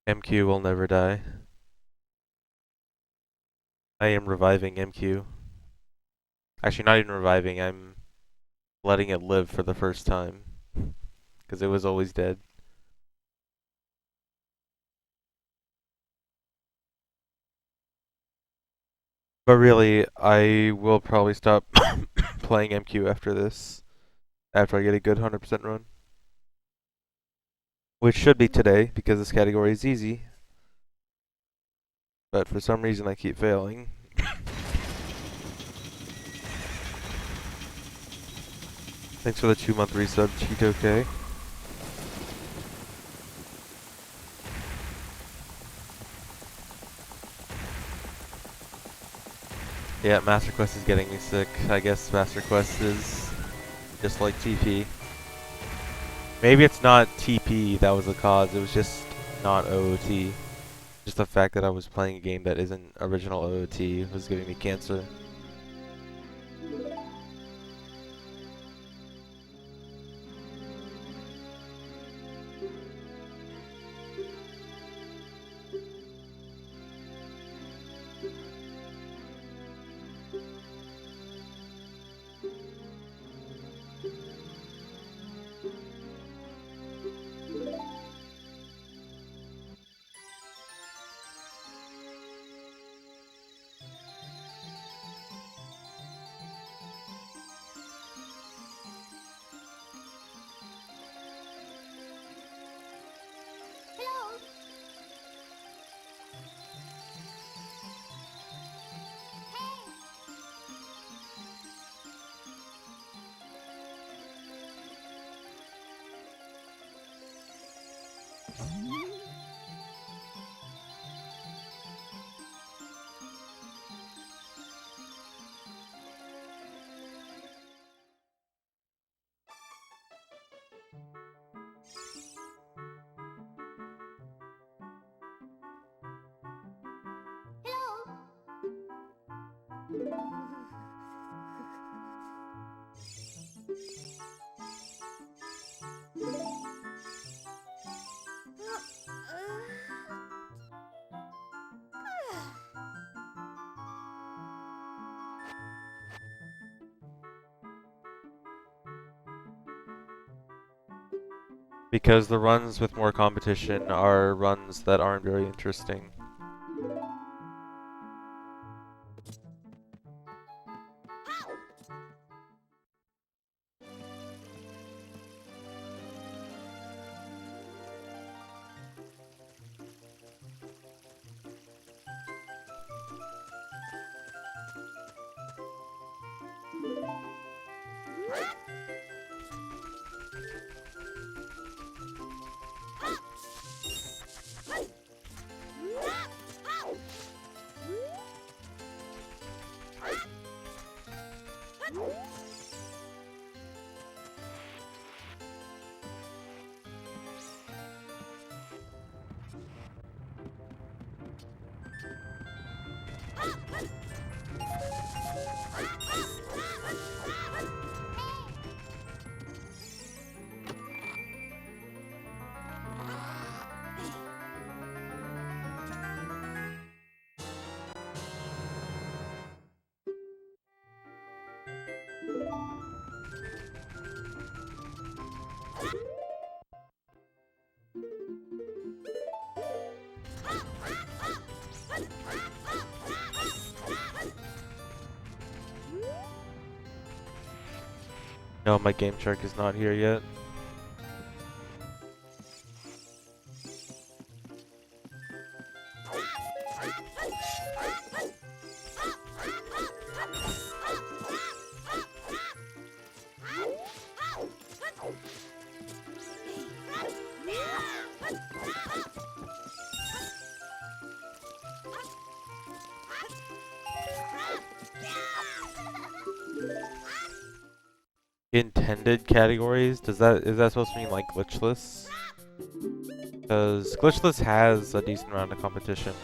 MQ will never die. I am reviving MQ. Actually, not even reviving, I'm letting it live for the first time. Because it was always dead. But really, I will probably stop playing MQ after this. After I get a good 100% run. Which should be today, because this category is easy. But for some reason I keep failing. Thanks for the 2-month resub, Cheeto. Yeah, Master Quest is getting me sick. I guess Master Quest is just like TP. Maybe it's not TP that was the cause, it was just not OOT. Just the fact that I was playing a game that isn't original OOT was giving me cancer. Because the runs with more competition are runs that aren't very interesting. No, my Game Shark is not here yet. Intended categories? Is that supposed to mean like glitchless? Because glitchless has a decent amount of competition.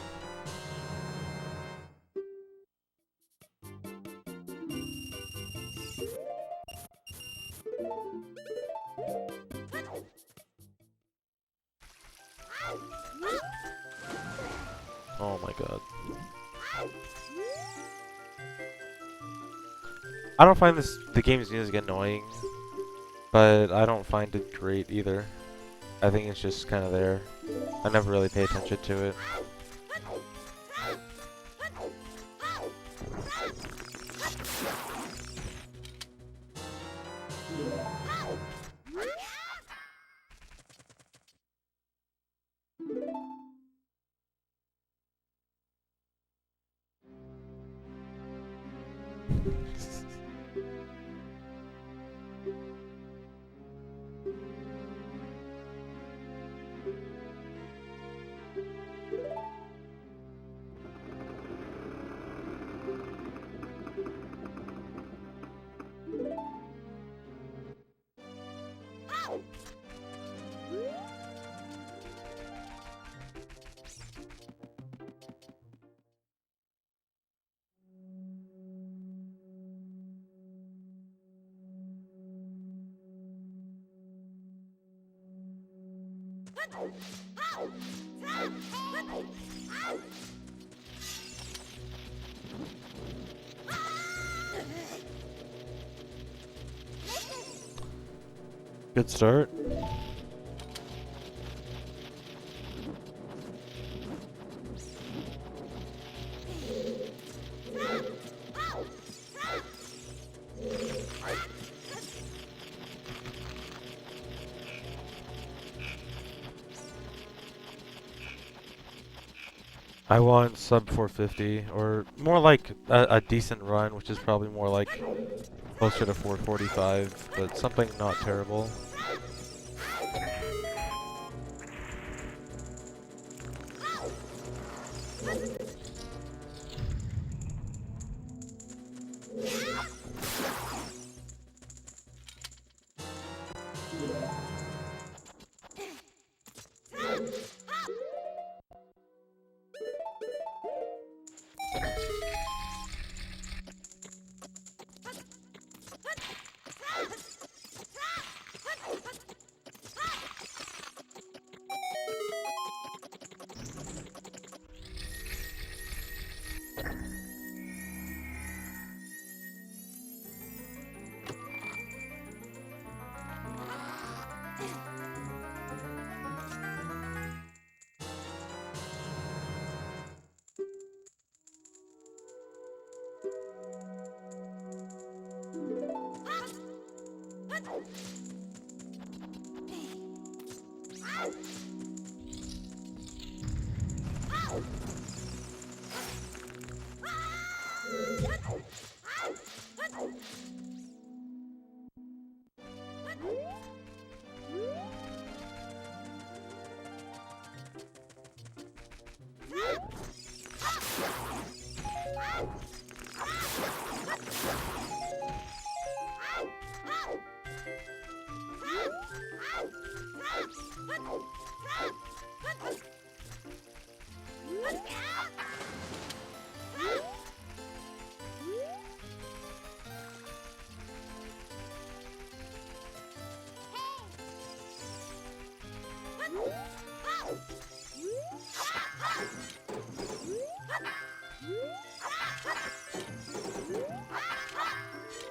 I don't find the game's music annoying, but I don't find it great either. I think it's just kind of there. I never really pay attention to it. Good start. I want sub 450, or more like a decent run, which is probably more like closer to 445, but something not terrible.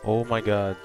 Oh my god.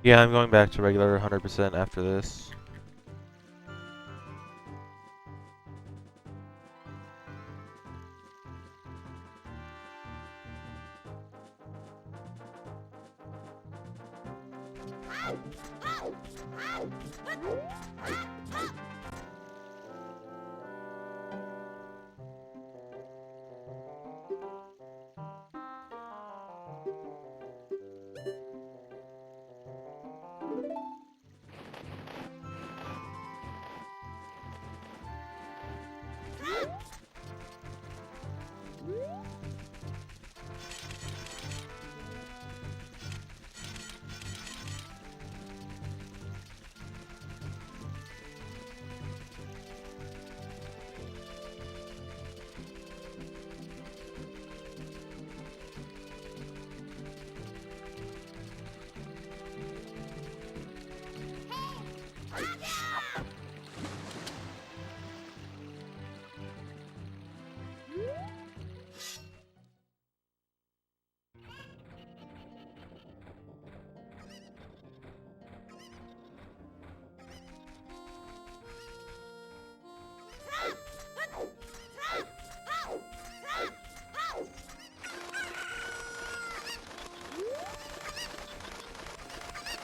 Yeah, I'm going back to regular 100% after this.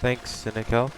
Thanks, Cynical.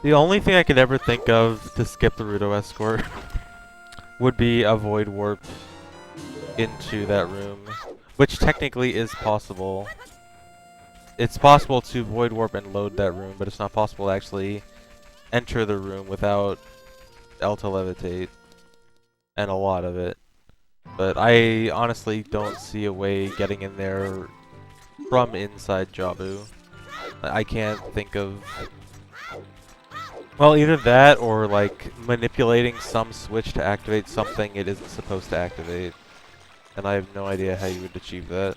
The only thing I could ever think of to skip the Rudo escort would be a void warp into that room, which technically is possible. It's possible to void warp and load that room, but it's not possible to actually enter the room without Alta Levitate, and a lot of it. But I honestly don't see a way getting in there from inside Jabu. I can't think of... Well, either that or, like, manipulating some switch to activate something it isn't supposed to activate. And I have no idea how you would achieve that.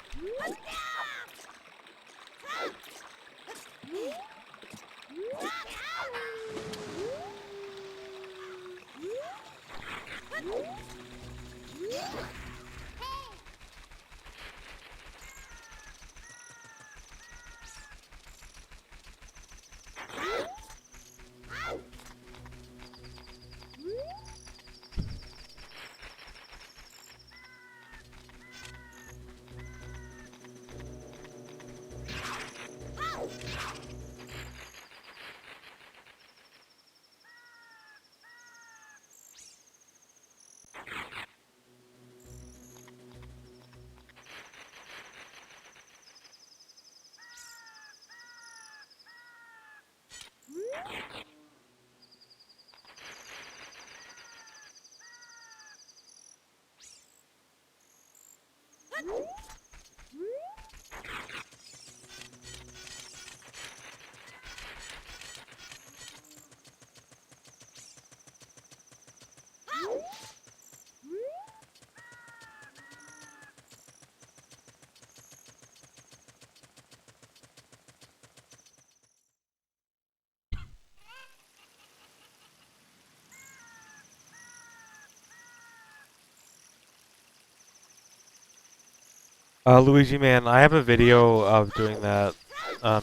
Luigi man, I have a video of doing that,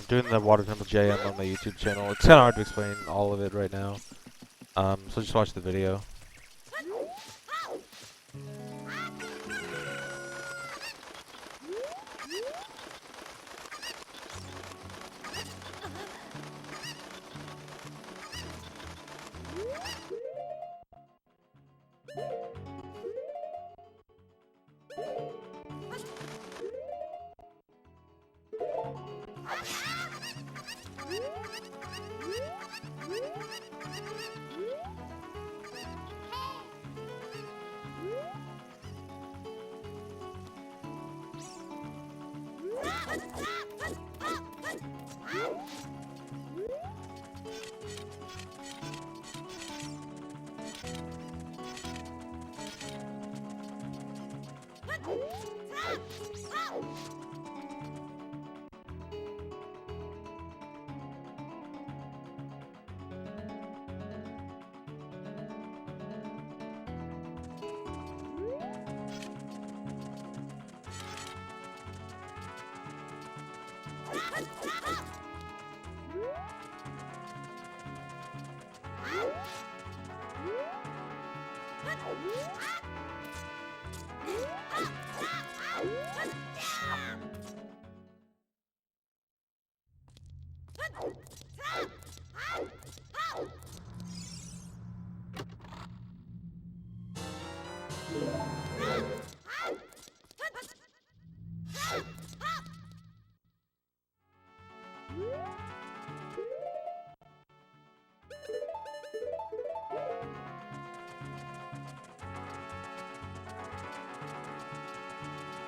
doing the Water Temple JM on my YouTube channel. It's kind of hard to explain all of it right now, so just watch the video.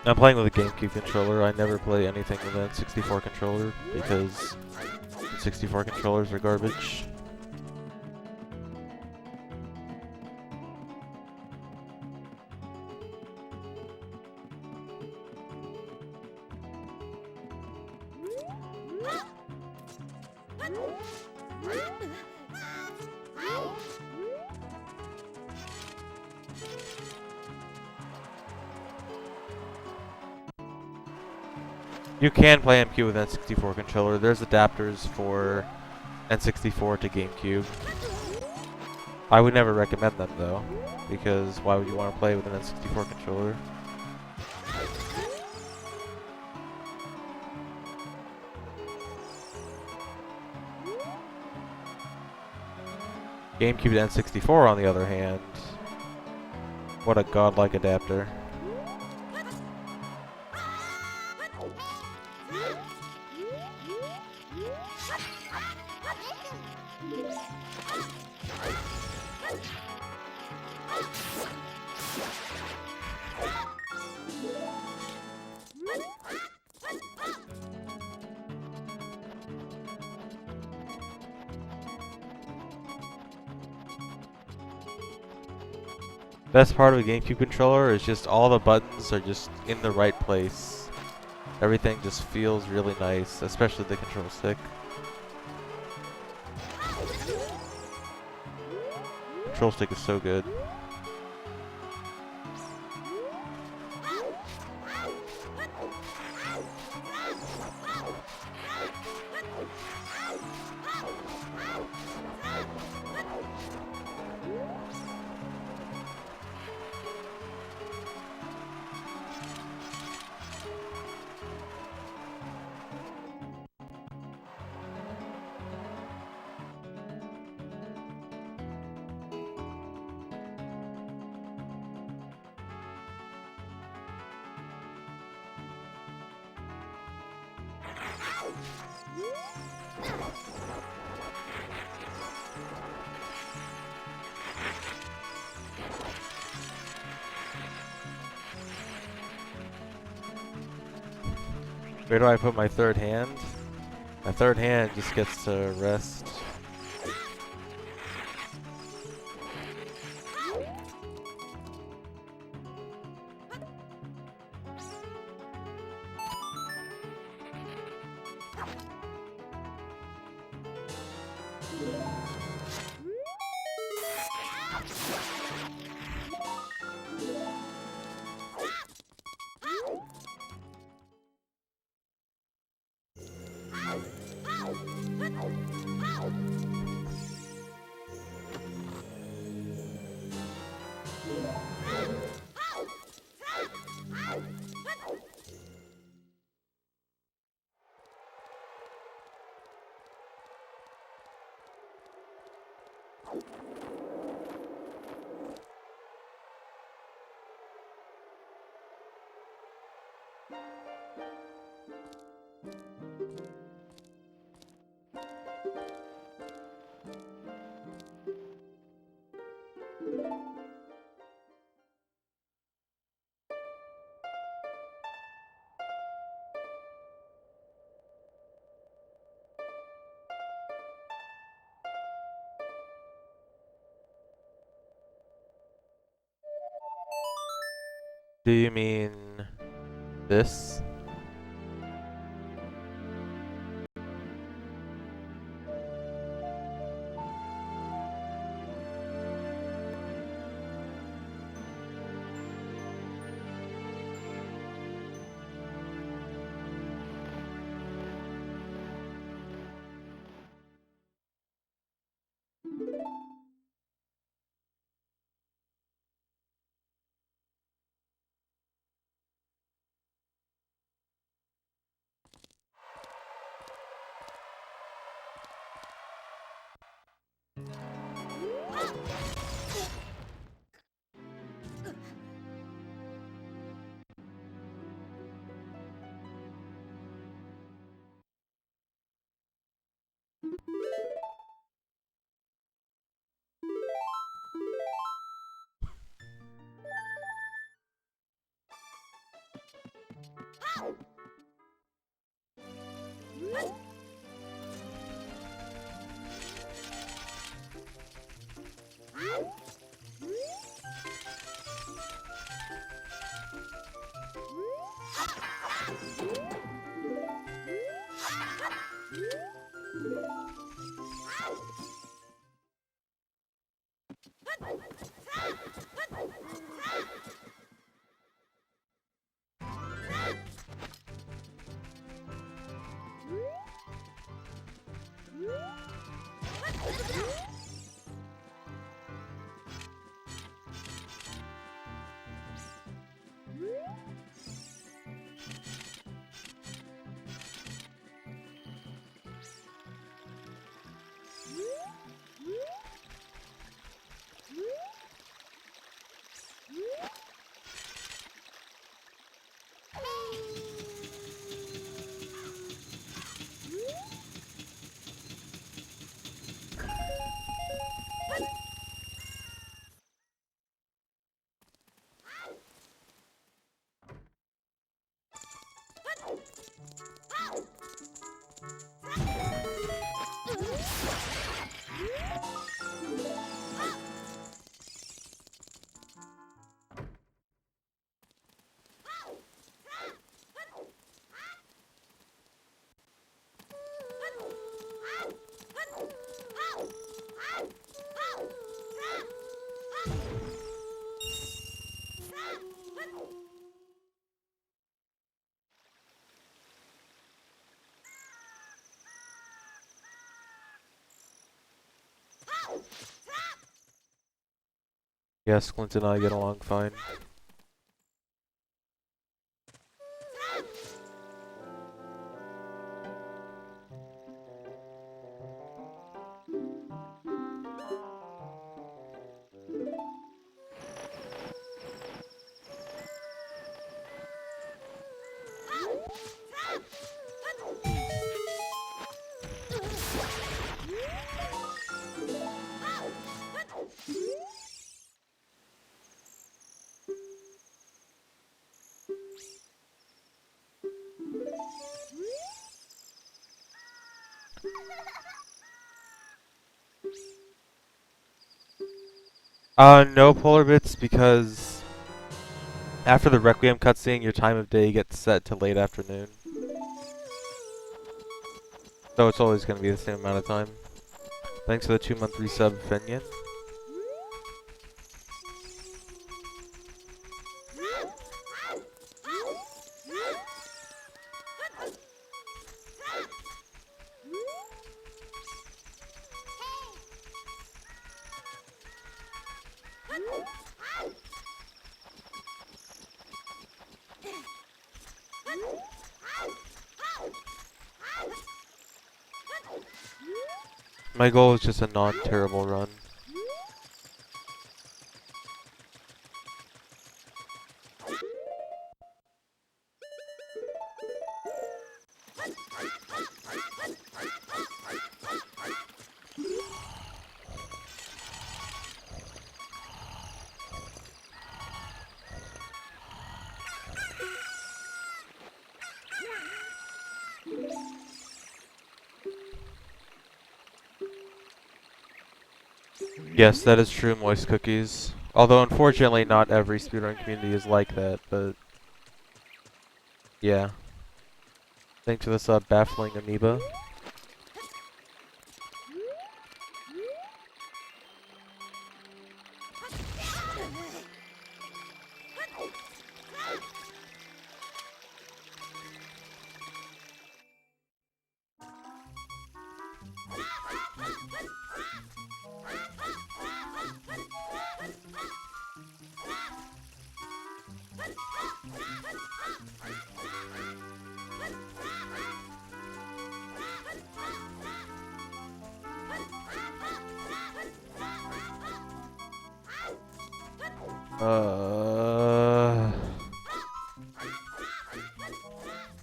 I'm playing with a GameCube controller. I never play anything with an N64 controller because the 64 controllers are garbage. You can play MQ with N64 controller. There's adapters for N64 to GameCube. I would never recommend them though, because why would you want to play with an N64 controller? GameCube to N64 on the other hand, what a godlike adapter. Best part of a GameCube controller is just all the buttons are just in the right place. Everything just feels really nice, especially the control stick. Control stick is so good. Where do I put my third hand? My third hand just gets to rest. Do you mean this? Yes, Clint and I get along fine. No polar bits because after the Requiem cutscene, your time of day gets set to late afternoon. So it's always going to be the same amount of time. Thanks for the 2-month resub, Fenyan. My goal is just a non-terrible run. Yes, that is true, Moist Cookies. Although, unfortunately, not every speedrun community is like that, but... yeah. Thanks for the sub, Baffling Amoeba.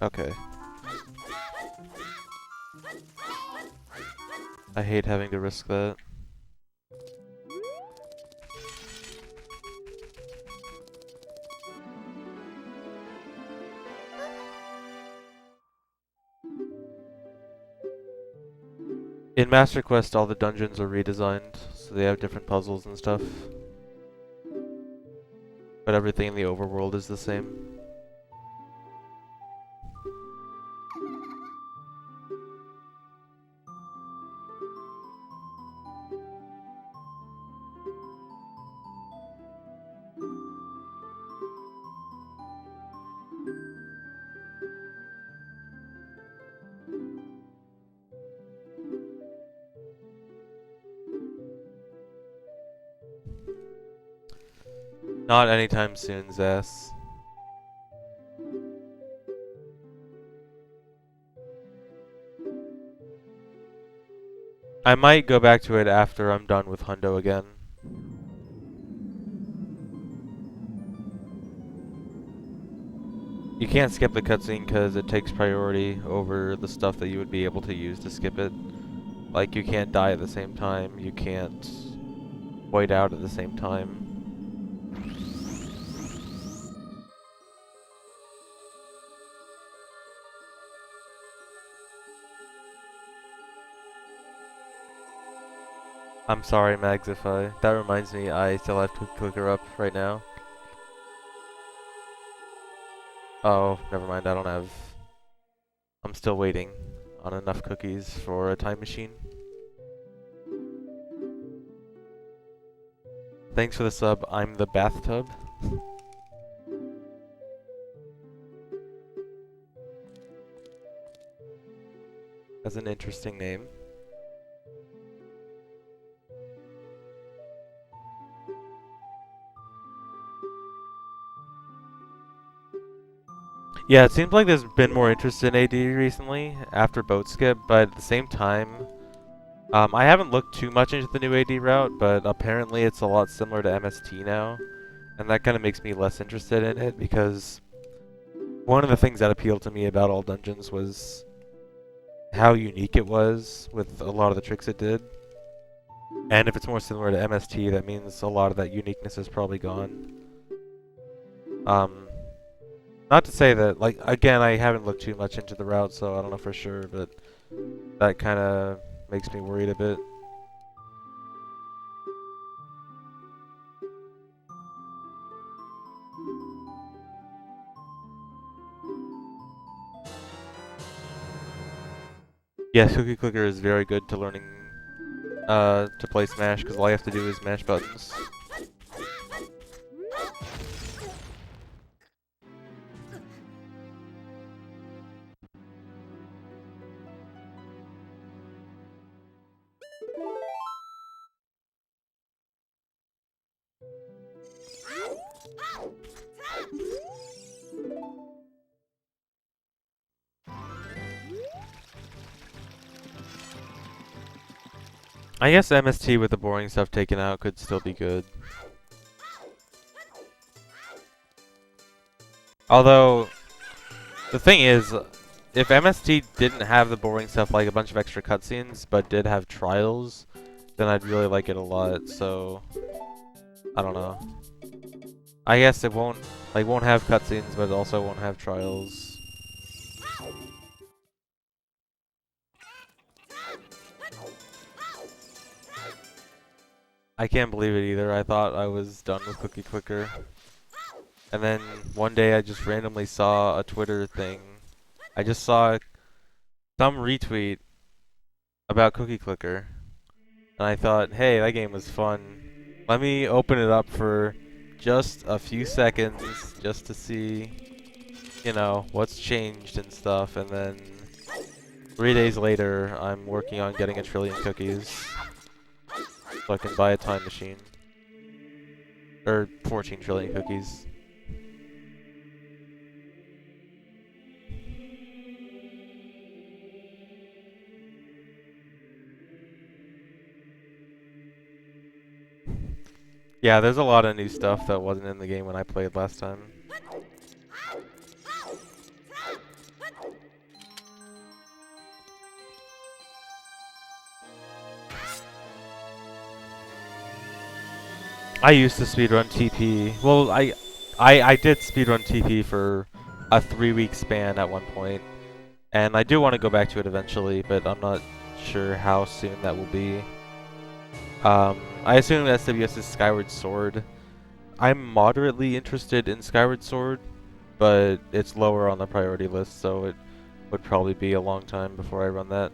Okay. I hate having to risk that. In Master Quest, all the dungeons are redesigned, so they have different puzzles and stuff. But everything in the overworld is the same. Not anytime soon, Zess. I might go back to it after I'm done with Hundo again. You can't skip the cutscene because it takes priority over the stuff that you would be able to use to skip it. Like, you can't die at the same time, you can't white out at the same time. I'm sorry, Magzify. That reminds me, I still have to cook her up right now. Oh, never mind, I don't have... I'm still waiting on enough cookies for a time machine. Thanks for the sub, I'm the bathtub. That's an interesting name. Yeah, it seems like there's been more interest in AD recently after Boat Skip, but at the same time, I haven't looked too much into the new AD route, but apparently it's a lot similar to MST now, and that kind of makes me less interested in it because one of the things that appealed to me about all dungeons was how unique it was with a lot of the tricks it did. And if it's more similar to MST, that means a lot of that uniqueness is probably gone. Not to say that, like, again, I haven't looked too much into the route, so I don't know for sure, but that kind of makes me worried a bit. Yes, Cookie Clicker is very good to learning to play Smash because all you have to do is mash buttons. I guess MST with the boring stuff taken out could still be good. Although, the thing is, if MST didn't have the boring stuff like a bunch of extra cutscenes, but did have trials, then I'd really like it a lot, so I don't know. I guess it won't have cutscenes, but it also won't have trials. I can't believe it either. I thought I was done with Cookie Clicker. And then one day I just randomly saw a Twitter thing. I just saw some retweet about Cookie Clicker. And I thought, hey, that game was fun. Let me open it up for just a few seconds just to see, you know, what's changed and stuff. And then 3 days later, I'm working on getting 1,000,000,000 cookies so I can buy a time machine. Or 14 trillion cookies. Yeah, there's a lot of new stuff that wasn't in the game when I played last time. I used to speedrun TP. Well, I did speedrun TP for a 3-week span at one point, and I do want to go back to it eventually, but I'm not sure how soon that will be. I assume SWS is Skyward Sword. I'm moderately interested in Skyward Sword, but it's lower on the priority list, so it would probably be a long time before I run that.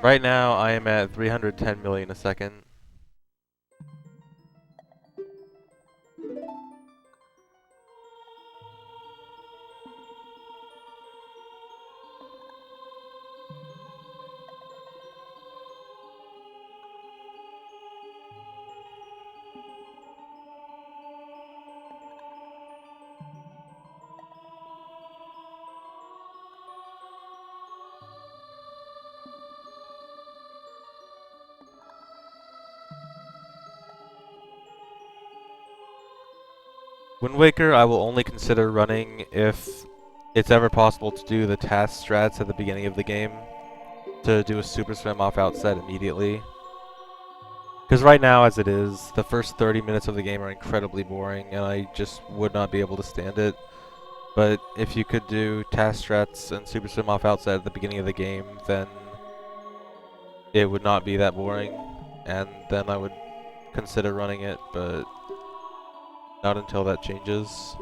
Right now, I am at 310 million a second. Wind Waker, I will only consider running if it's ever possible to do the task strats at the beginning of the game, to do a super swim off outset immediately. Because right now, as it is, the first 30 minutes of the game are incredibly boring, and I just would not be able to stand it. But if you could do task strats and super swim off outset at the beginning of the game, then it would not be that boring, and then I would consider running it, but not until that changes.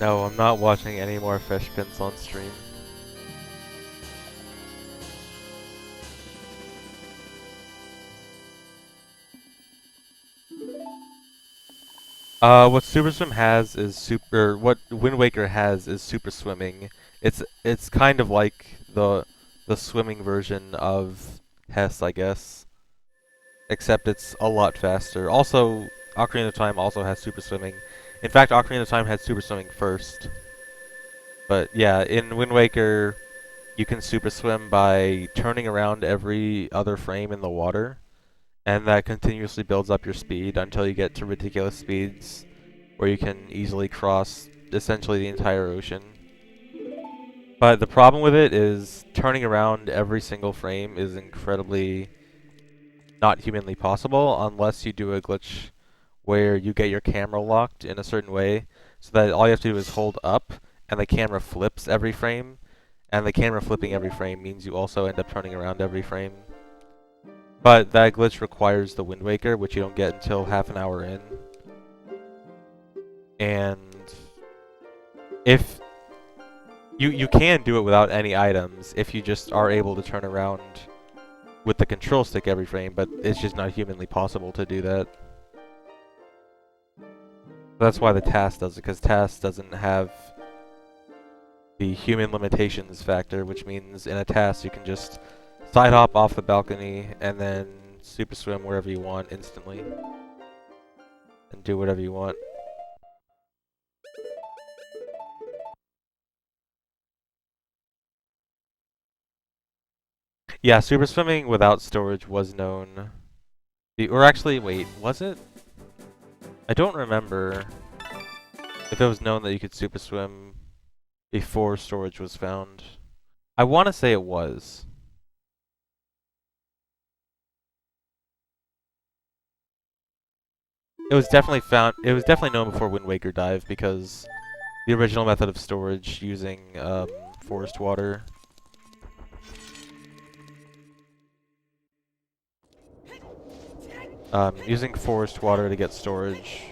No, I'm not watching any more fish pins on stream. What Super Swim has is what Wind Waker has is super swimming. It's kind of like the swimming version of Hess, I guess. Except it's a lot faster. Also, Ocarina of Time also has super swimming. In fact, Ocarina of Time had super swimming first. But yeah, in Wind Waker, you can super swim by turning around every other frame in the water, and that continuously builds up your speed until you get to ridiculous speeds where you can easily cross essentially the entire ocean. But the problem with it is turning around every single frame is incredibly not humanly possible unless you do a glitch where you get your camera locked in a certain way so that all you have to do is hold up and the camera flips every frame, and the camera flipping every frame means you also end up turning around every frame. But that glitch requires the Wind Waker, which you don't get until half an hour in. And if you can do it without any items if you just are able to turn around with the control stick every frame, but it's just not humanly possible to do that. That's why the TAS does it, because TAS doesn't have the human limitations factor, which means in a TAS you can just side hop off the balcony and then super swim wherever you want instantly and do whatever you want. Yeah, super swimming without storage was known. Or actually, wait, was it? I don't remember if it was known that you could super swim before storage was found. I want to say it was. It was definitely found. It was definitely known before Wind Waker Dive because the original method of storage using forest water. Using forest water to get storage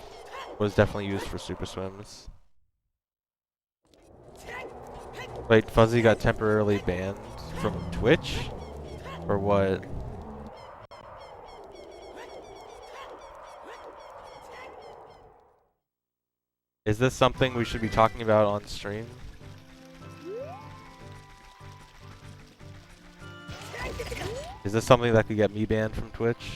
was definitely used for super swims. Wait, Fuzzy got temporarily banned from Twitch? Or what? Is this something we should be talking about on stream? Is this something that could get me banned from Twitch?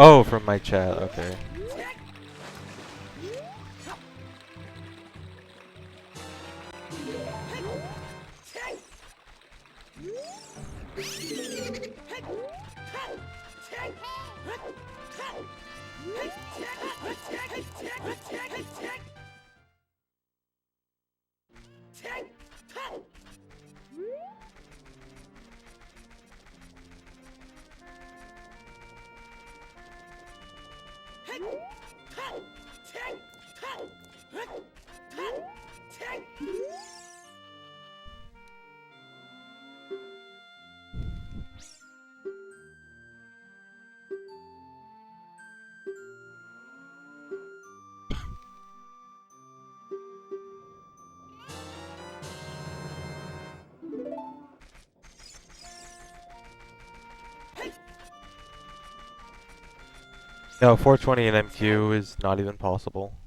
Oh, from my chat, okay. No, 420 in MQ is not even possible.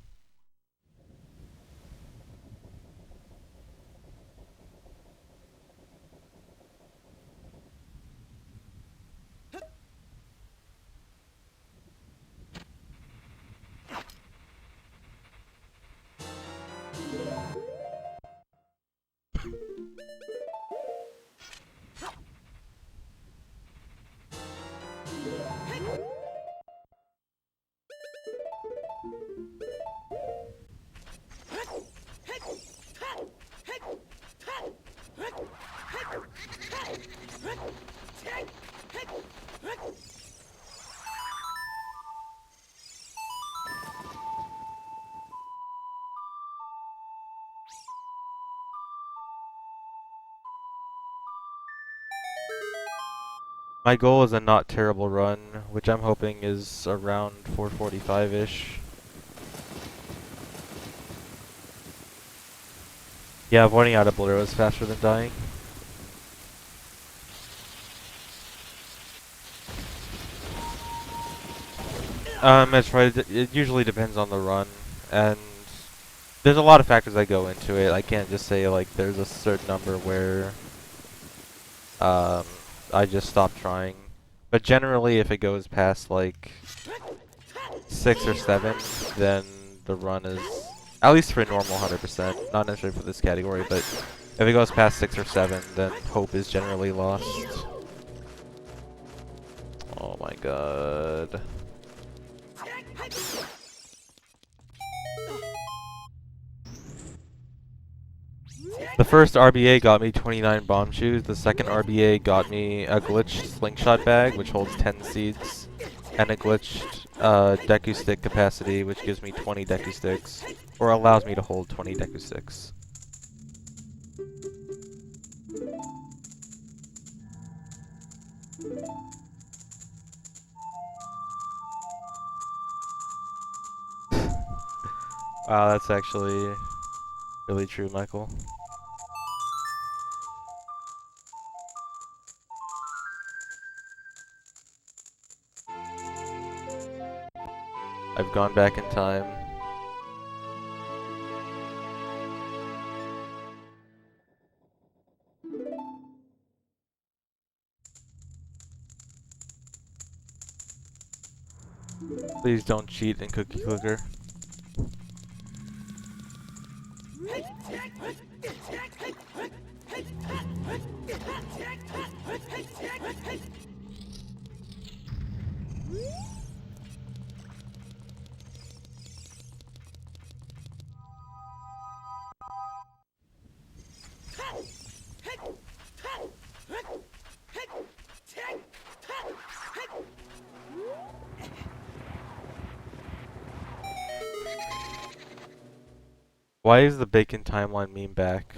My goal is a not terrible run, which I'm hoping is around 445-ish. Yeah, avoiding out of Bolero is faster than dying. It usually depends on the run, and there's a lot of factors that go into it. I can't just say like there's a certain number where um, I just stop trying. But generally, if it goes past like 6 or 7, then the run is, at least for normal 100%, not necessarily for this category, but if it goes past 6 or 7, then hope is generally lost. Oh my god. The first RBA got me 29 bomb shoes, the second RBA got me a glitched slingshot bag, which holds 10 seeds, and a glitched Deku stick capacity, which gives me 20 Deku sticks, or allows me to hold 20 Deku sticks. Wow, that's actually really true, Michael. I've gone back in time. Please don't cheat in Cookie Clicker. Why is the bacon timeline meme back?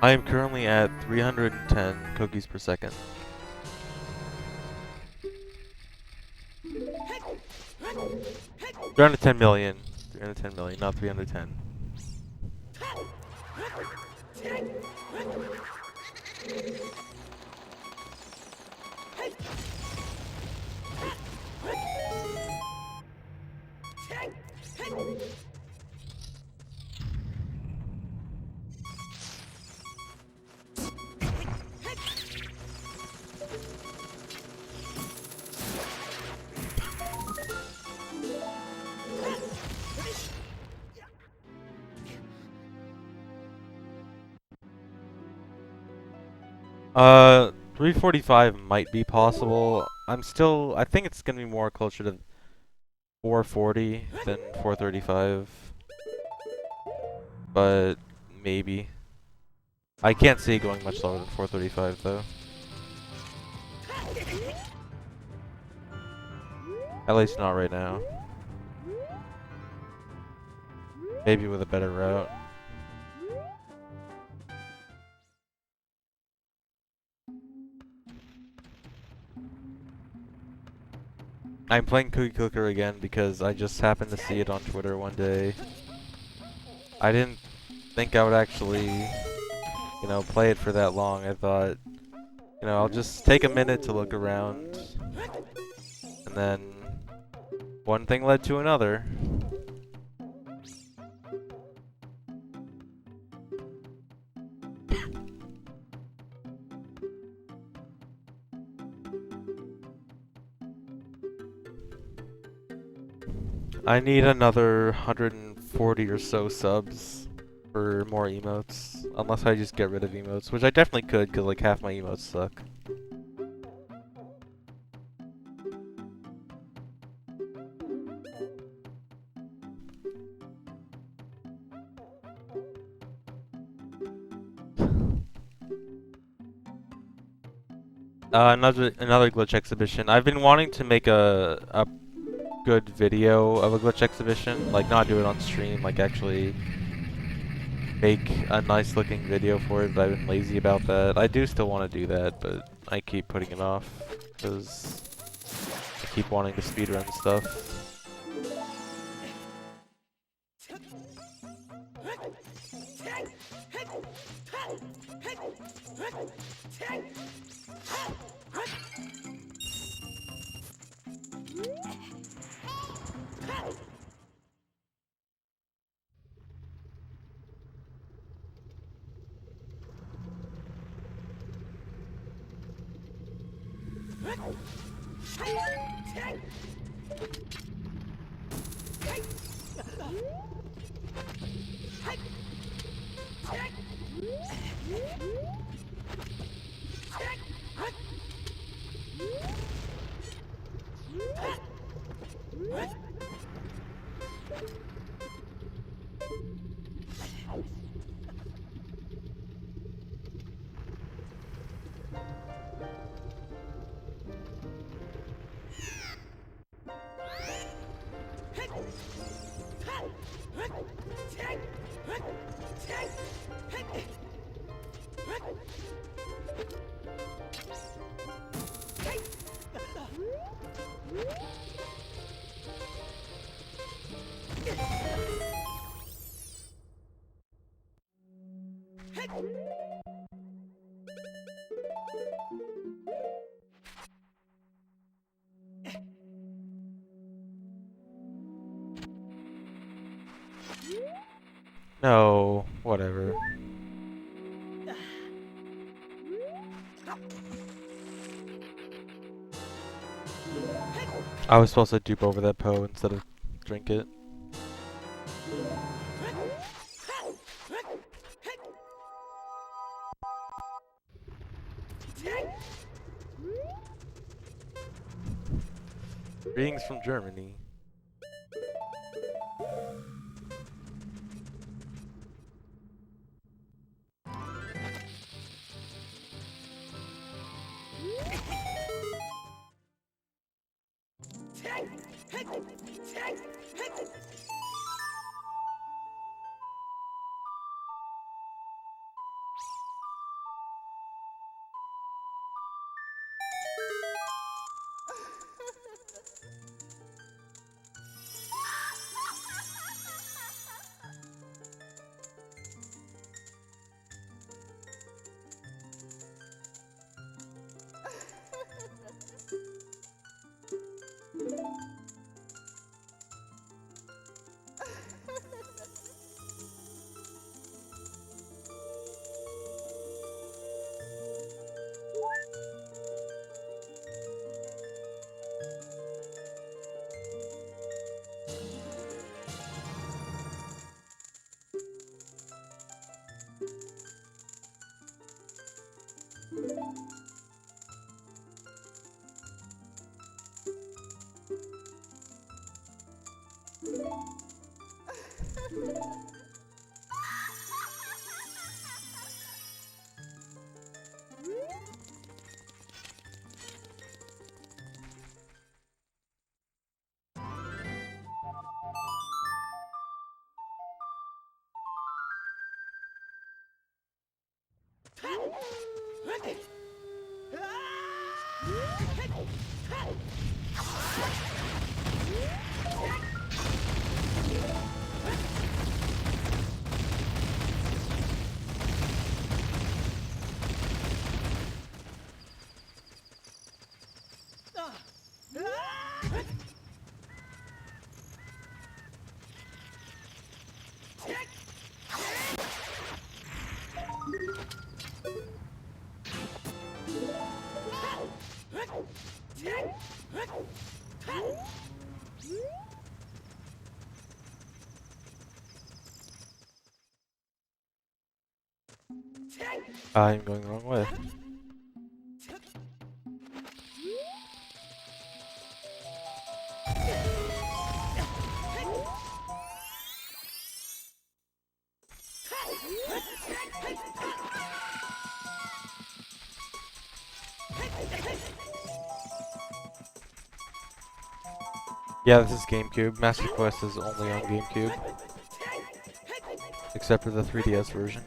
I am currently at 310 cookies per second. 310 million. 310 million, not 310. Uh, 345 might be possible. I think it's gonna be more closer to 440 than 435. But maybe. I can't see it going much lower than 435 though. At least not right now. Maybe with a better route. I'm playing Cookie Clicker again because I just happened to see it on Twitter one day. I didn't think I would actually, you know, play it for that long. I thought, you know, I'll just take a minute to look around. And then one thing led to another. I need another 140 or so subs for more emotes, unless I just get rid of emotes, which I definitely could, because like half my emotes suck. Another glitch exhibition. I've been wanting to make a good video of a glitch exhibition, like not do it on stream, like actually make a nice looking video for it, but I've been lazy about that. I do still want to do that, but I keep putting it off because I keep wanting to speedrun stuff. No, whatever. I was supposed to dupe over that Poe instead of drink it. Greetings from Germany. I'm going the wrong way. Yeah, this is GameCube. Master Quest is only on GameCube. Except for the 3DS version.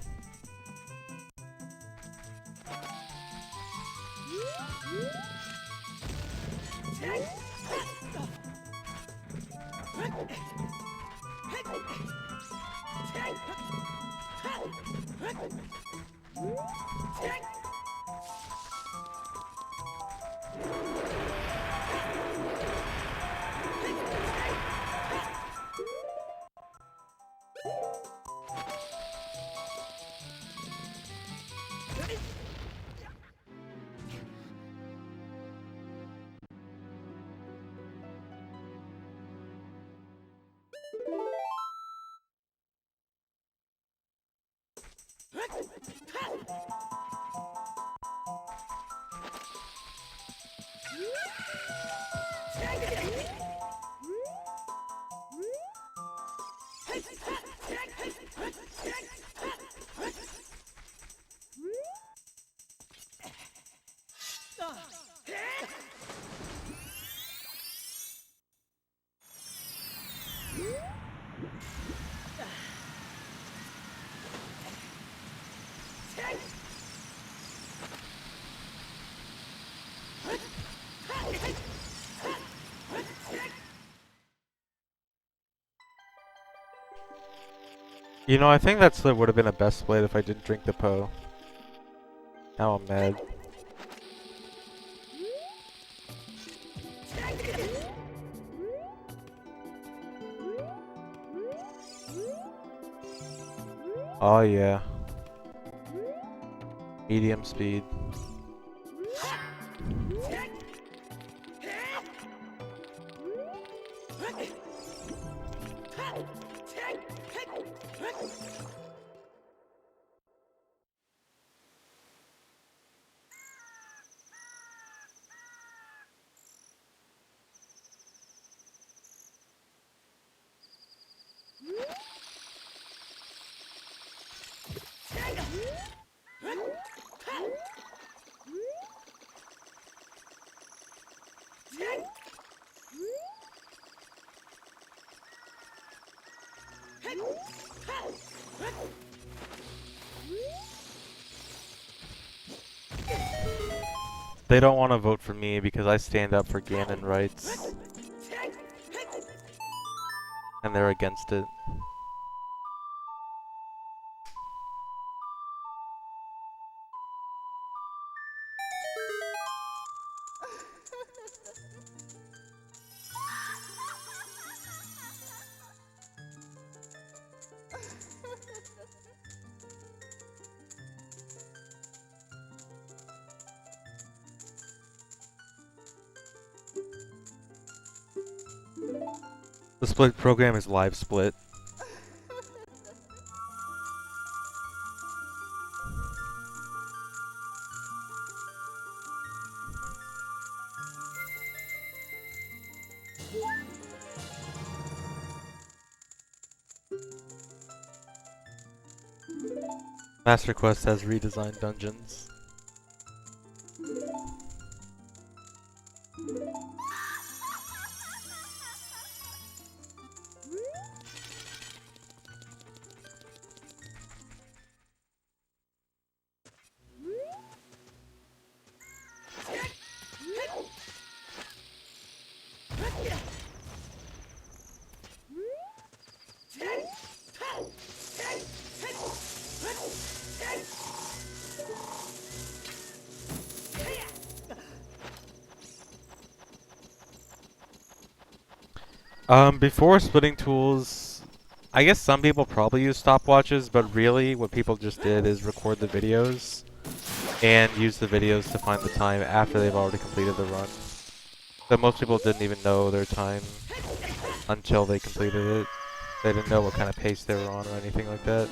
You know, I think that slip would have been a best split if I didn't drink the Poe. Now I'm mad. Oh yeah. Medium speed. They don't want to vote for me because I stand up for Ganon rights. And they're against it. The split program is live split. Master Quest has redesigned dungeons. Before splitting tools, I guess some people probably use stopwatches, but really what people just did is record the videos and use the videos to find the time after they've already completed the run. So most people didn't even know their time until they completed it. They didn't know what kind of pace they were on or anything like that.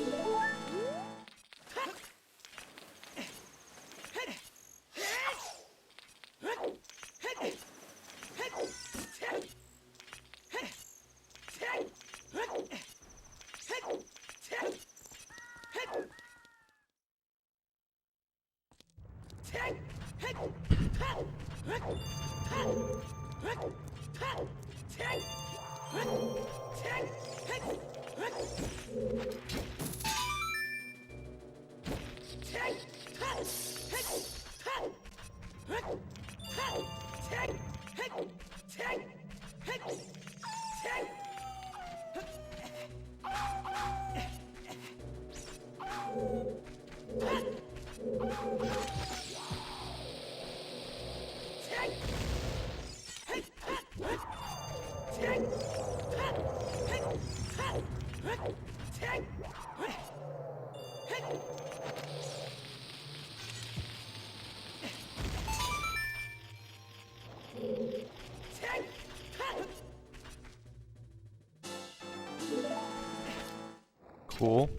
Cool.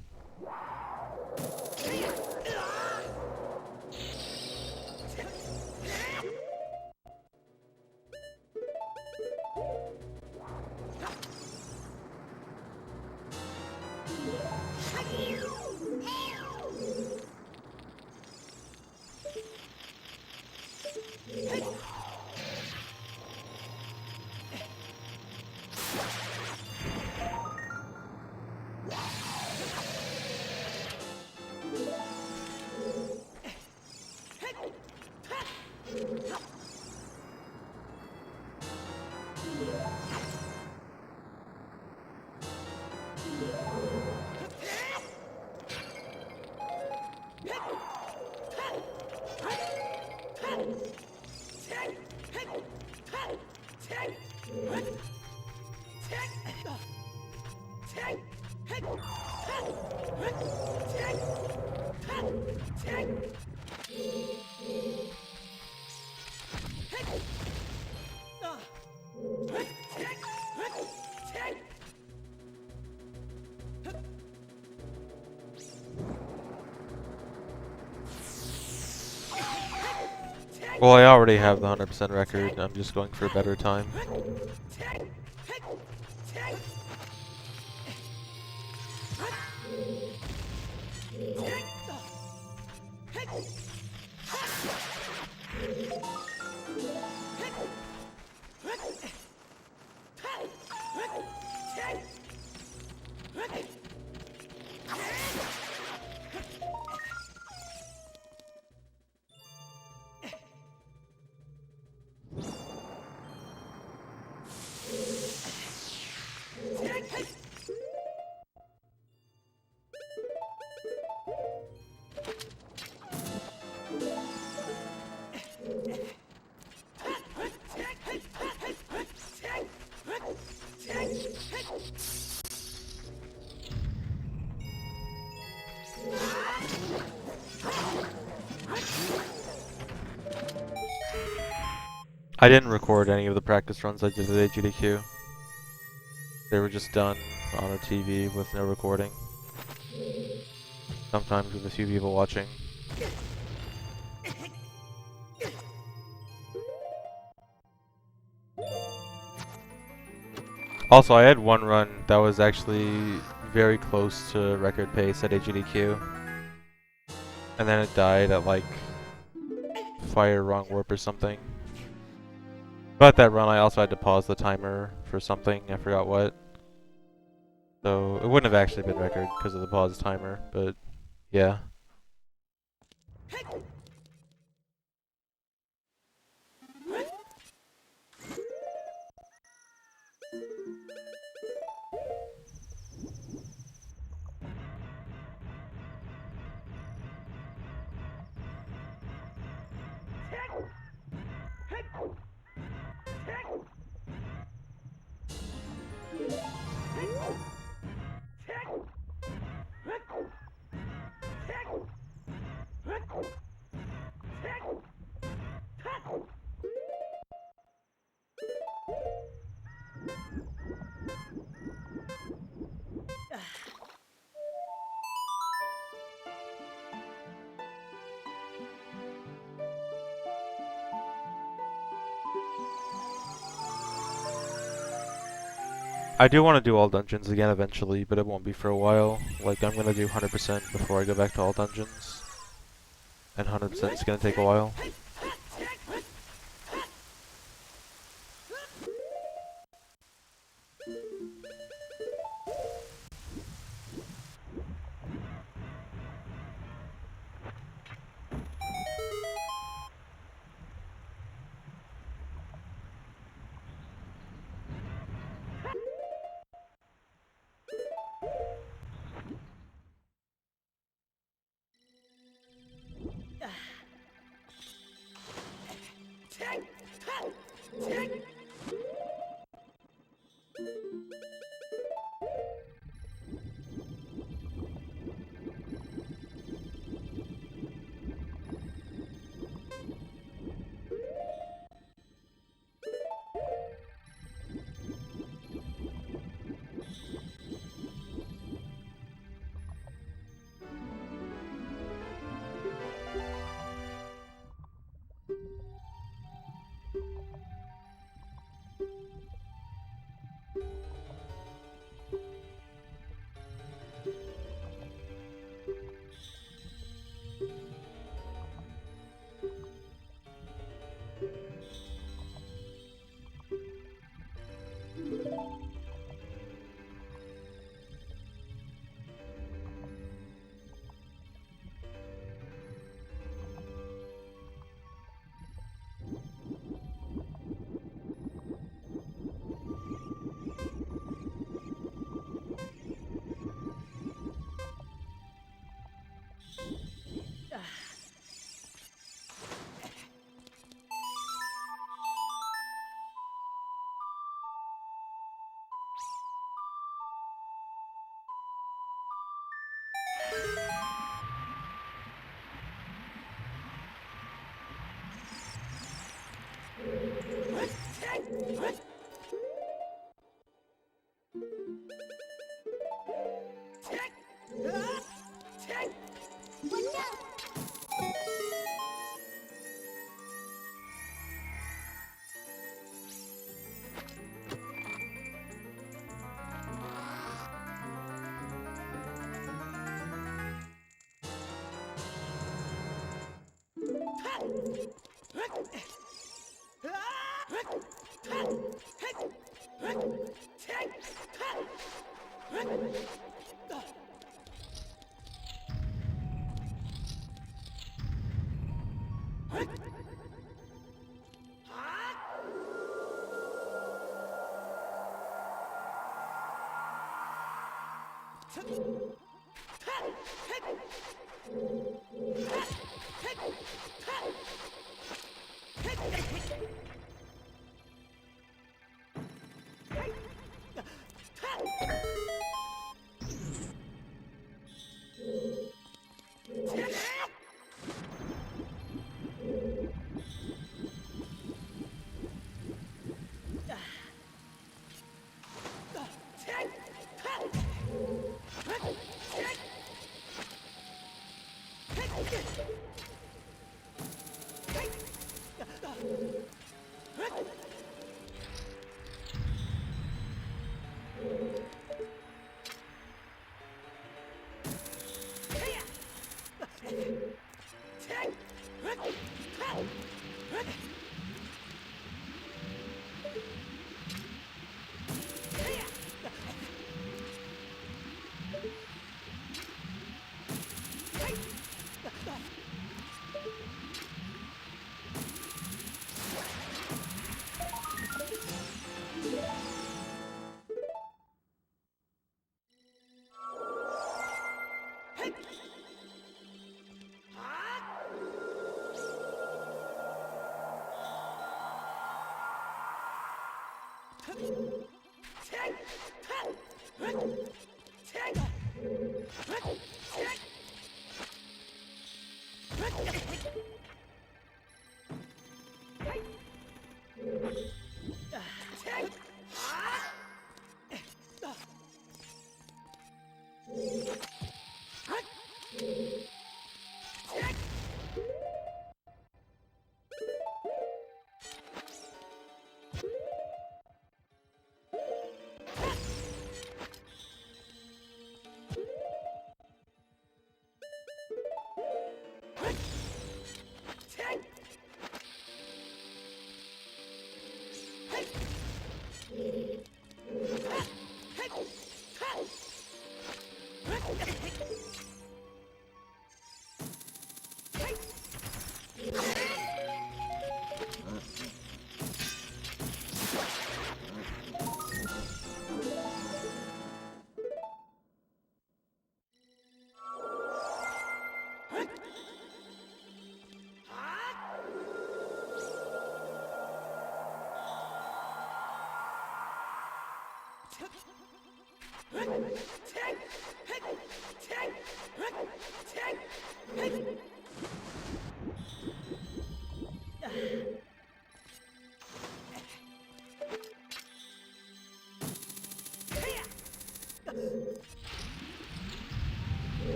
Well, I already have the 100% record. I'm just going for a better time. I didn't record any of the practice runs I did at AGDQ. They were just done on a TV with no recording. Sometimes with a few people watching. Also, I had one run that was actually very close to record pace at AGDQ. And then it died at like fire wrong warp or something. But that run I also had to pause the timer for something, I forgot what. So it wouldn't have actually been record because of the pause timer, but yeah. I do want to do all dungeons again eventually, but it won't be for a while. Like, I'm gonna do 100% before I go back to all dungeons. And 100% is gonna take a while.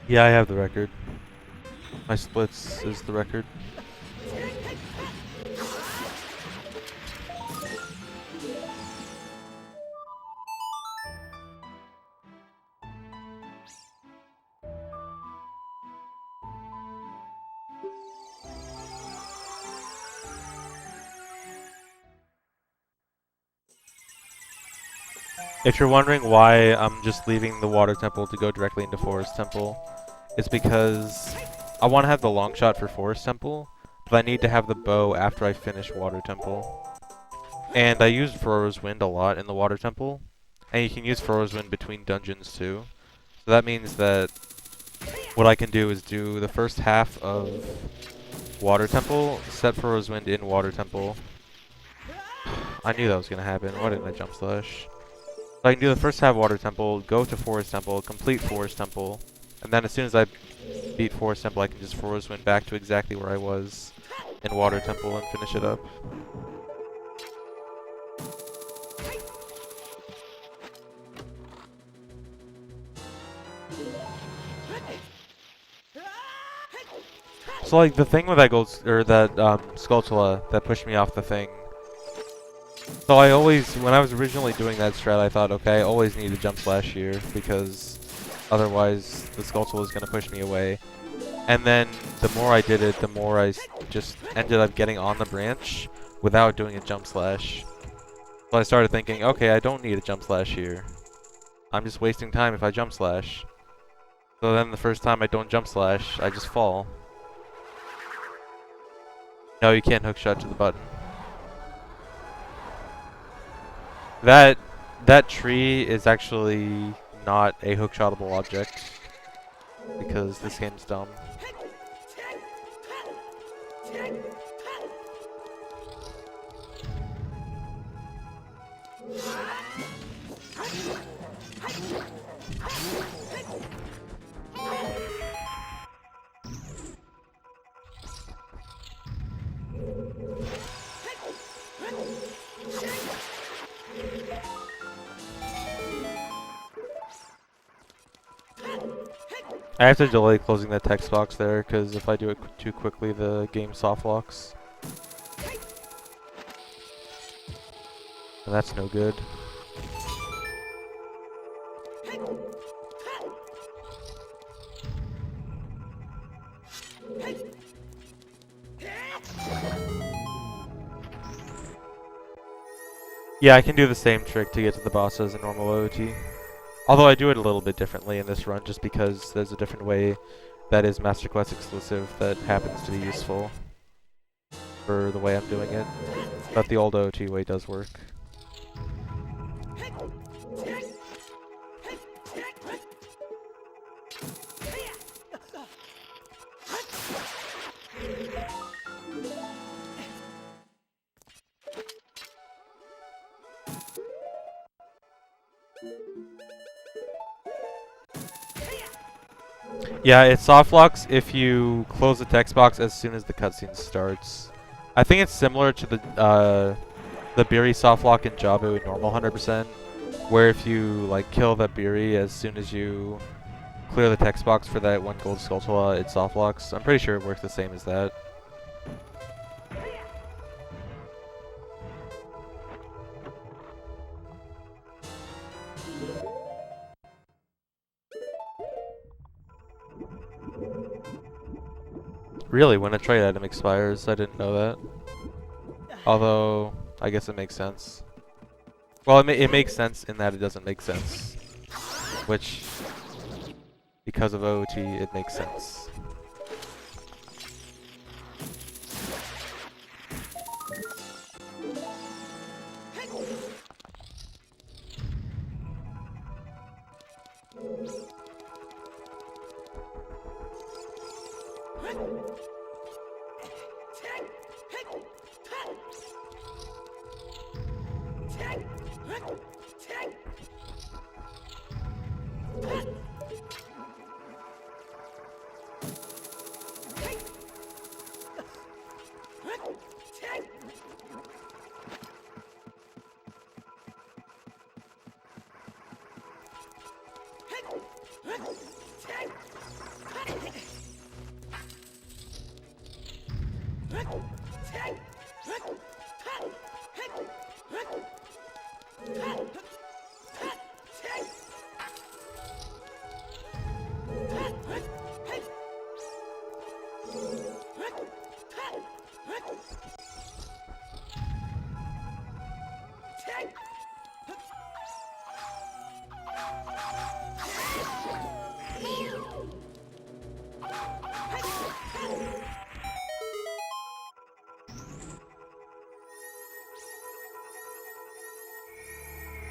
Yeah, I have the record. My splits is the record. If you're wondering why I'm just leaving the water temple to go directly into forest temple, it's because I want to have the long shot for forest temple, but I need to have the bow after I finish water temple. And I used Fro's Wind a lot in the water temple, and you can use Fro's Wind between dungeons too. So that means that what I can do is do the first half of water temple, set Fro's Wind in water temple. I knew that was going to happen. Why didn't I jump slash? So I can do the first half water temple, go to forest temple, complete forest temple, and then as soon as I beat forest temple, I can just Fro's Wind back to exactly where I was in water temple and finish it up. So like the thing with that Skulltula that pushed me off the thing. So I always, when I was originally doing that strat, I thought, okay, I always need to jump slash here because Otherwise, the Skulltula was going to push me away. And then the more I did it, the more I just ended up getting on the branch without doing a jump slash. So I started thinking, okay, I don't need a jump slash here. I'm just wasting time if I jump slash. So then the first time I don't jump slash, I just fall. No, you can't hookshot to the button. That tree is actually not a hookshotable object because this game's dumb. I have to delay closing that text box there, because if I do it too quickly, the game soft locks. And that's no good. Yeah, I can do the same trick to get to the boss as a normal OOT. Although I do it a little bit differently in this run, just because there's a different way that is Master Quest exclusive that happens to be useful for the way I'm doing it. But the old OOT way does work. Yeah, it soft locks if you close the text box as soon as the cutscene starts. I think it's similar to the Beery soft lock in Jabu in normal 100%, where if you like kill the Beery as soon as you clear the text box for that one gold Skulltula, it soft locks. I'm pretty sure it works the same as that. Really, when a trade item expires, I didn't know that. Although, I guess it makes sense. Well, it makes sense in that it doesn't make sense. Which, because of OOT, it makes sense.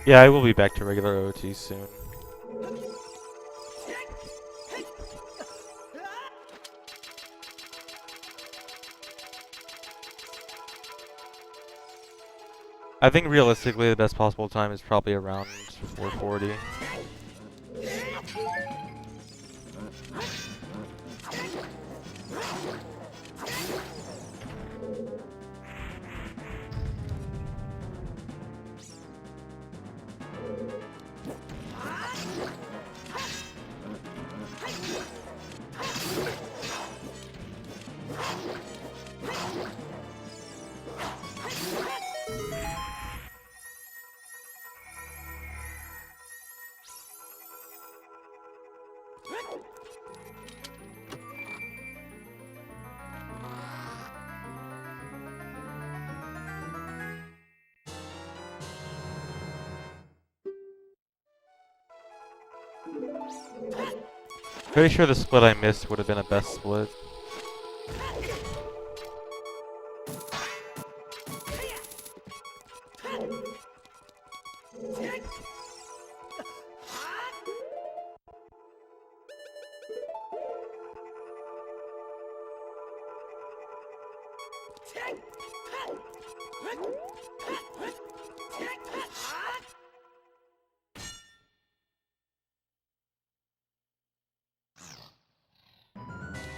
Yeah, I will be back to regular OOT soon. I think realistically the best possible time is probably around 440. Pretty sure the split I missed would have been a best split.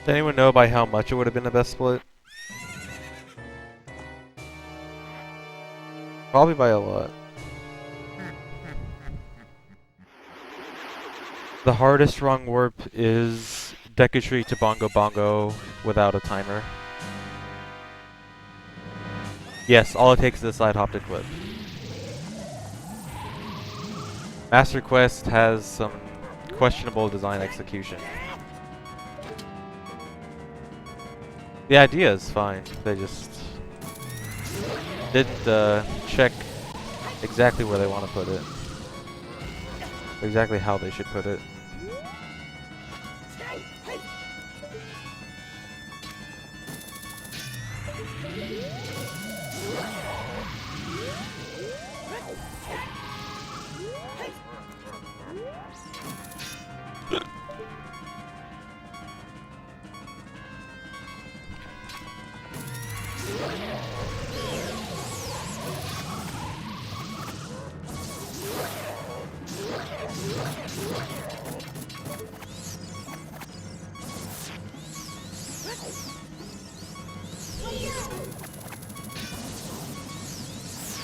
Does anyone know by how much it would have been the best split? Probably by a lot. The hardest wrong warp is Deku to Bongo Bongo without a timer. Yes, all it takes is a side hop to clip. Master Quest has some questionable design execution. The idea is fine, they just didn't check exactly where they want to put it. Exactly how they should put it.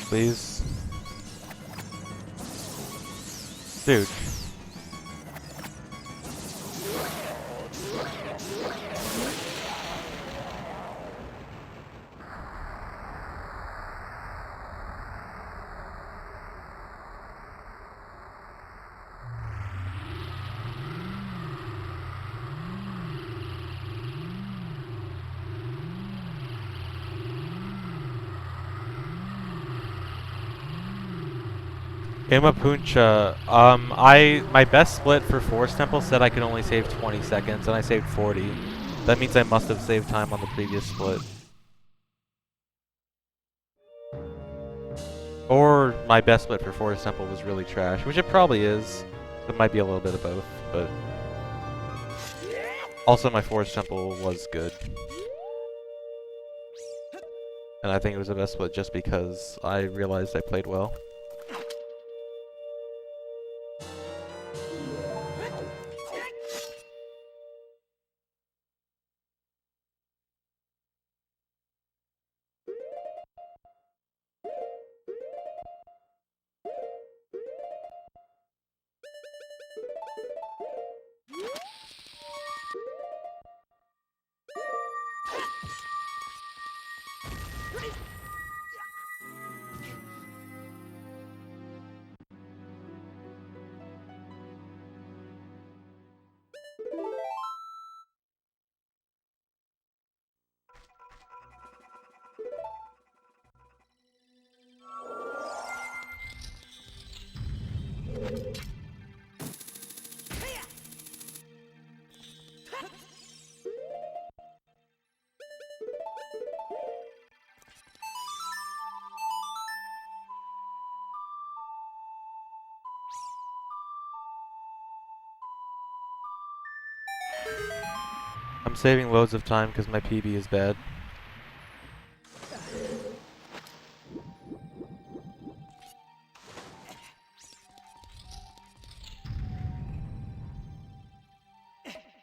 Please. Dude. Imapuncha, my best split for Forest Temple said I could only save 20 seconds, and I saved 40. That means I must have saved time on the previous split. Or my best split for Forest Temple was really trash, which it probably is. It might be a little bit of both, but... Also, my Forest Temple was good. And I think it was the best split just because I realized I played well. I'm saving loads of time because my PB is bad.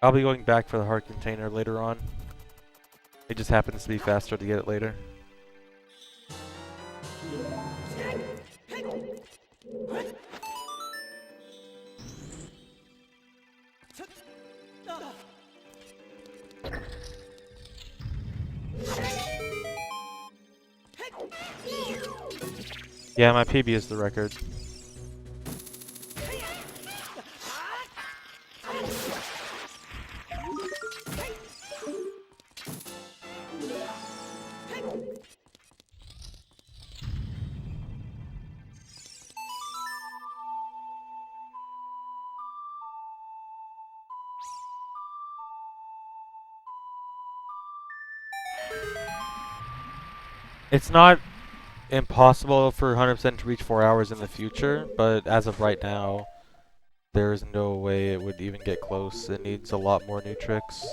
I'll be going back for the heart container later on. It just happens to be faster to get it later. Yeah, my PB is the record. It's not impossible for 100% to reach 4 hours in the future, but as of right now, there's no way it would even get close. It needs a lot more new tricks.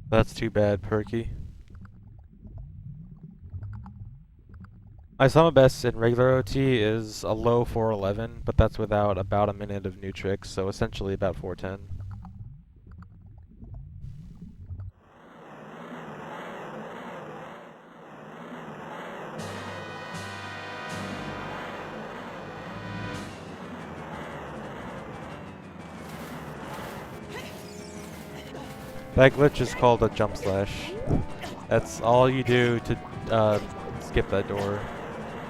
That's too bad, Perky. My summon best in regular OT is a low 411, but that's without about a minute of new tricks, so essentially about 410. That glitch is called a jump slash. That's all you do to skip that door.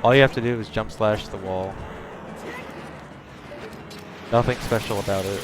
All you have to do is jump slash the wall. Nothing special about it.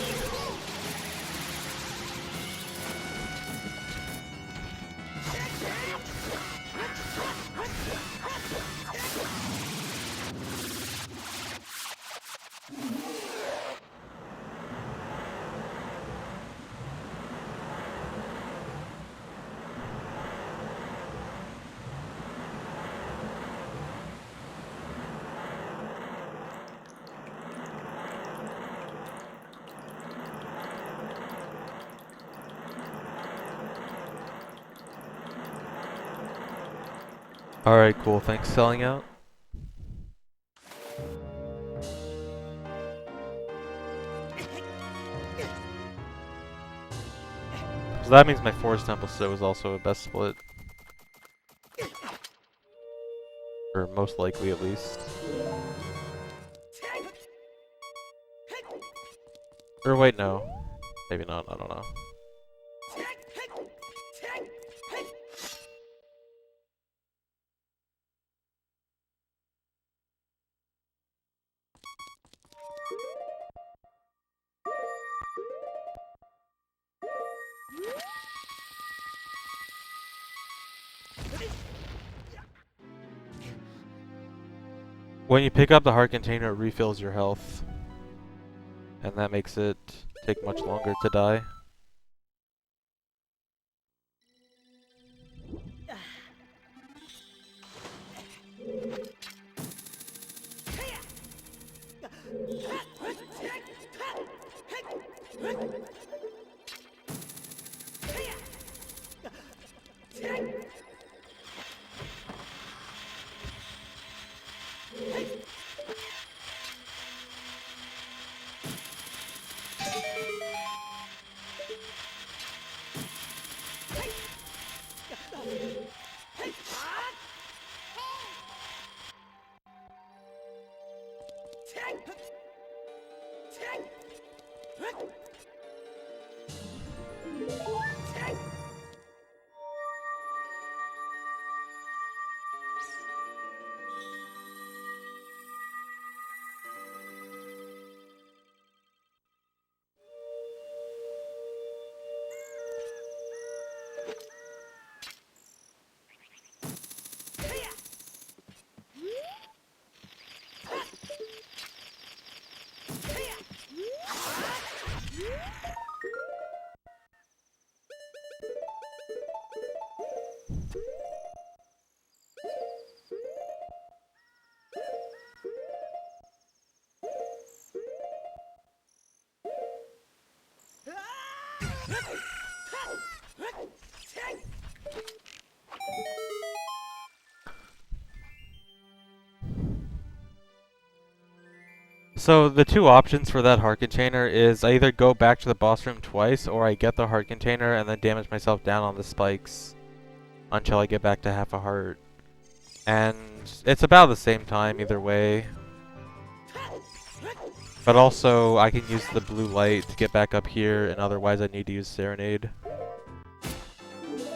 Alright, cool. Thanks, selling out. So that means my Forest Temple Stow is also a best split. Or most likely, at least. Or wait, no. Maybe not, I don't know. When you pick up the heart container, it refills your health. And that makes it take much longer to die. So the two options for that heart container is I either go back to the boss room twice, or I get the heart container and then damage myself down on the spikes until I get back to half a heart. And it's about the same time either way. But also, I can use the blue light to get back up here, and otherwise I need to use Serenade.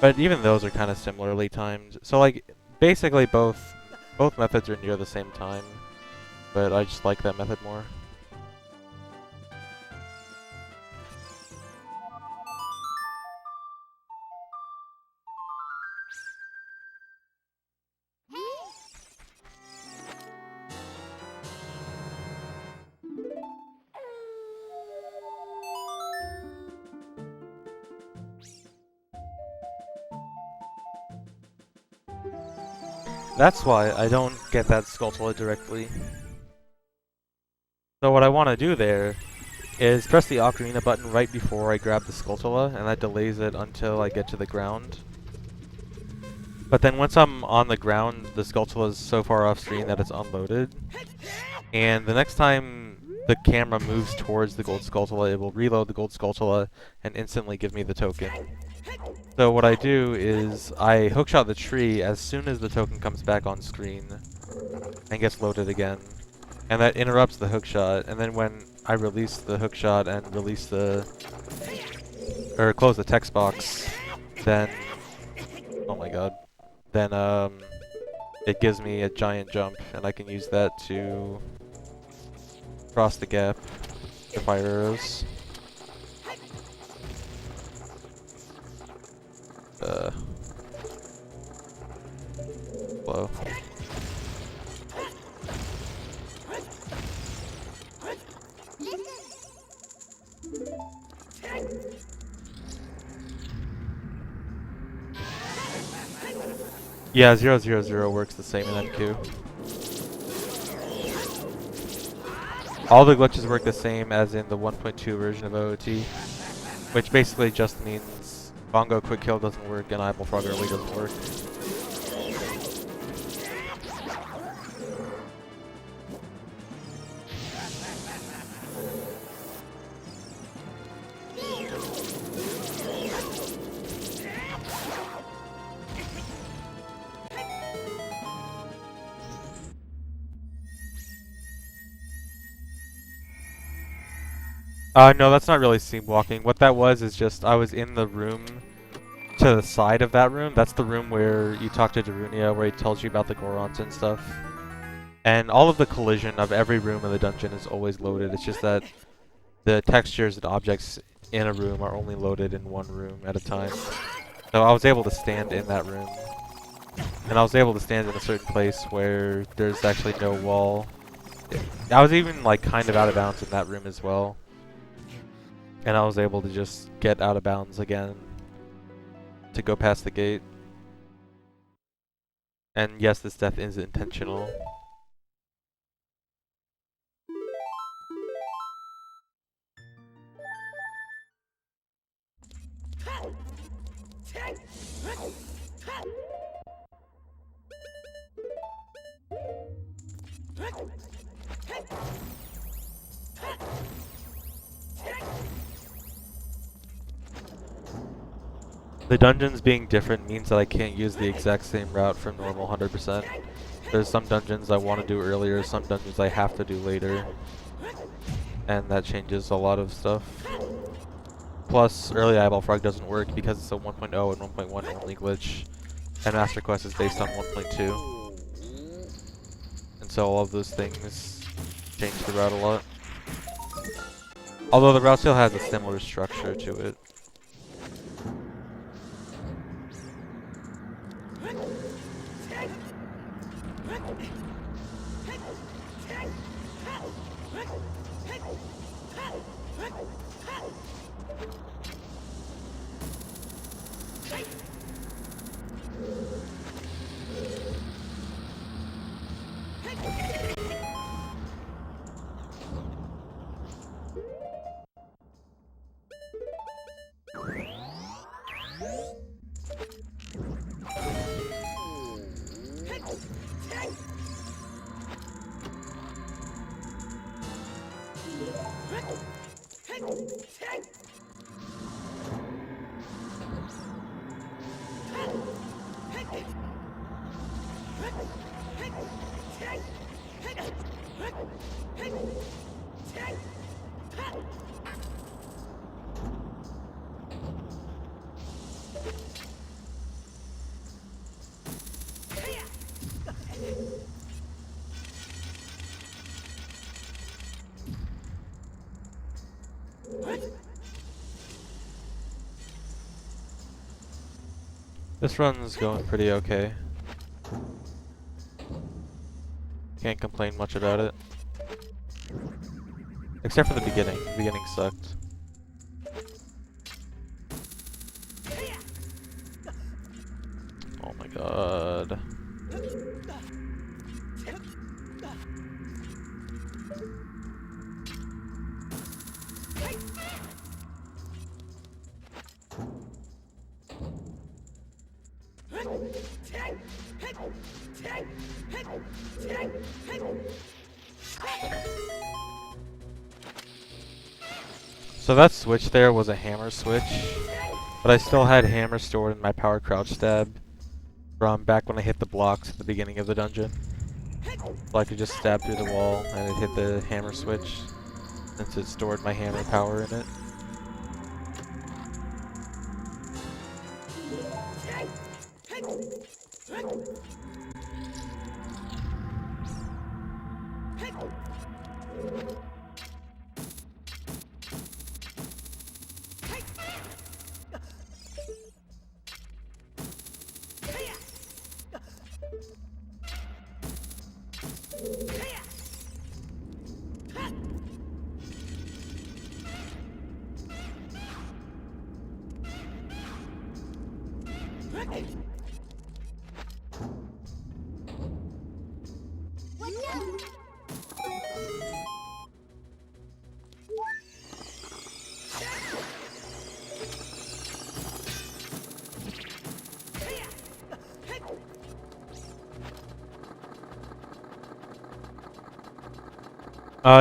But even those are kind of similarly timed. So like, basically both methods are near the same time. But I just like that method more. That's why I don't get that Skulltula directly. So what I want to do there is press the Ocarina button right before I grab the Skulltula, and that delays it until I get to the ground. But then once I'm on the ground, the Skulltula is so far off screen that it's unloaded. And the next time the camera moves towards the gold Skulltula, it will reload the gold Skulltula and instantly give me the token. So what I do is I hookshot the tree as soon as the token comes back on screen and gets loaded again. And that interrupts the hookshot, and then when I release the hookshot and release the... or close the text box, then... oh my god. Then, it gives me a giant jump, and I can use that to cross the gap to fire arrows. Blow. Yeah, 000 works the same in MQ. All the glitches work the same as in the 1.2 version of OOT, which basically just means Bongo Quick Kill doesn't work and Eyeball Frog Early doesn't work. No, that's not really sleepwalking. What that was is just I was in the room to the side of that room. That's the room where you talk to Darunia, where he tells you about the Gorons and stuff. And all of the collision of every room in the dungeon is always loaded. It's just that the textures and objects in a room are only loaded in one room at a time. So I was able to stand in that room. And I was able to stand in a certain place where there's actually no wall. I was even like kind of out of bounds in that room as well. And I was able to just get out of bounds again to go past the gate. And yes, this death is intentional. The dungeons being different means that I can't use the exact same route for normal 100%. There's some dungeons I want to do earlier, some dungeons I have to do later. And that changes a lot of stuff. Plus, early Eyeball Frog doesn't work because it's a 1.0 and 1.1 only glitch. And Master Quest is based on 1.2. And so all of those things change the route a lot. Although the route still has a similar structure to it. This run's going pretty okay. Can't complain much about it. Except for the beginning. The beginning sucked. Oh my god. So that switch there was a hammer switch, but I still had hammer stored in my power crouch stab from back when I hit the blocks at the beginning of the dungeon. So I could just stab through the wall and it hit the hammer switch since it stored my hammer power in it.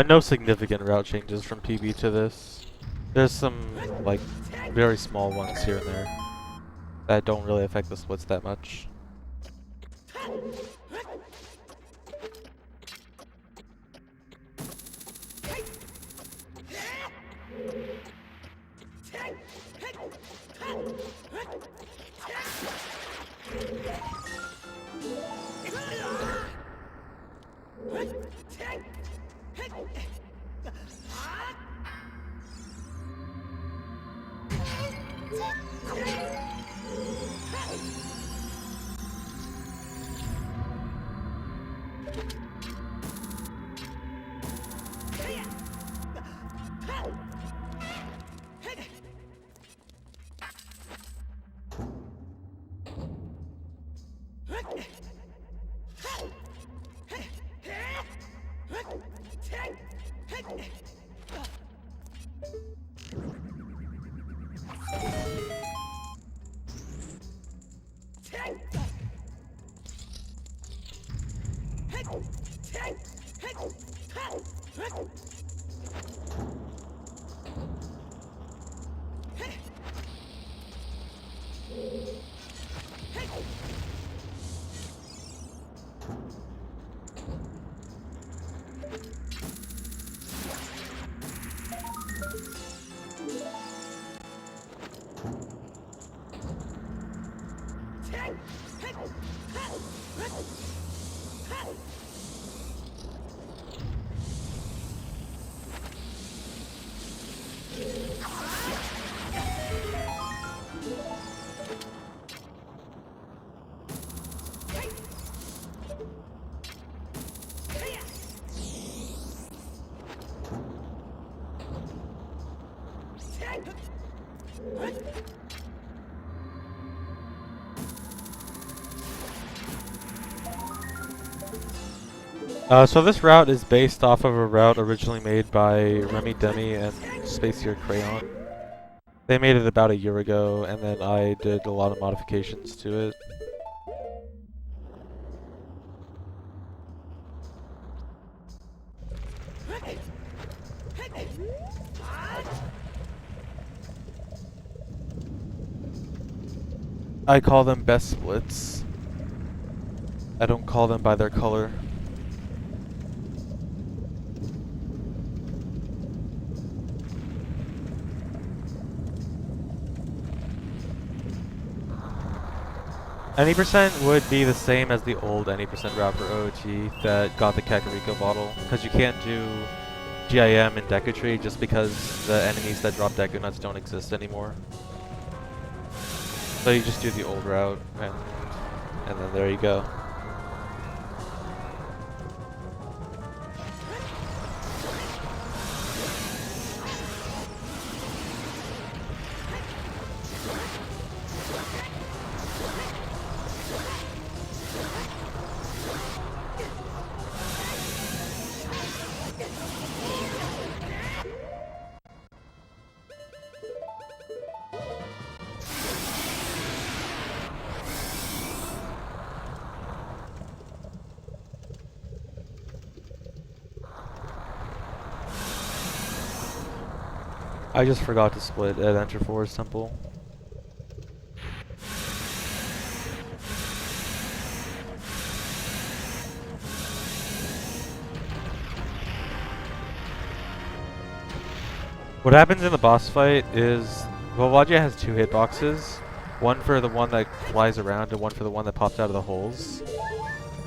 No significant route changes from PB to this. There's some, like, very small ones here and there that don't really affect the splits that much. So this route is based off of a route originally made by Remy Demi and Spacier Crayon. They made it about a year ago, and then I did a lot of modifications to it. I call them best splits. I don't call them by their color. Any percent would be the same as the old any percent route for OOT that got the Kakariko bottle, because you can't do GIM in Deku Tree just because the enemies that drop Deku Nuts don't exist anymore. So you just do the old route, and then there you go. I just forgot to split at Enter Forest Temple. What happens in the boss fight is Volvagia has two hitboxes. One for the one that flies around and one for the one that pops out of the holes.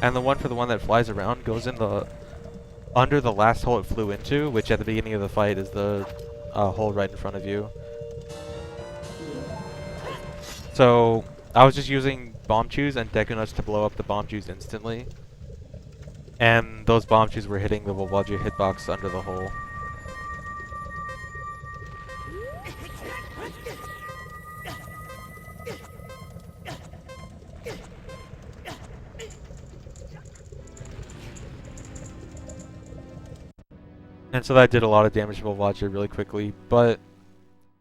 And the one for the one that flies around goes in the under the last hole it flew into, which at the beginning of the fight is the hole right in front of you. So I was just using bomb chews and Deku Nuts to blow up the bomb chews instantly. And those bomb chews were hitting the Volvagia hitbox under the hole. And so that did a lot of damage to Volvagia really quickly, but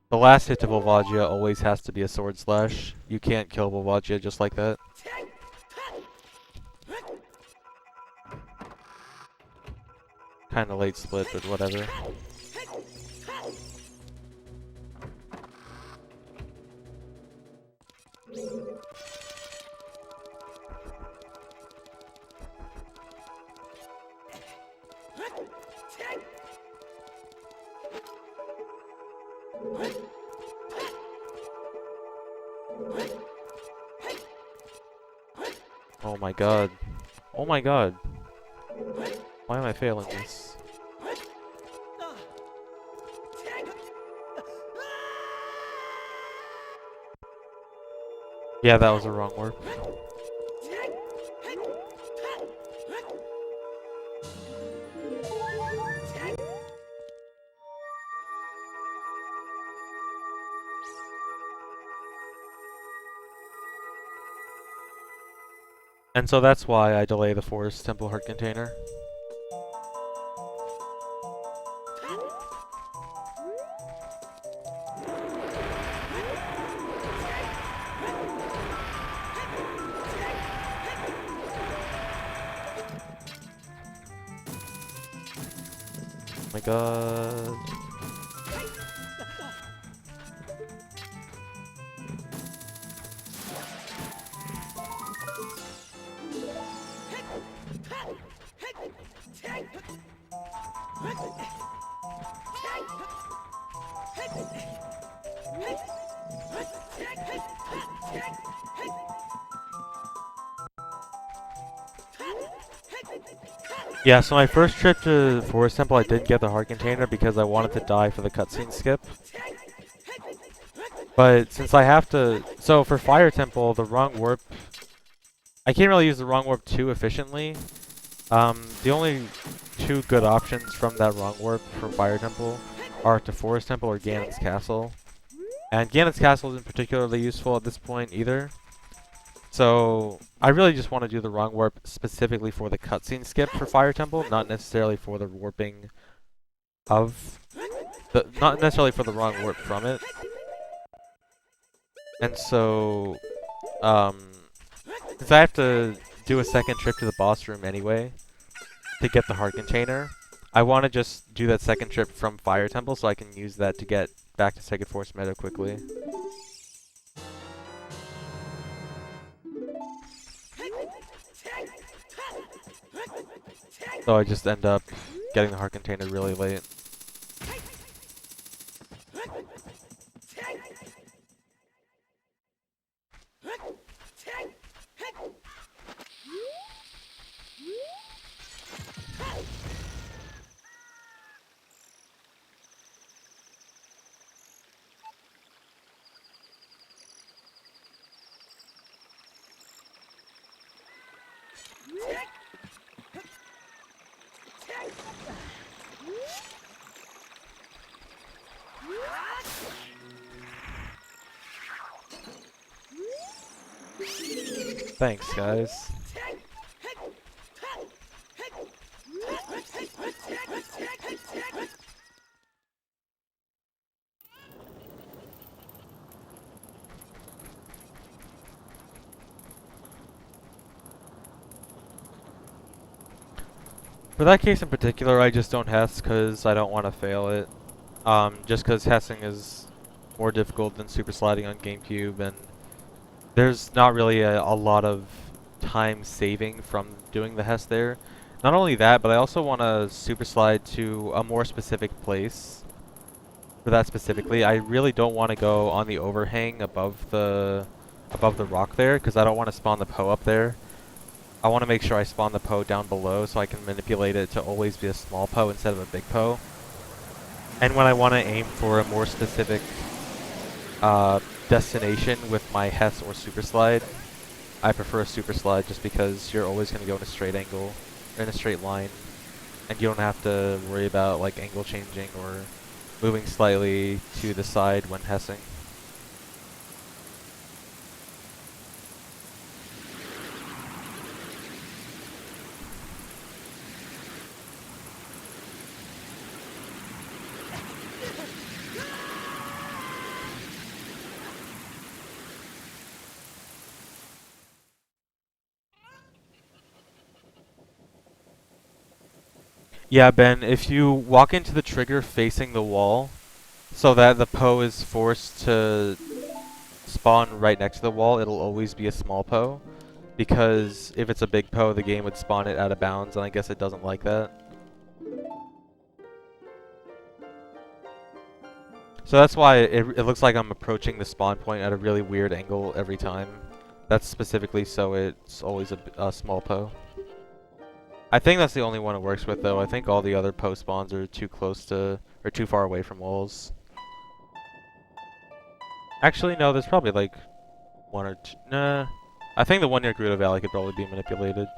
the last hit to Volvagia always has to be a Sword Slash. You can't kill Volvagia just like that. Kinda late split, but whatever. Oh my god. Oh my god. Why am I failing this? Yeah, that was a wrong warp. And so that's why I delay the Forest Temple Heart Container. Oh my god. Yeah, so my first trip to Forest Temple I didn't get the Heart Container because I wanted to die for the cutscene skip. But since I have to... So for Fire Temple, the wrong warp... I can't really use the wrong warp too efficiently. The only two good options from that wrong warp from Fire Temple are to Forest Temple or Ganon's Castle. And Ganon's Castle isn't particularly useful at this point either. So I really just want to do the wrong warp specifically for the cutscene skip for Fire Temple, not necessarily for the warping of the... Not necessarily for the wrong warp from it. And so, since I have to do a second trip to the boss room anyway to get the Heart Container, I want to just do that second trip from Fire Temple so I can use that to get back to Sacred Forest Meadow quickly. So I just end up getting the Heart Container really late. Thanks, guys. For that case in particular, I just don't Hess because I don't want to fail it. Just because Hessing is more difficult than super sliding on GameCube, and there's not really a lot of time saving from doing the Hess there. Not only that, but I also want to super slide to a more specific place. For that specifically, I really don't want to go on the overhang above the rock there, because I don't want to spawn the Poe up there. I want to make sure I spawn the Poe down below so I can manipulate it to always be a small Poe instead of a big Poe. And when I want to aim for a more specific destination with my Hess or Super Slide, I prefer a Super Slide just because you're always going to go in a straight angle, or in a straight line, and you don't have to worry about like angle changing or moving slightly to the side when Hessing. Yeah, Ben, if you walk into the trigger facing the wall, so that the Poe is forced to spawn right next to the wall, it'll always be a small Poe. Because if it's a big Poe, the game would spawn it out of bounds, and I guess it doesn't like that. So that's why it looks like I'm approaching the spawn point at a really weird angle every time. That's specifically so it's always a small Poe. I think that's the only one it works with, though. I think all the other Poe spawns are too close to, or too far away from walls. Actually, no, there's probably like one or two. Nah. I think the one near Gerudo Valley could probably be manipulated.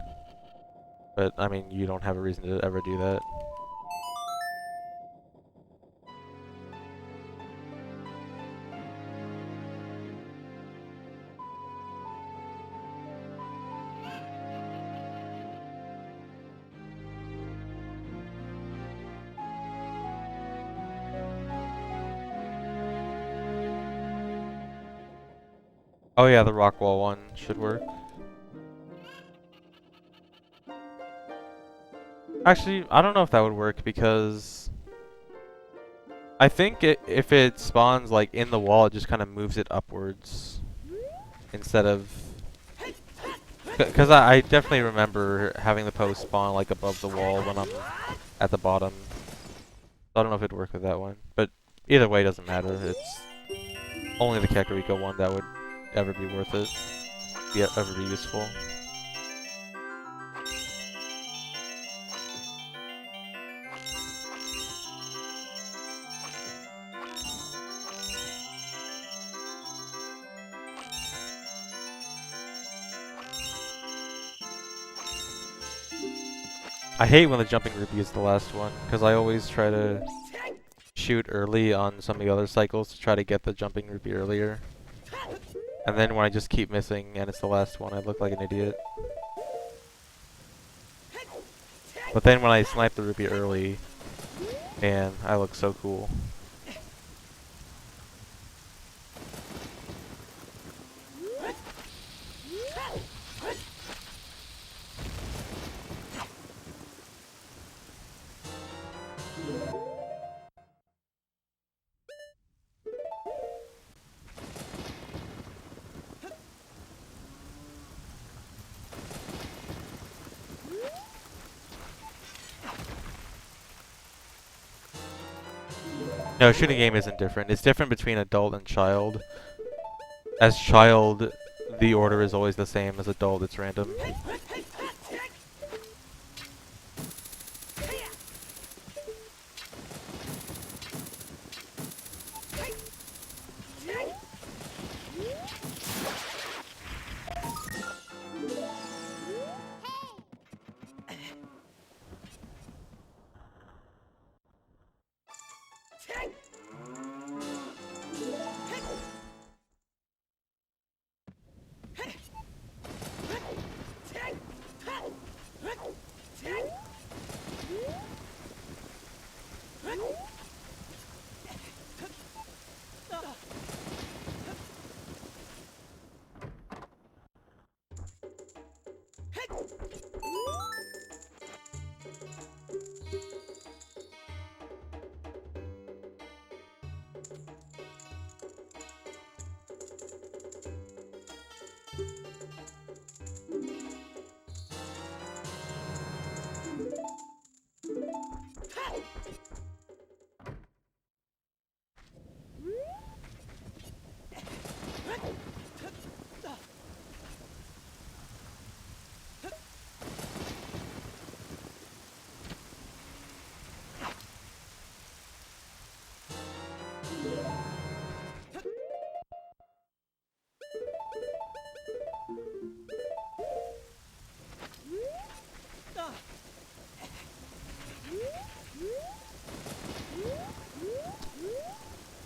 But, I mean, you don't have a reason to ever do that. Oh yeah, the rock wall one should work. Actually, I don't know if that would work because I think if it spawns like in the wall, it just kind of moves it upwards instead of. Because I definitely remember having the post spawn like above the wall when I'm at the bottom. So I don't know if it'd work with that one, but either way, it doesn't matter. It's only the Kakariko one that would ever be worth it, ever be useful. I hate when the jumping rupee is the last one, because I always try to shoot early on some of the other cycles to try to get the jumping rupee earlier. And then when I just keep missing and it's the last one, I look like an idiot. But then when I snipe the rupee early, man, I look so cool. No, shooting game isn't different. It's different between adult and child. As child, the order is always the same. As adult, it's random.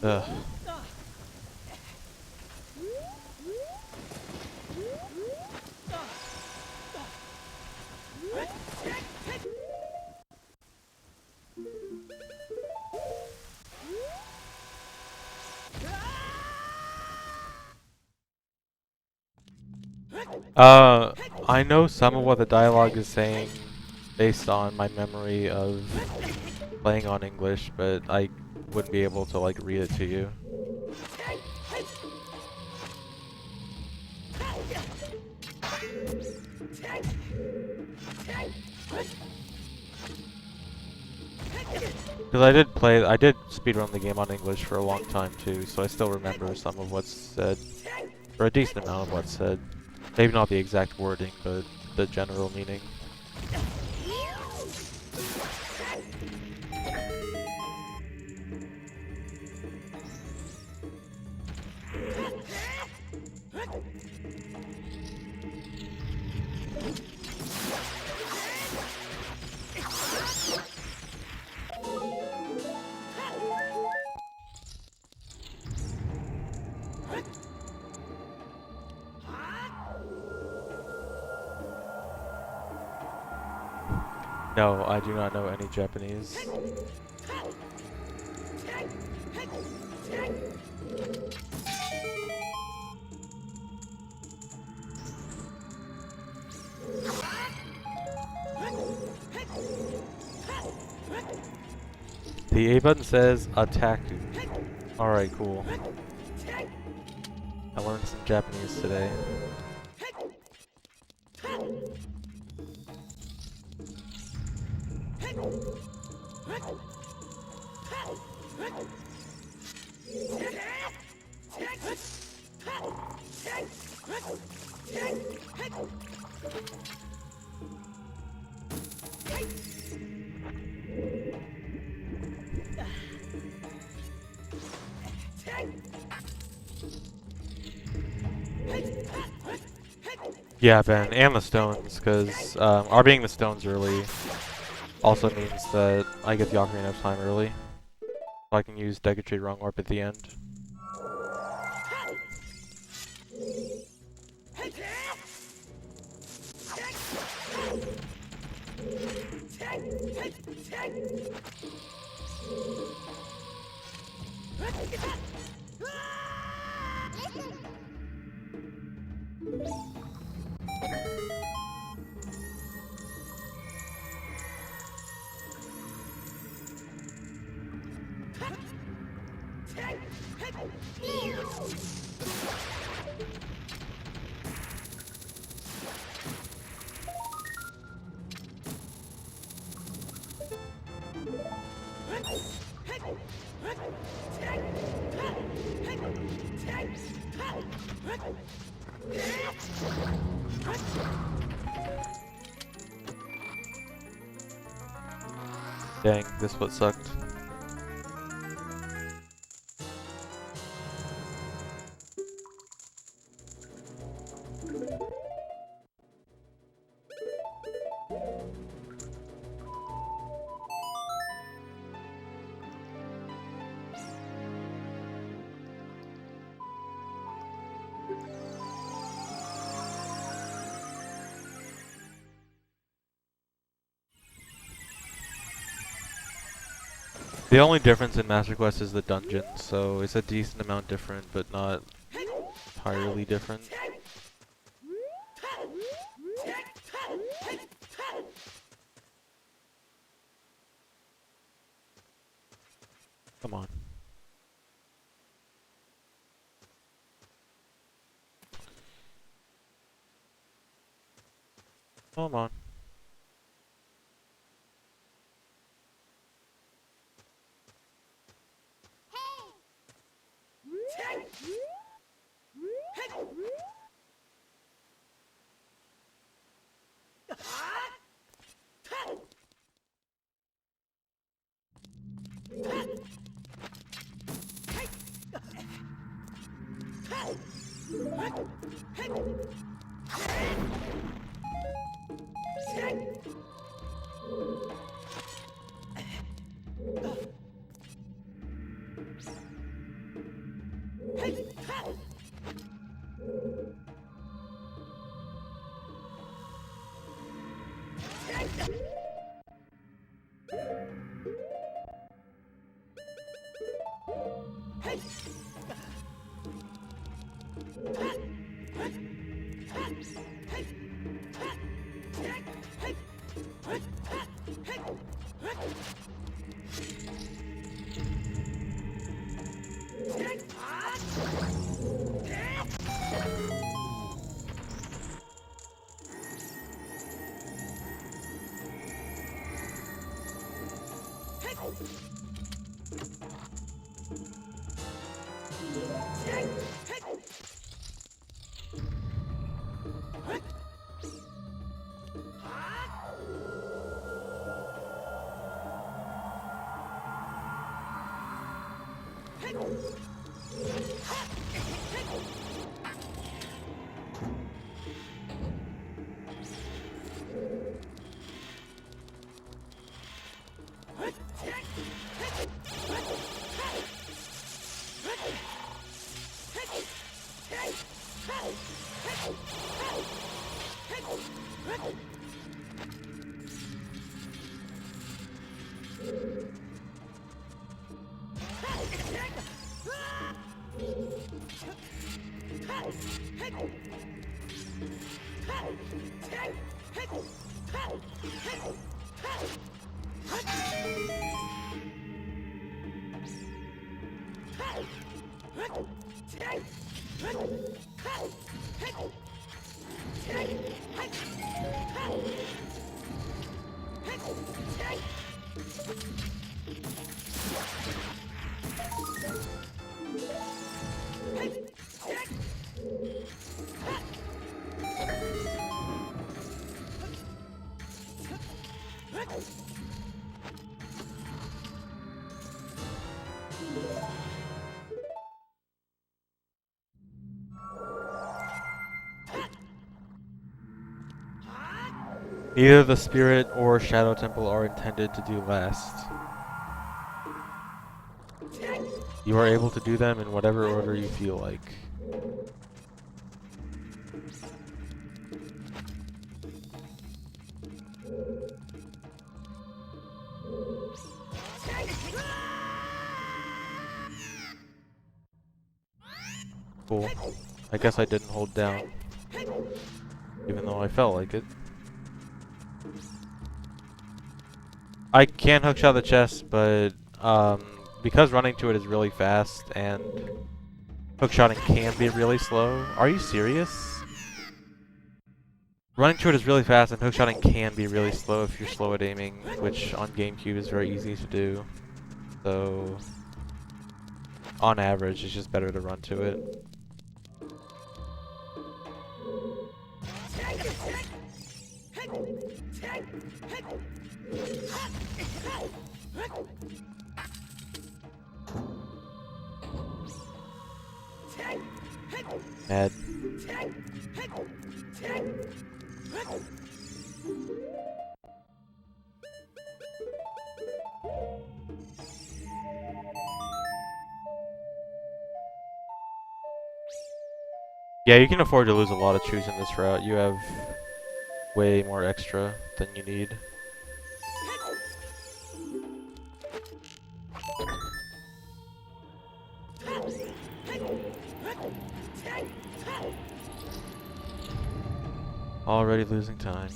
Ugh. I know some of what the dialogue is saying based on my memory of playing on English, but I wouldn't be able to like read it to you. Because I did speedrun the game on English for a long time too, so I still remember some of what's said, or a decent amount of what's said. Maybe not the exact wording, but the general meaning. No, I do not know any Japanese. The A button says Attaku. Alright, cool. I learned some Japanese today. Yeah, Ben, and the stones, because RBing the stones early also means that I get the Ocarina of Time early. So I can use Decatree Wrong Orb at the end. Dang, this what sucked. The only difference in Master Quest is the dungeon, so it's a decent amount different, but not entirely different. Come on. Come on. Neither the Spirit or Shadow Temple are intended to do last. You are able to do them in whatever order you feel like. Cool. I guess I didn't hold down, even though I felt like it. I can hookshot the chest, but because running to it is really fast and hookshotting can be really slow. Are you serious? Running to it is really fast and hookshotting can be really slow if you're slow at aiming, which on GameCube is very easy to do. So, on average, it's just better to run to it. Mad. Yeah, you can afford to lose a lot of choosing this route. You have way more extra than you need. Already losing time.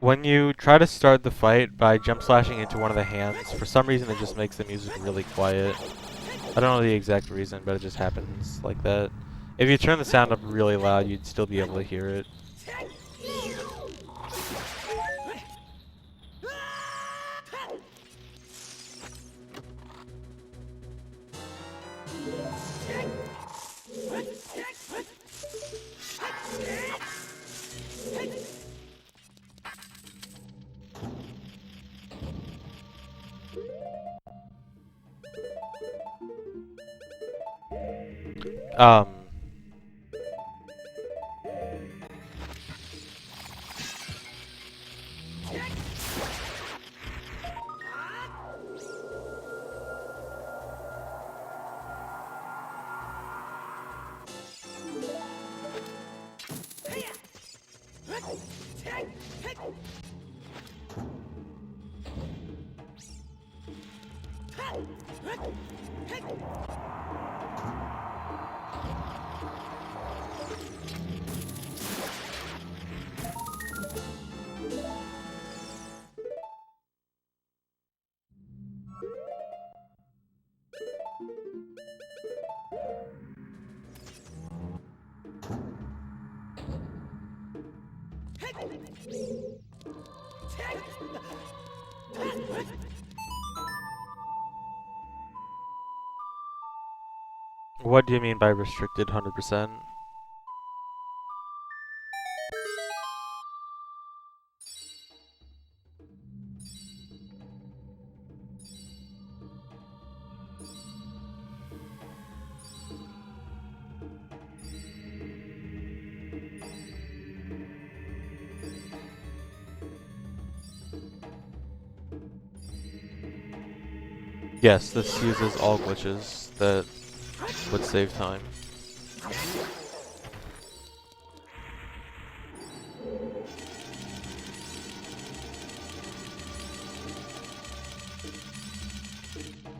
When you try to start the fight by jump slashing into one of the hands, for some reason it just makes the music really quiet. I don't know the exact reason, but it just happens like that. If you turn the sound up really loud, you'd still be able to hear it. What do you mean by restricted 100%? Yes, this uses all glitches that would save time.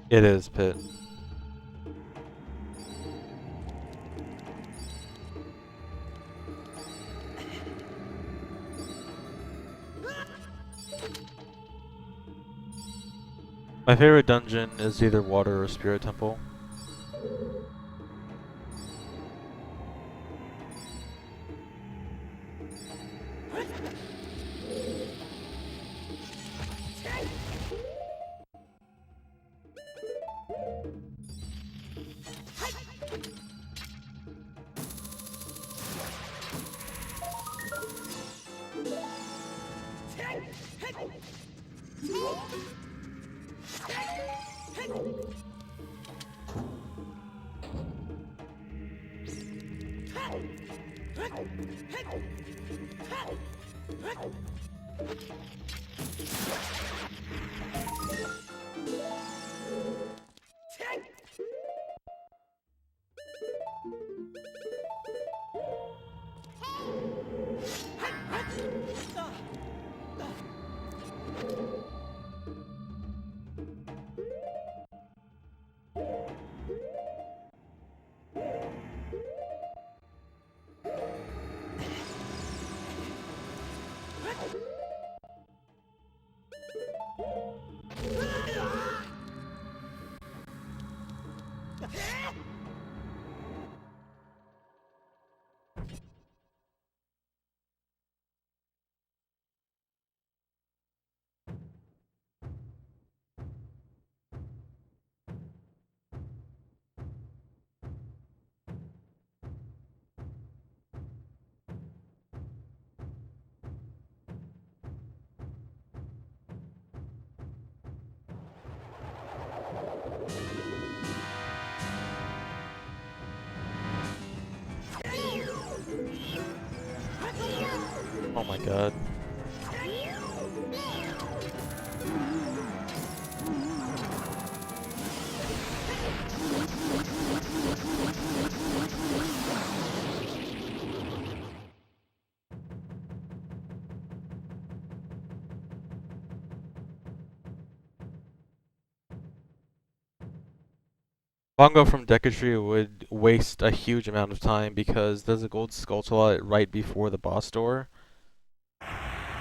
It is, Pit. My favorite dungeon is either Water or Spirit Temple. Oh my god. Bongo from Decatry would waste a huge amount of time because there's a gold skull right before the boss door.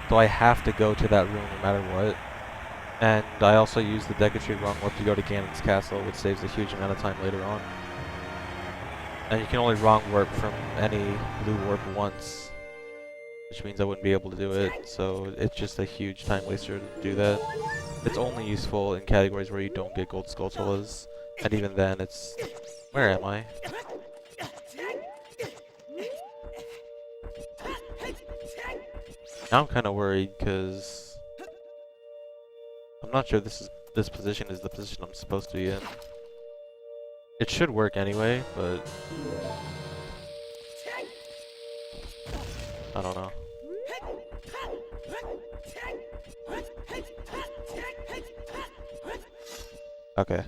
So I have to go to that room no matter what. And I also use the Decatry wrong warp to go to Ganon's castle, which saves a huge amount of time later on. And you can only wrong warp from any blue warp once, which means I wouldn't be able to do it, so it's just a huge time waster to do that. It's only useful in categories where you don't get gold skulltulas, and even then it's... Where am I? Now I'm kind of worried, because... I'm not sure this position is the position I'm supposed to be in. It should work anyway, but I don't know. Okay.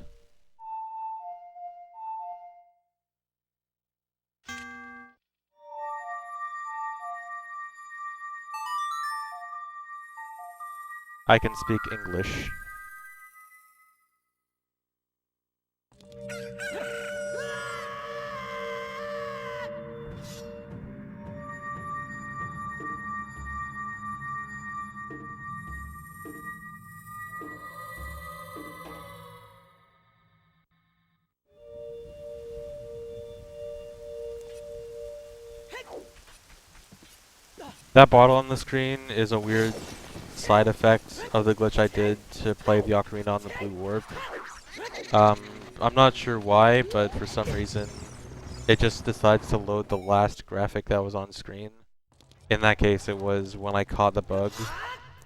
I can speak English. That bottle on the screen is a weird side effect of the glitch I did to play the Ocarina on the Blue Warp. I'm not sure why, but for some reason, it just decides to load the last graphic that was on screen. In that case, it was when I caught the bug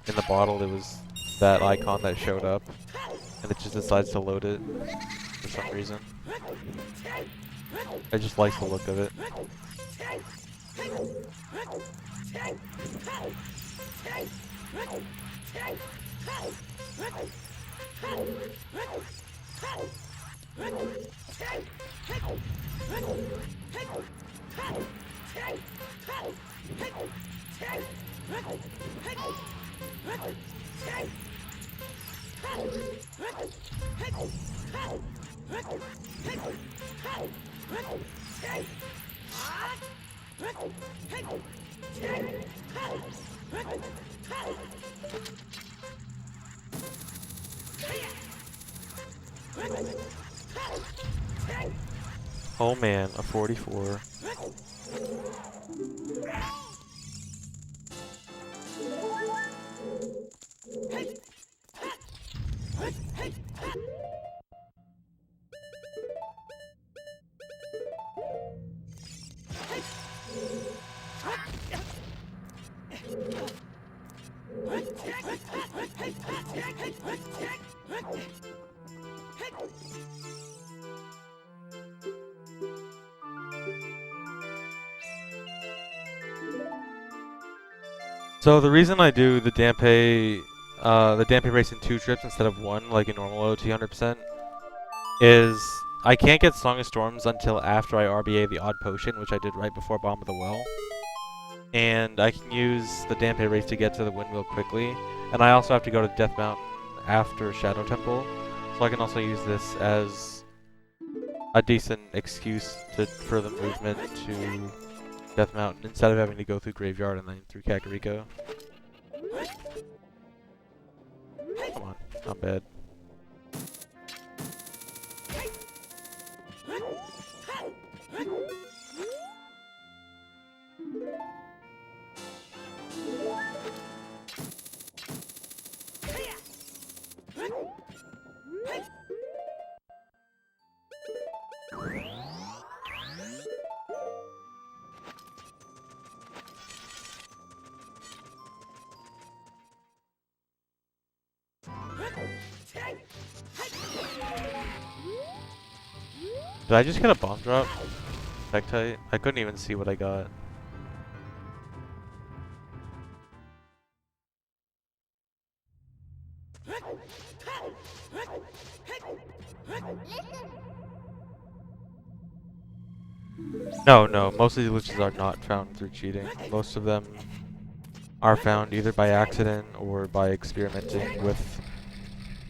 in the bottle, it was that icon that showed up, and it just decides to load it for some reason. I just like the look of it. Oh man, a 44. So the reason I do the Dampe race in 2 trips instead of 1, like in normal OT 100%, is I can't get Song of Storms until after I RBA the Odd Potion, which I did right before Bomb of the Well. And I can use the Dampe race to get to the Windmill quickly. And I also have to go to Death Mountain after Shadow Temple, so I can also use this as a decent excuse for the movement to Death Mountain instead of having to go through Graveyard and then through Kakariko. Come on, not bad. Did I just get a bomb drop? Pectite? I couldn't even see what I got. No, most of the glitches are not found through cheating. Most of them are found either by accident or by experimenting with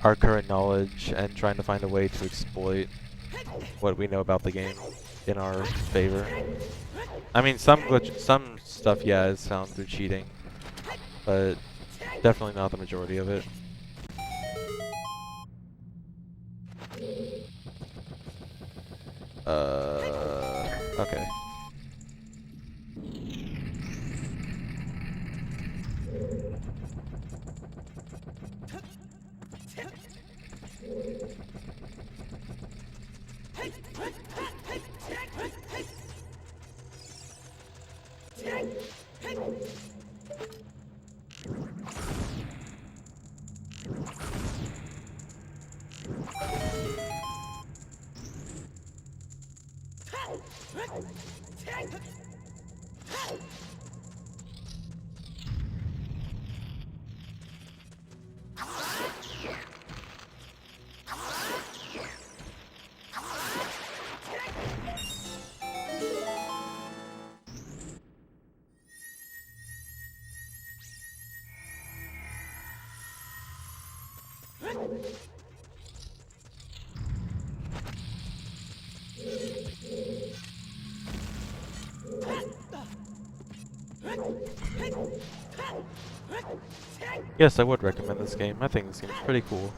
our current knowledge and trying to find a way to exploit what we know about the game in our favor. I mean, some stuff, yeah, is found through cheating, but definitely not the majority of it. Okay. Yes, I would recommend this game. I think this game's pretty cool.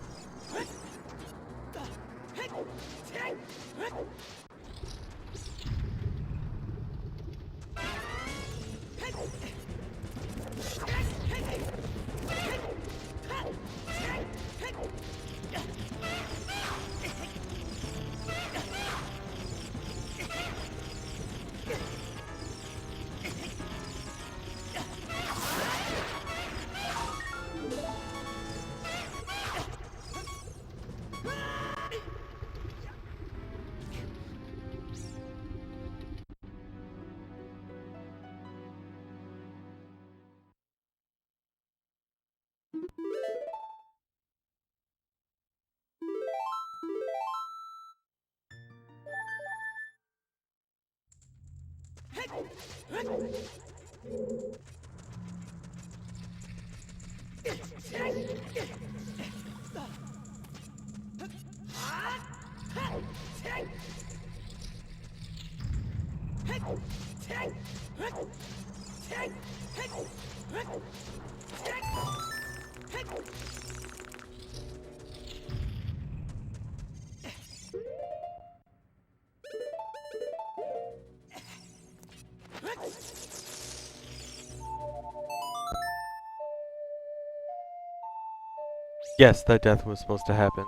Yes, that death was supposed to happen.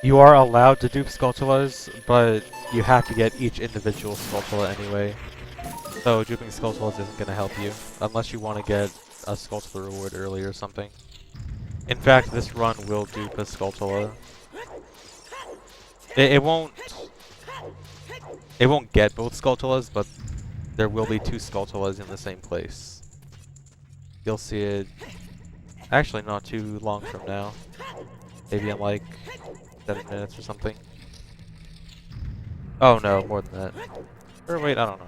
You are allowed to dupe Skulltulas, but you have to get each individual Skulltula anyway. So duping Skulltulas isn't going to help you, unless you want to get a Skulltula reward early or something. In fact, this run will dupe a Skulltula. It won't get both Skulltulas, but there will be two Skulltulas in the same place. You'll see it actually not too long from now. Maybe in like 7 minutes or something. Oh no, more than that. Or wait, I don't know.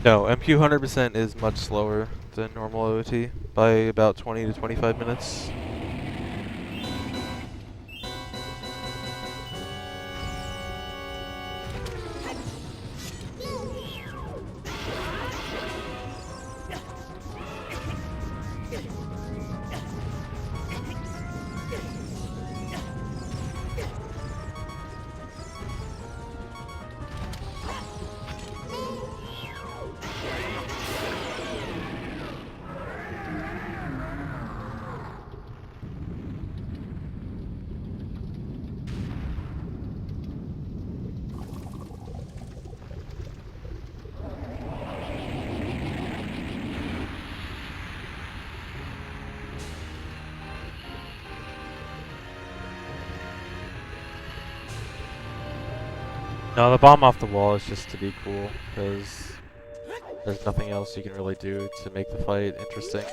No, MQ 100% is much slower than normal OT by about 20 to 25 minutes. No, the bomb off the wall is just to be cool, because there's nothing else you can really do to make the fight interesting.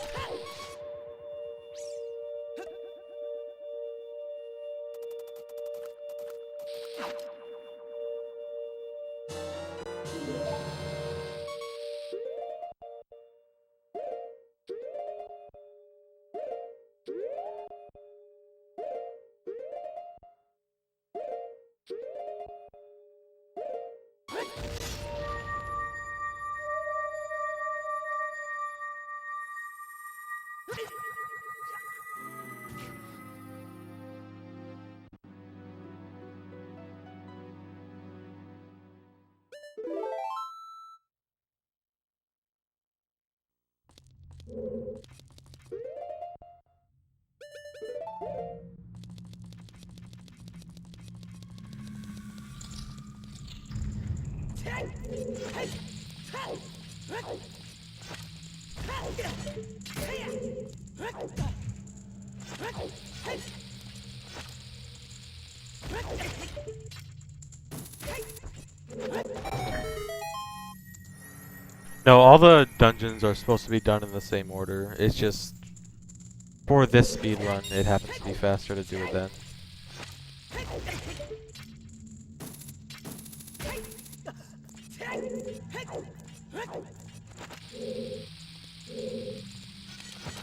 No, all the dungeons are supposed to be done in the same order. It's just, for this speed run, it happens to be faster to do it then.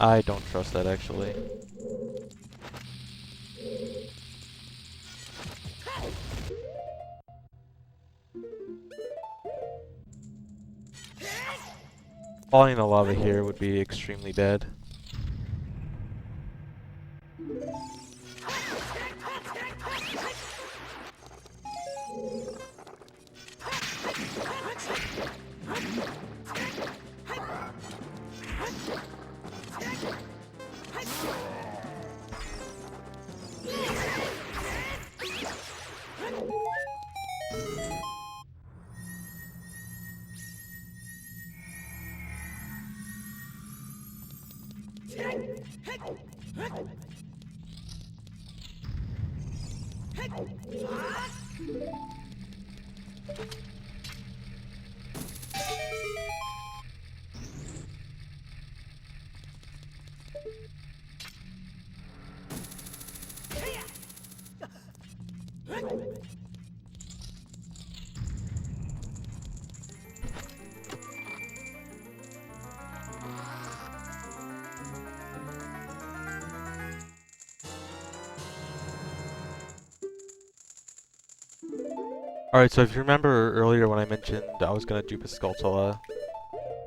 I don't trust that, actually. Falling in the lava here would be extremely bad. Alright, so if you remember earlier when I mentioned I was gonna dupe a Skulltula,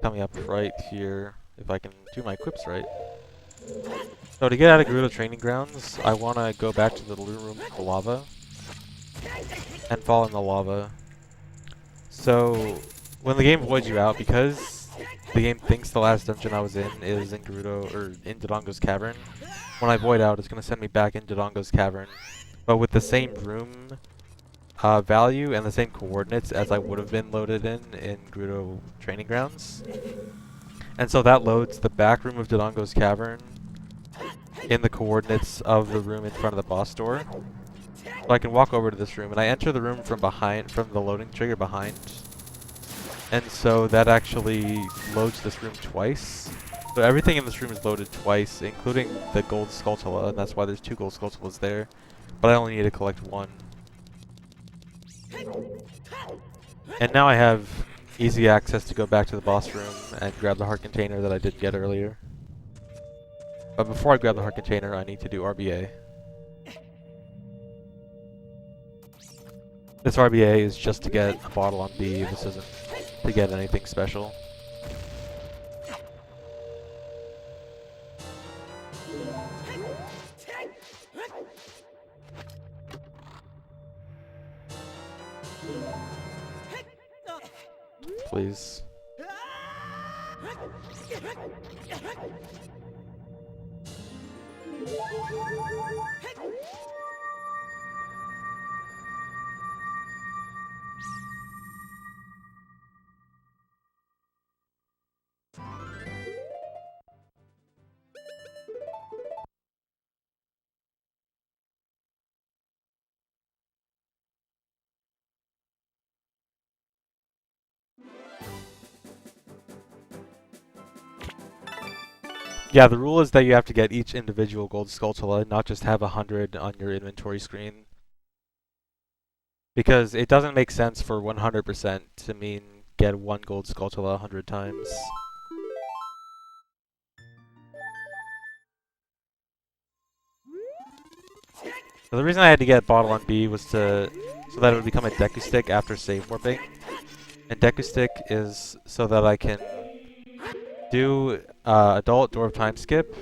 coming up right here, if I can do my quips right. So to get out of Gerudo Training Grounds, I want to go back to the loot room for lava, and fall in the lava. So, when the game voids you out, because the game thinks the last dungeon I was in is in Gerudo, or in Dodongo's Cavern, when I void out, it's going to send me back in Dodongo's Cavern, but with the same room value and the same coordinates as I would have been loaded in Gerudo Training Grounds. And so that loads the back room of Dodongo's Cavern in the coordinates of the room in front of the boss door. So I can walk over to this room, and I enter the room from behind, from the loading trigger behind. And so that actually loads this room twice. So everything in this room is loaded twice, including the gold Skulltula, and that's why there's 2 gold Skulltulas there. But I only need to collect 1. And now I have easy access to go back to the boss room and grab the heart container that I did get earlier. But before I grab the heart container, I need to do RBA. This RBA is just to get a bottle on B. This isn't to get anything special. Please. Yeah, the rule is that you have to get each individual gold Skulltula, not just have 100 on your inventory screen. Because it doesn't make sense for 100% to mean get 1 gold Skulltula 100 times. So the reason I had to get bottle on B was so that it would become a Deku Stick after save warping. And Deku Stick is so that I can do adult Door of Time skip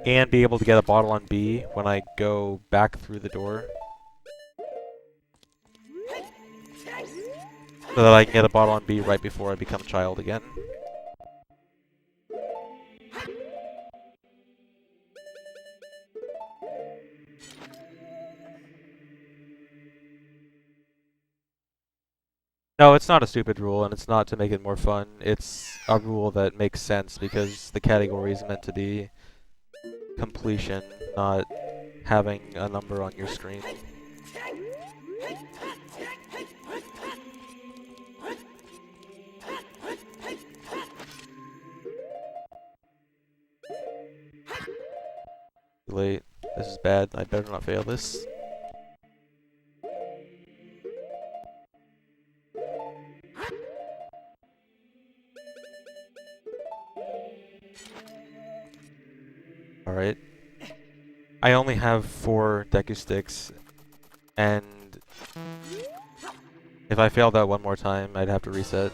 and be able to get a bottle on B when I go back through the door. So that I can get a bottle on B right before I become a child again. No, it's not a stupid rule, and it's not to make it more fun. It's a rule that makes sense because the category is meant to be completion, not having a number on your screen. Too late. This is bad. I better not fail this. Alright. I only have 4 Deku Sticks, and if I failed that one more time, I'd have to reset.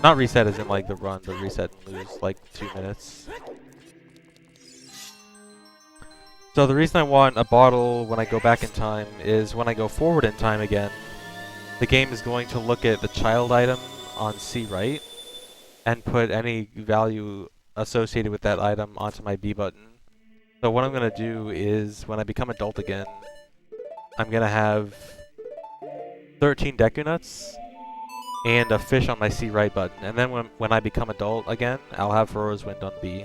Not reset as in like the run, but reset and lose like 2 minutes. So the reason I want a bottle when I go back in time is when I go forward in time again, the game is going to look at the child item on C right and put any value associated with that item onto my B button. So what I'm going to do is when I become adult again, I'm going to have 13 Deku Nuts and a fish on my C right button. And then when I become adult again, I'll have Furrow's Wind on B.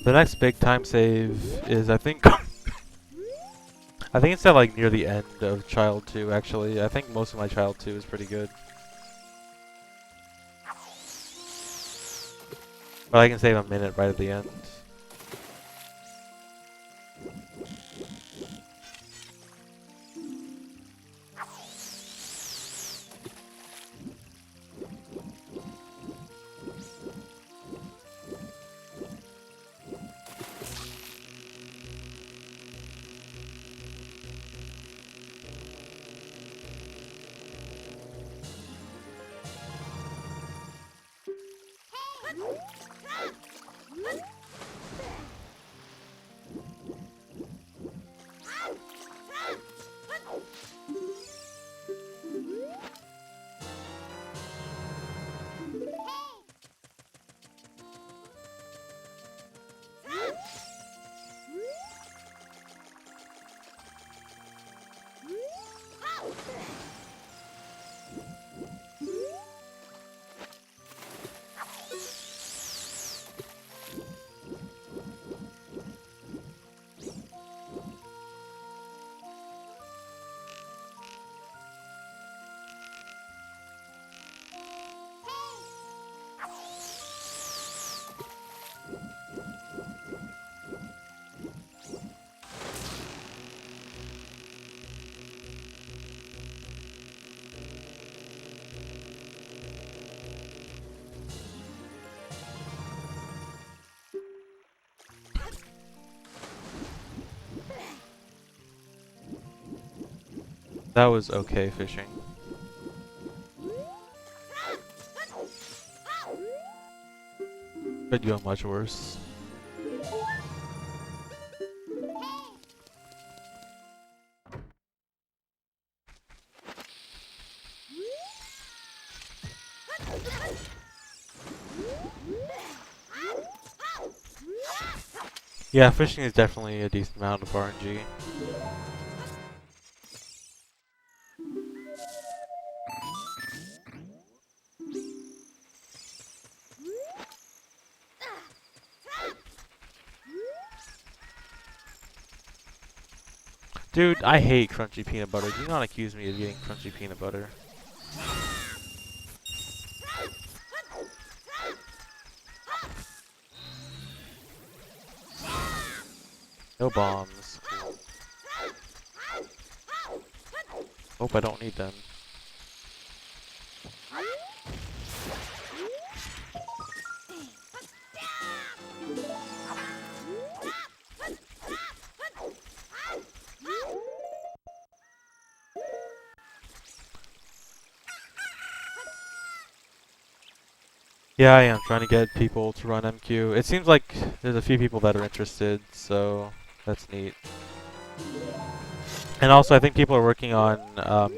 The next big time save is, I think, I think it's at like near the end of Child 2, actually. I think most of my Child 2 is pretty good. But I can save a minute right at the end. That was okay fishing. Could go much worse. Yeah, fishing is definitely a decent amount of RNG. Dude, I hate crunchy peanut butter. Do not accuse me of eating crunchy peanut butter. No bombs. Hope I don't need them. Yeah, I am trying to get people to run MQ. It seems like there's a few people that are interested, so that's neat. And also, I think people are working on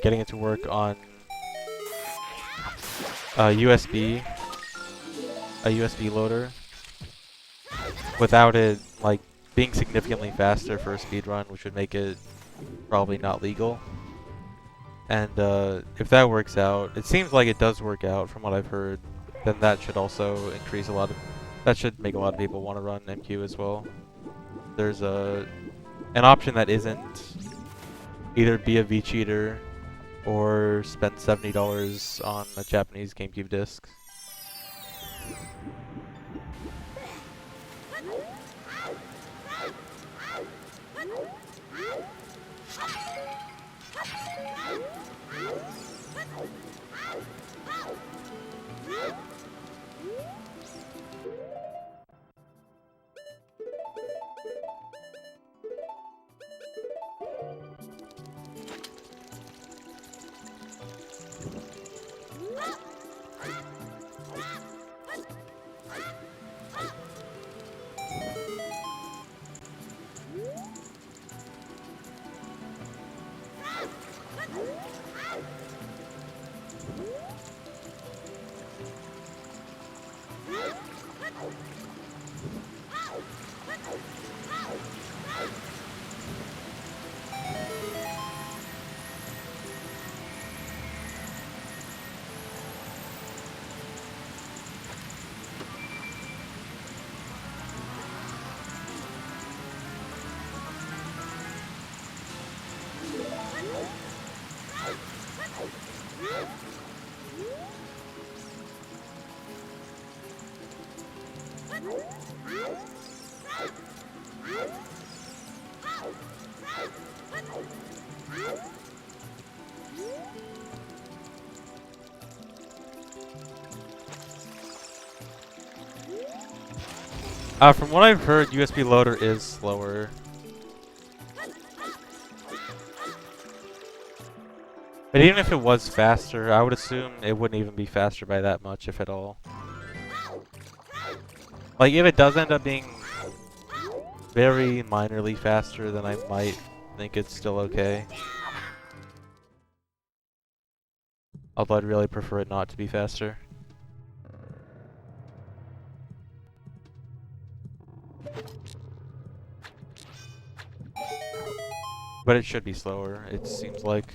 getting it to work on USB, a USB loader, without it like being significantly faster for a speedrun, which would make it probably not legal. And if that works out, it seems like it does work out from what I've heard, then that should also increase a lot of, that should make a lot of people want to run MQ as well. There's an option that isn't either be a V-cheater or spend $70 on a Japanese GameCube disc. From what I've heard, USB loader is slower. But even if it was faster, I would assume it wouldn't even be faster by that much, if at all. Like, if it does end up being very minorly faster, then I might think it's still okay. Although I'd really prefer it not to be faster. But it should be slower, it seems like.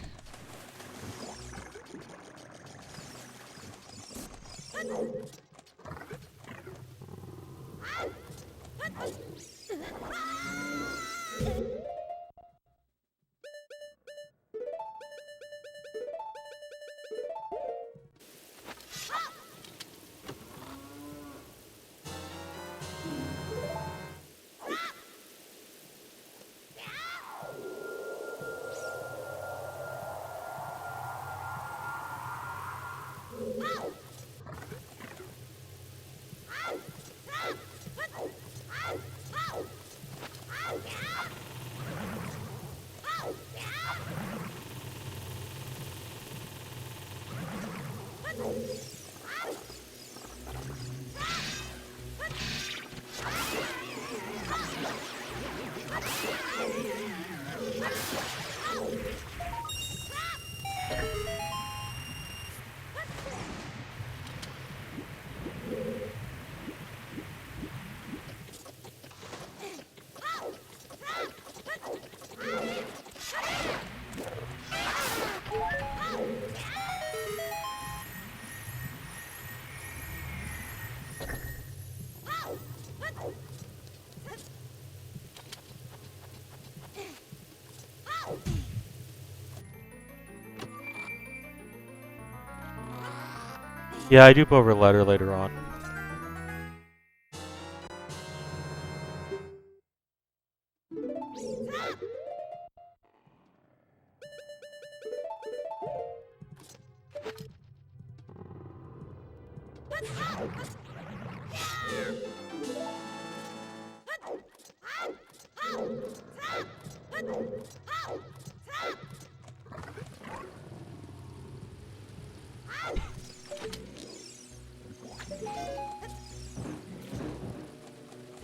Yeah, I do go over a letter later on.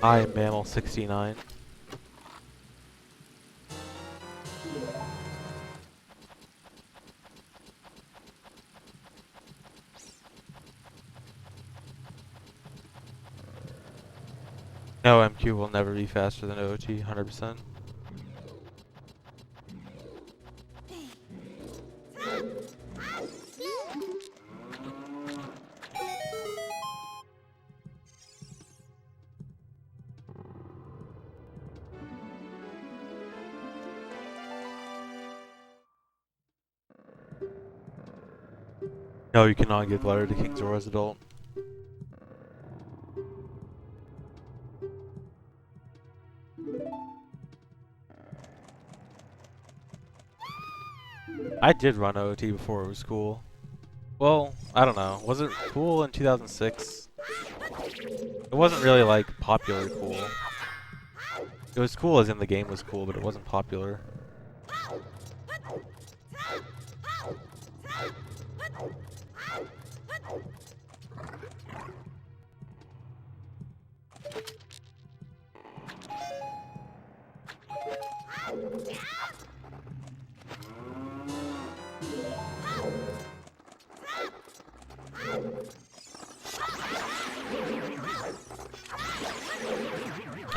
I am Mammal 69. No, MQ will never be faster than OT, 100%. No, you cannot give letter to King Zora's adult. I did run OT before it was cool. Well, I don't know. Was it cool in 2006? It wasn't really like popular cool. It was cool as in the game was cool, but it wasn't popular.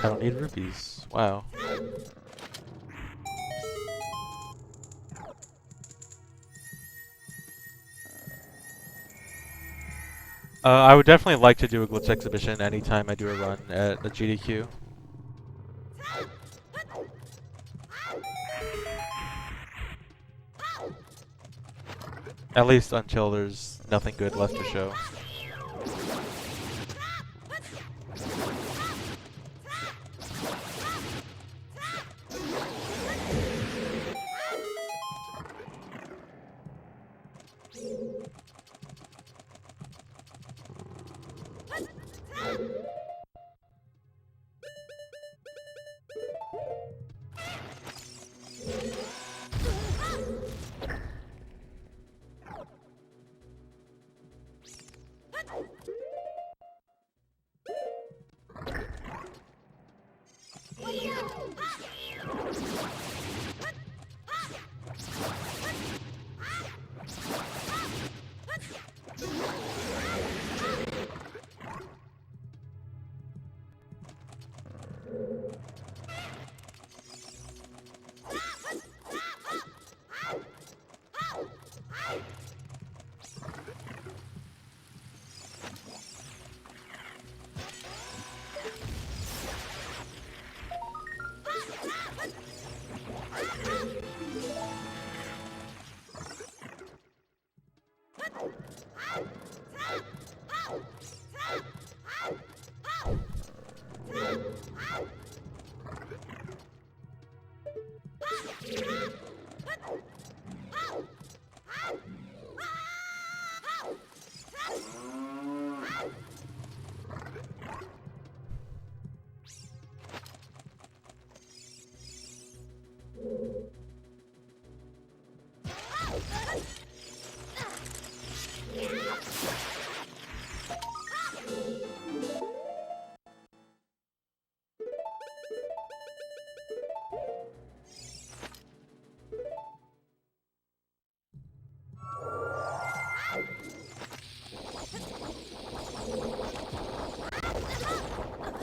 I don't need rupees. Wow. I would definitely like to do a glitch exhibition anytime I do a run at the GDQ. At least until there's nothing good left to show.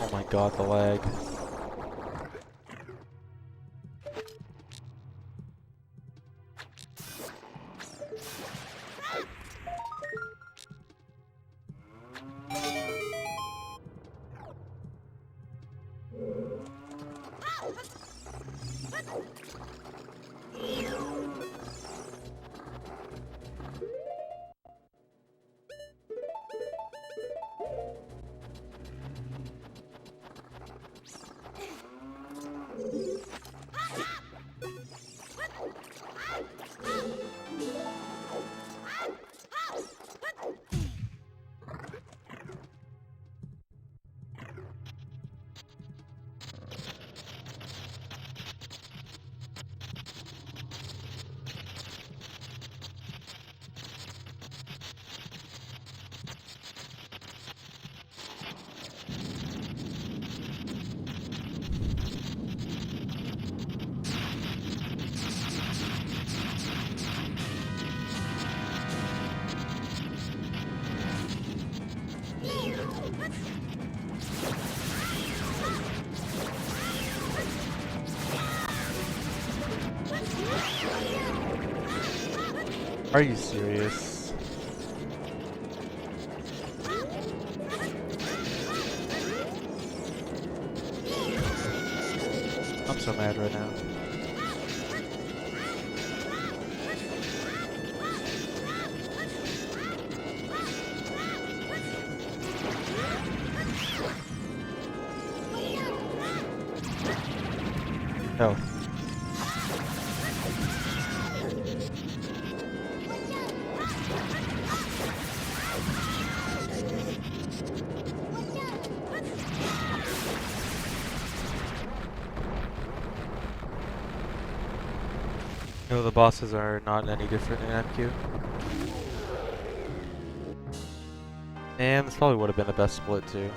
Oh my god, the lag. Are you serious? I'm so mad right now. No. No, the bosses are not any different in MQ. And this probably would have been the best split too.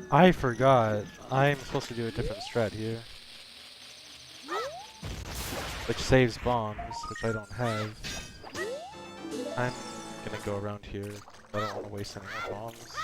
I forgot. I'm supposed to do a different strat here. Which saves bombs, which I don't have. I'm gonna go around here. I don't want to waste any more bombs.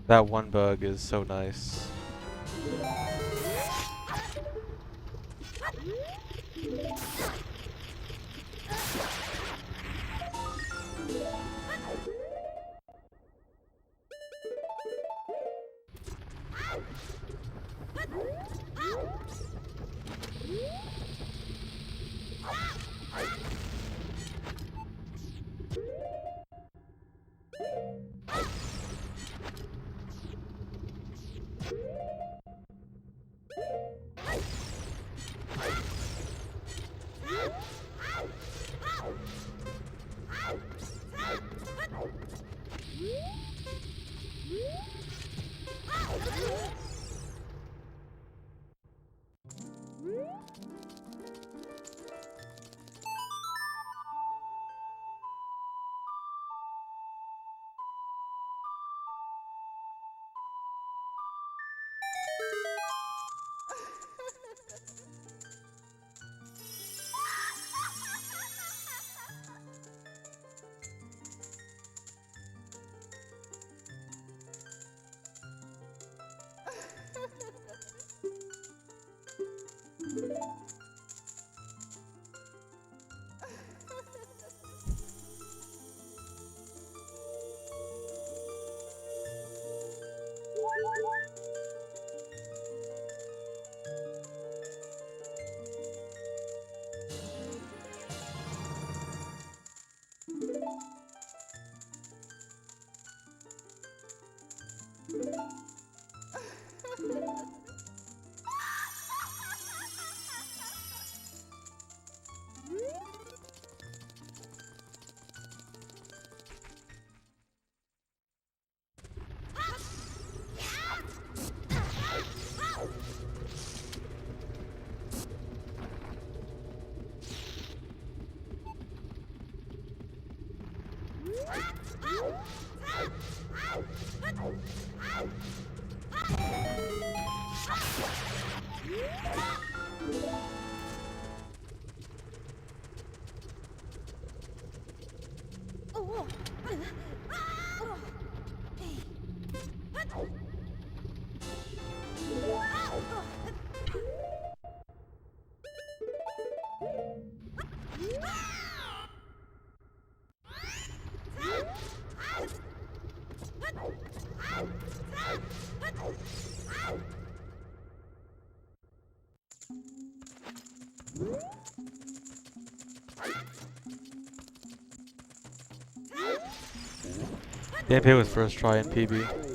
That one bug is so nice. Gameplay was first try in PB.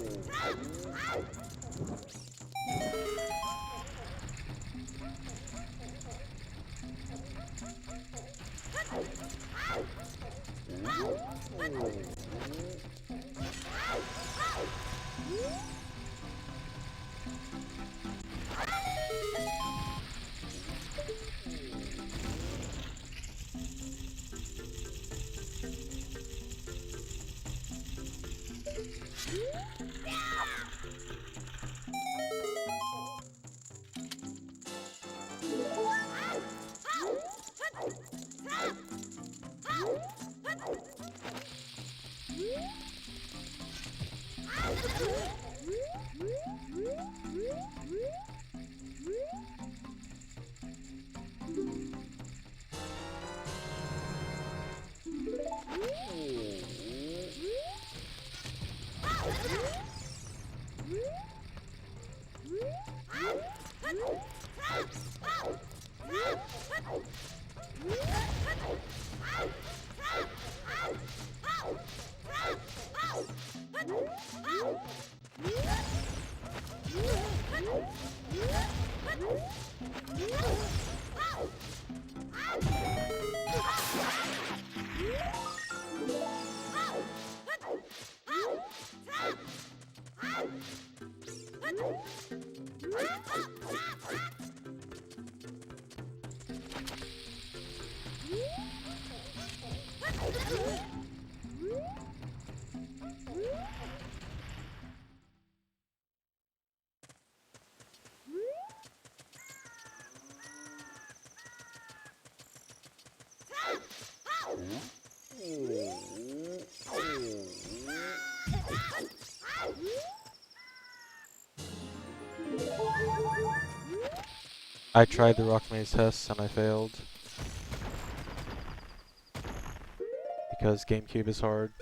I tried the Rock Maze test and I failed. Because GameCube is hard.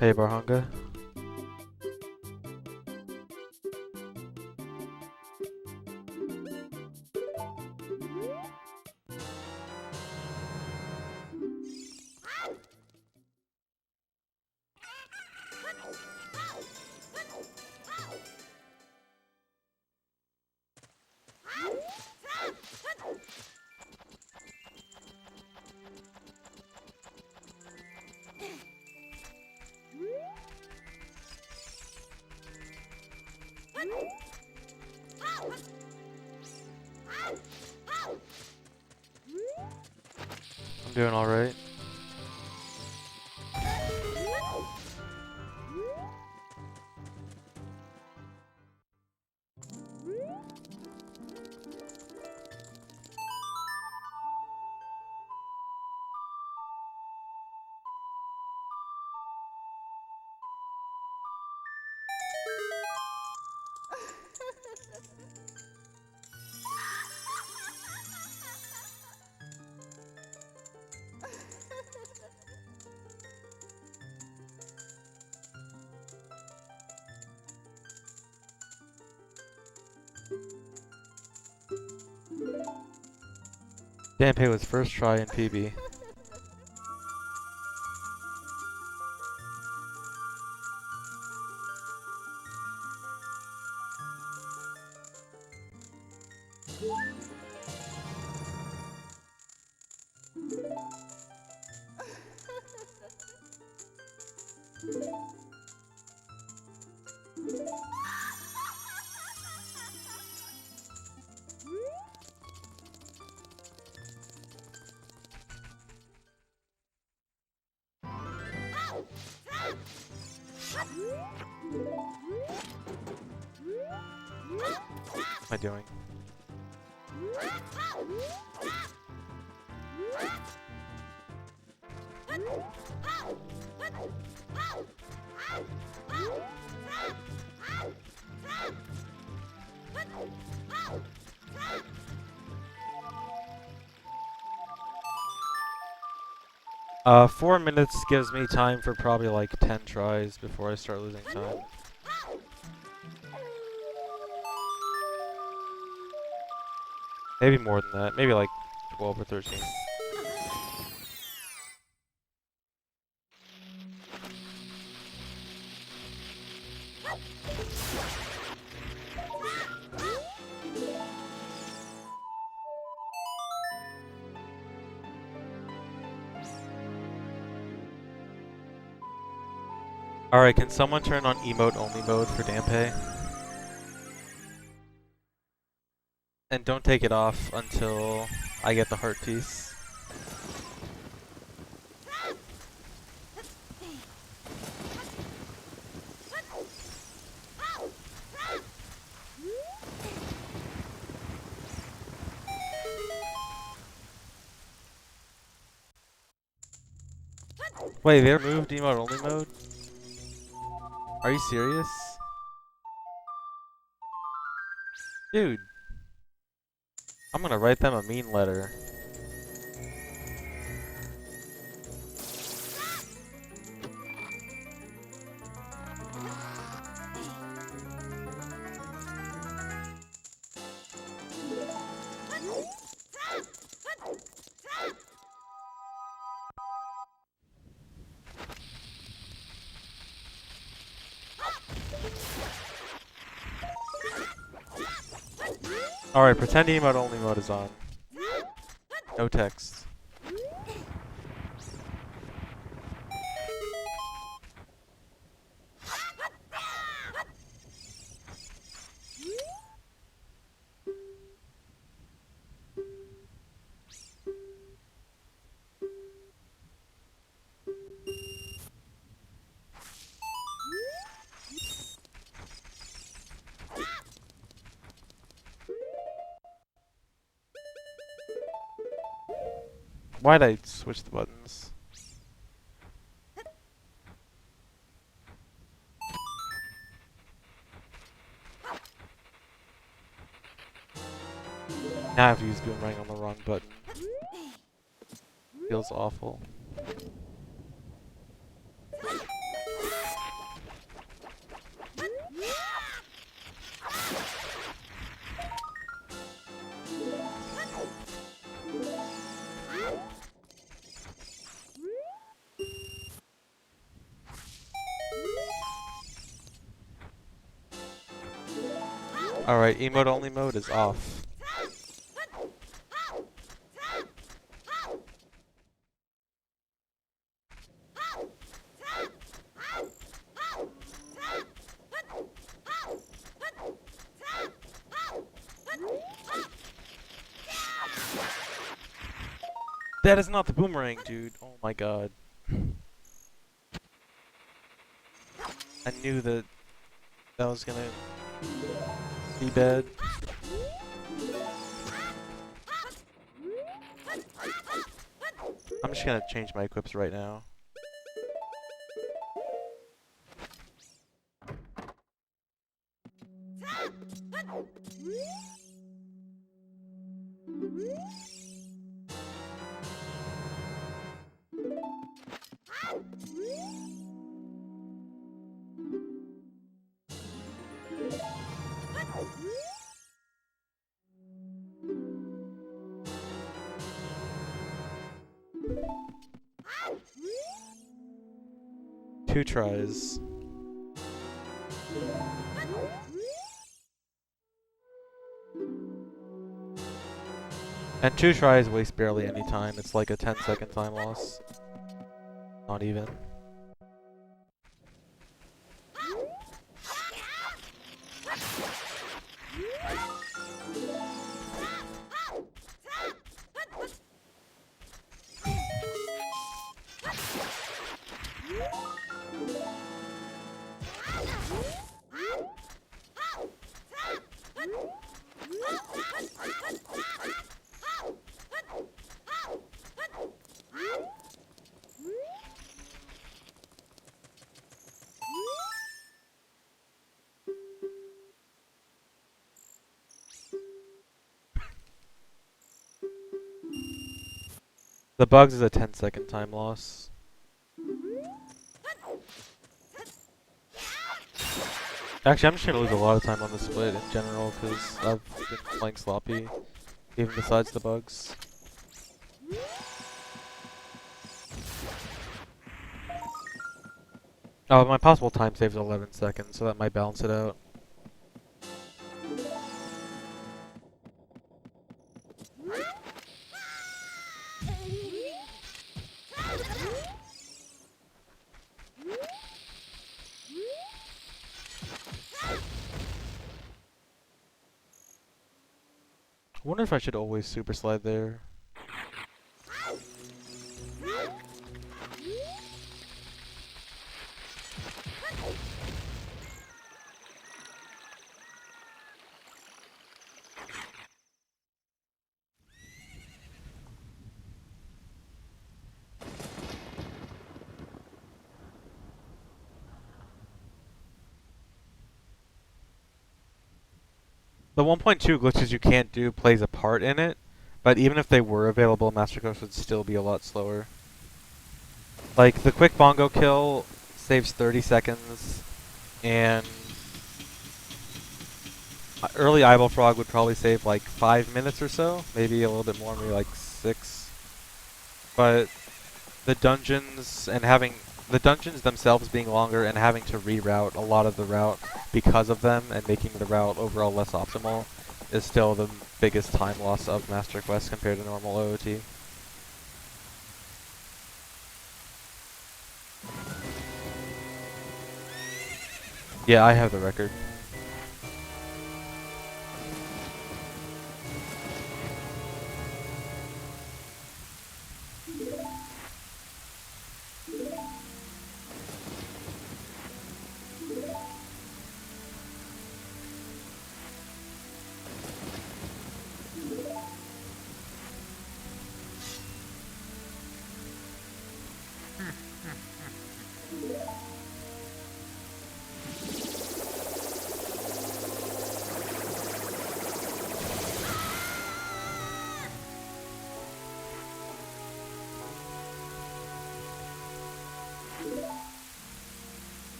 Hey Barhanga. I'm doing alright. Danpei was first try in PB. What am I doing? Uh, 4 minutes gives me time for probably like 10 tries before I start losing time. Maybe more than that. Maybe like 12 or 13. Alright, can someone turn on emote only mode for Danpei? And don't take it off until I get the heart piece. Wait, they removed emote only mode? Are you serious? Dude. I'm gonna write them a mean letter. Alright, pretend emote only mode is on. No text. Why'd I switch the buttons? Now I have to use boomerang on the wrong button. Feels awful. Alright, emote only mode is off. That is not the boomerang, dude. Oh my god. I knew that that was gonna be bad. I'm just gonna change my equips right now. Two tries. And two tries waste barely any time. It's like a 10-second time loss. Not even. The bugs is a 10-second time loss. Actually, I'm just gonna lose a lot of time on the split in general because I've been playing sloppy, even besides the bugs. Oh, my possible time save is 11 seconds, so that might balance it out. I wonder if I should always super slide there. The 1.2 glitches you can't do plays a part in it, but even if they were available, Master Quest would still be a lot slower. Like, the quick bongo kill saves 30 seconds, and early eyeball frog would probably save like 5 minutes or so, maybe a little bit more, maybe like 6. But the dungeons and having the dungeons themselves being longer and having to reroute a lot of the route because of them and making the route overall less optimal is still the biggest time loss of Master Quest compared to normal OOT. Yeah, I have the record.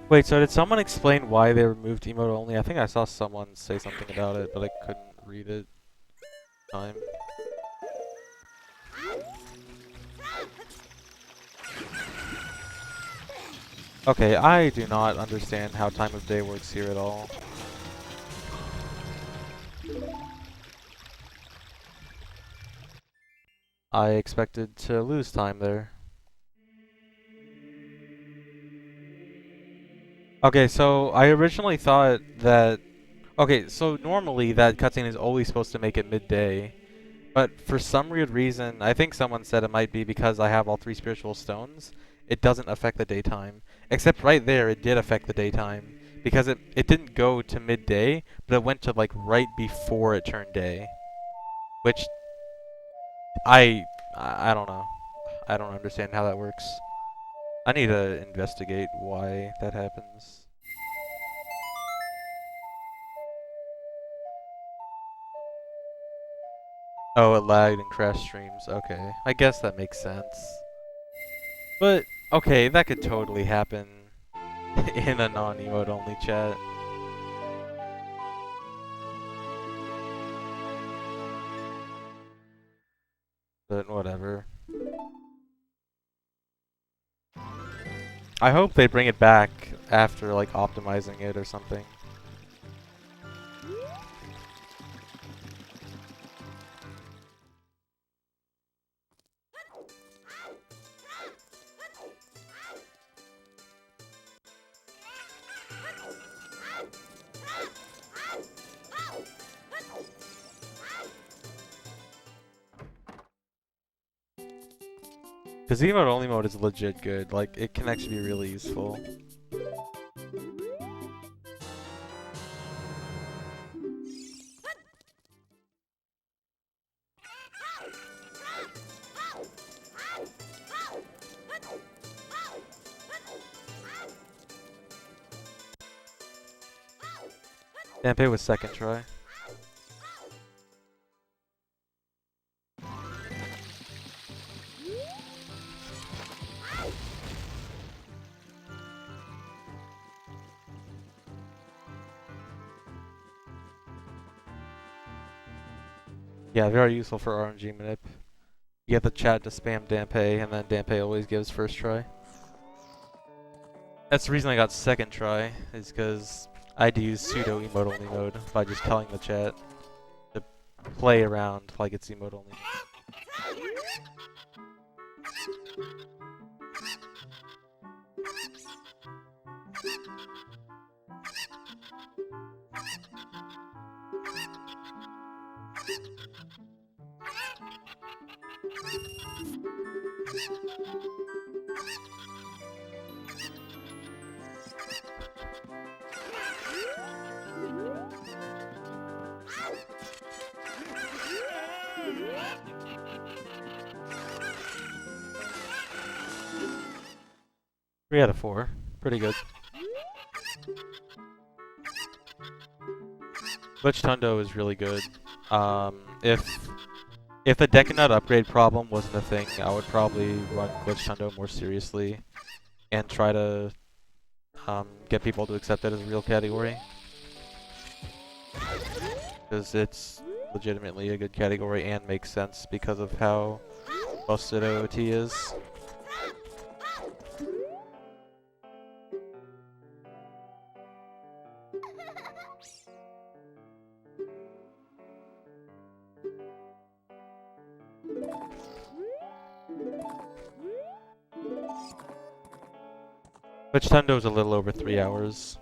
Wait, so did someone explain why they removed emote only? I think I saw someone say something about it, but I couldn't read it. Time. Okay, I do not understand how time of day works here at all. I expected to lose time there. Okay, so I originally thought that... Okay, so normally that cutscene is always supposed to make it midday. But for some weird reason, I think someone said it might be because I have all 3 spiritual stones, it doesn't affect the daytime. Except right there, it did affect the daytime. Because it didn't go to midday, but it went to like right before it turned day. Which I don't know. I don't understand how that works. I need to investigate why that happens. Oh, it lagged and crashed streams. Okay. I guess that makes sense. But, okay, that could totally happen in a non-emote only chat. But whatever. I hope they bring it back after, like, optimizing it or something. Because emote only mode is legit good. Like, it can actually be really useful. Dampé was second try. Yeah, very useful for RNG manip. You get the chat to spam Dampé, and then Dampé always gives first try. That's the reason I got second try, is because I had to use pseudo emote only mode by just telling the chat to play around like it's emote only. Three out of 4. Pretty good. Glitch Tundo is really good. If the Decanut upgrade problem wasn't a thing, I would probably run Glitch Tundo more seriously and try to get people to accept it as a real category. Because it's legitimately a good category and makes sense because of how busted OOT is. Glitch Tundo is a little over 3 hours.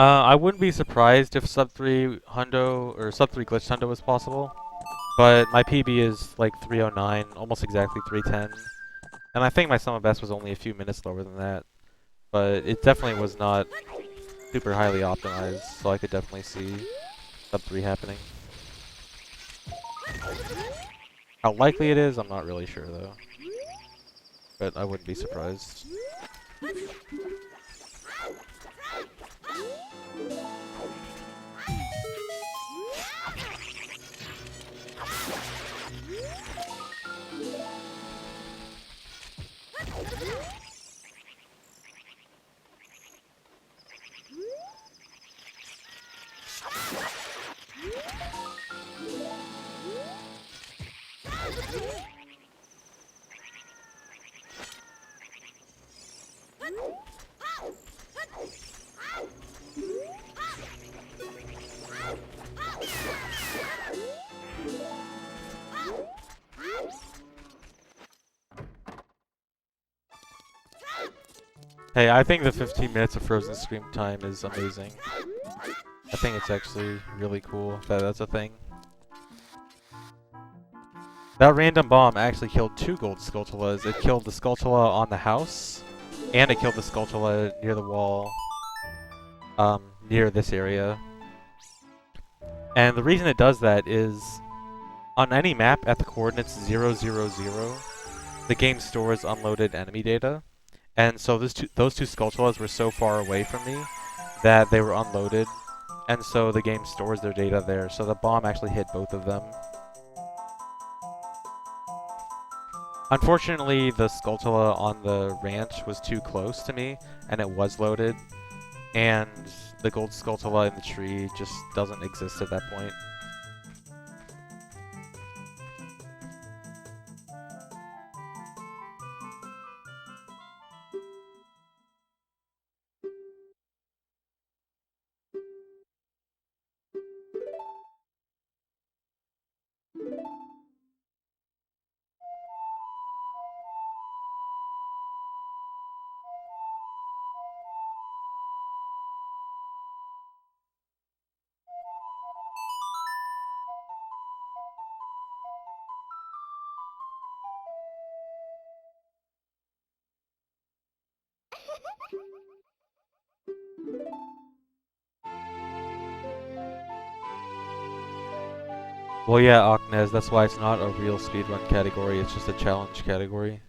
I wouldn't be surprised if sub 3 hundo or sub 3 glitch hundo was possible, but my PB is like 309, almost exactly 310, and I think my summon best was only a few minutes lower than that, but it definitely was not super highly optimized, so I could definitely see sub 3 happening. How likely it is, I'm not really sure though, but I wouldn't be surprised. Hey, I think the 15 minutes of frozen scream time is amazing. I think it's actually really cool that that's a thing. That random bomb actually killed 2 gold Skulltulas. It killed the Skulltula on the house, and it killed the Skulltula near the wall, near this area. And the reason it does that is, on any map at the coordinates 0, 0, 0, the game stores unloaded enemy data. And so those two Skulltulas were so far away from me that they were unloaded, and so the game stores their data there. So the bomb actually hit both of them. Unfortunately, the Skulltula on the ranch was too close to me, and it was loaded, and the gold Skulltula in the tree just doesn't exist at that point. Well, yeah, Aknez, that's why it's not a real speedrun category, it's just a challenge category.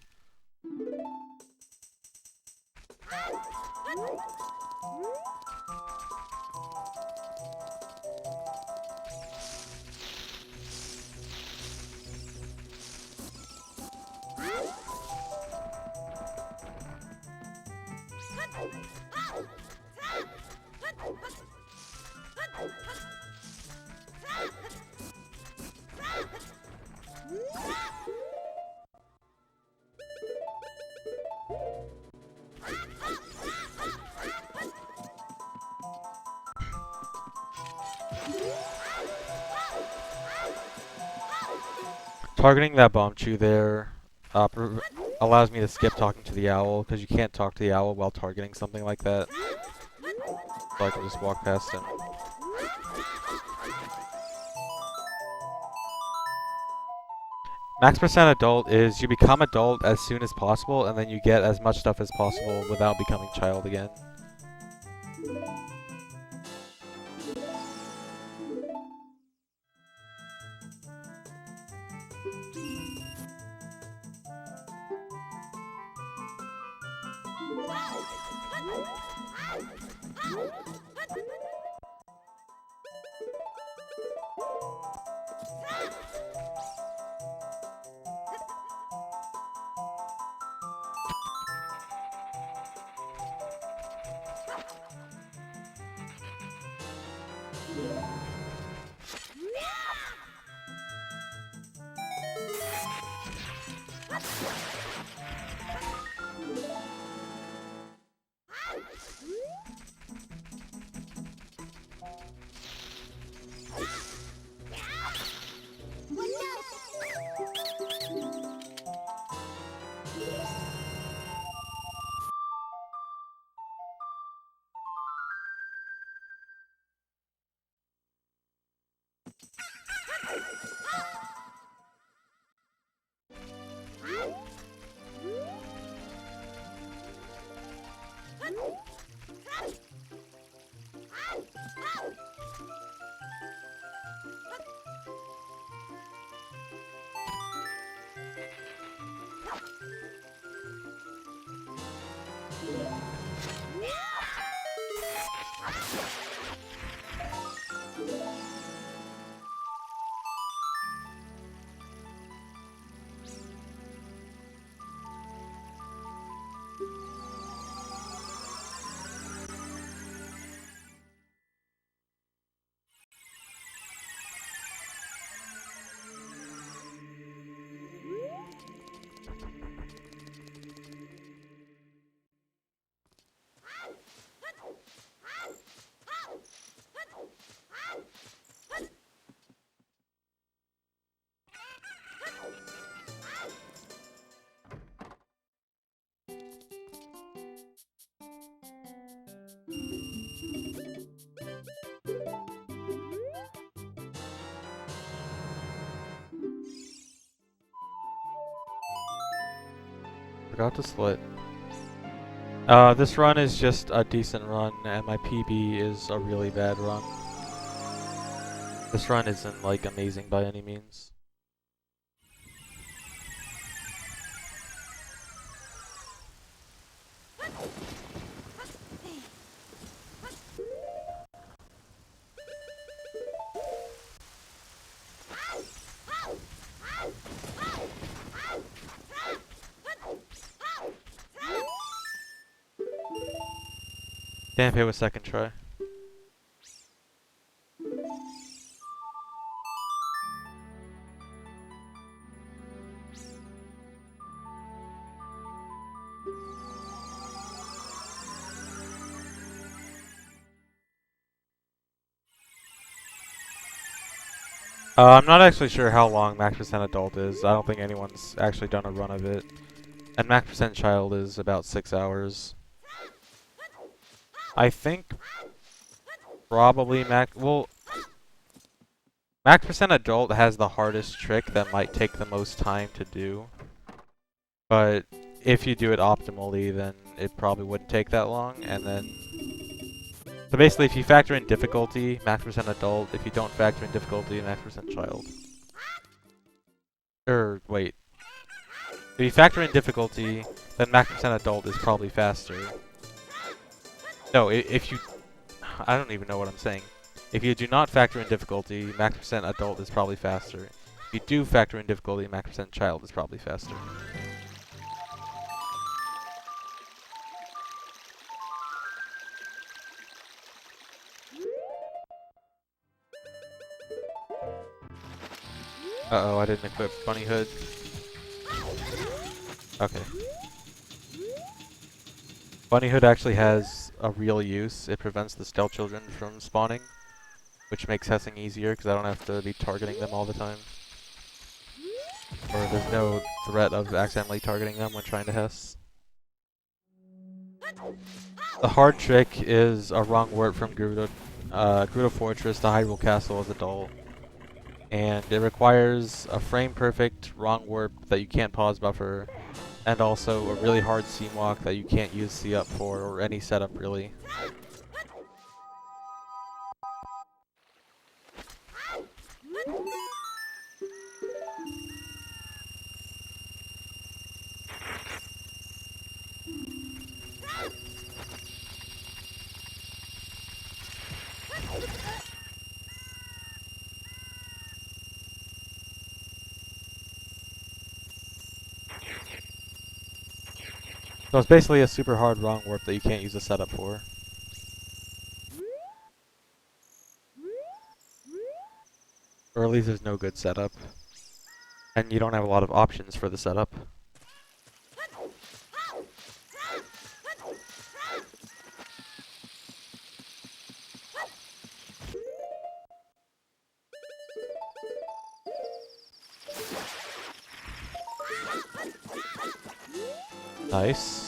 Targeting that bomb chew there allows me to skip talking to the owl, because you can't talk to the owl while targeting something like that. So I can just walk past him. Max percent adult is you become adult as soon as possible, and then you get as much stuff as possible without becoming child again. Forgot to split. This run is just a decent run, and my PB is a really bad run. This run isn't, like, amazing by any means. Damn, hit with second try. I'm not actually sure how long Max Percent Adult is. I don't think anyone's actually done a run of it. And Max Percent Child is about 6 hours. I think probably Max Percent Adult has the hardest trick that might take the most time to do. But if you do it optimally, then it probably wouldn't take that long. And then, so basically, if you factor in difficulty, Max Percent Adult. If you don't factor in difficulty, Max Percent Child. Wait. If you factor in difficulty, then Max Percent Adult is probably faster. No, if you... I don't even know what I'm saying. If you do not factor in difficulty, Max Percent Adult is probably faster. If you do factor in difficulty, Max Percent Child is probably faster. Uh-oh, I didn't equip Bunny Hood. Okay. Bunny Hood actually has a real use. It prevents the stealth children from spawning, which makes hessing easier because I don't have to be targeting them all the time. Or there's no threat of accidentally targeting them when trying to hess. The hard trick is a wrong warp from Gerudo Fortress to Hyrule Castle as adult. And it requires a frame-perfect wrong warp that you can't pause buffer, and also a really hard seam walk that you can't use C-up for, or any setup really. So it's basically a super hard wrong warp that you can't use a setup for. Or at least there's no good setup. And you don't have a lot of options for the setup. Nice.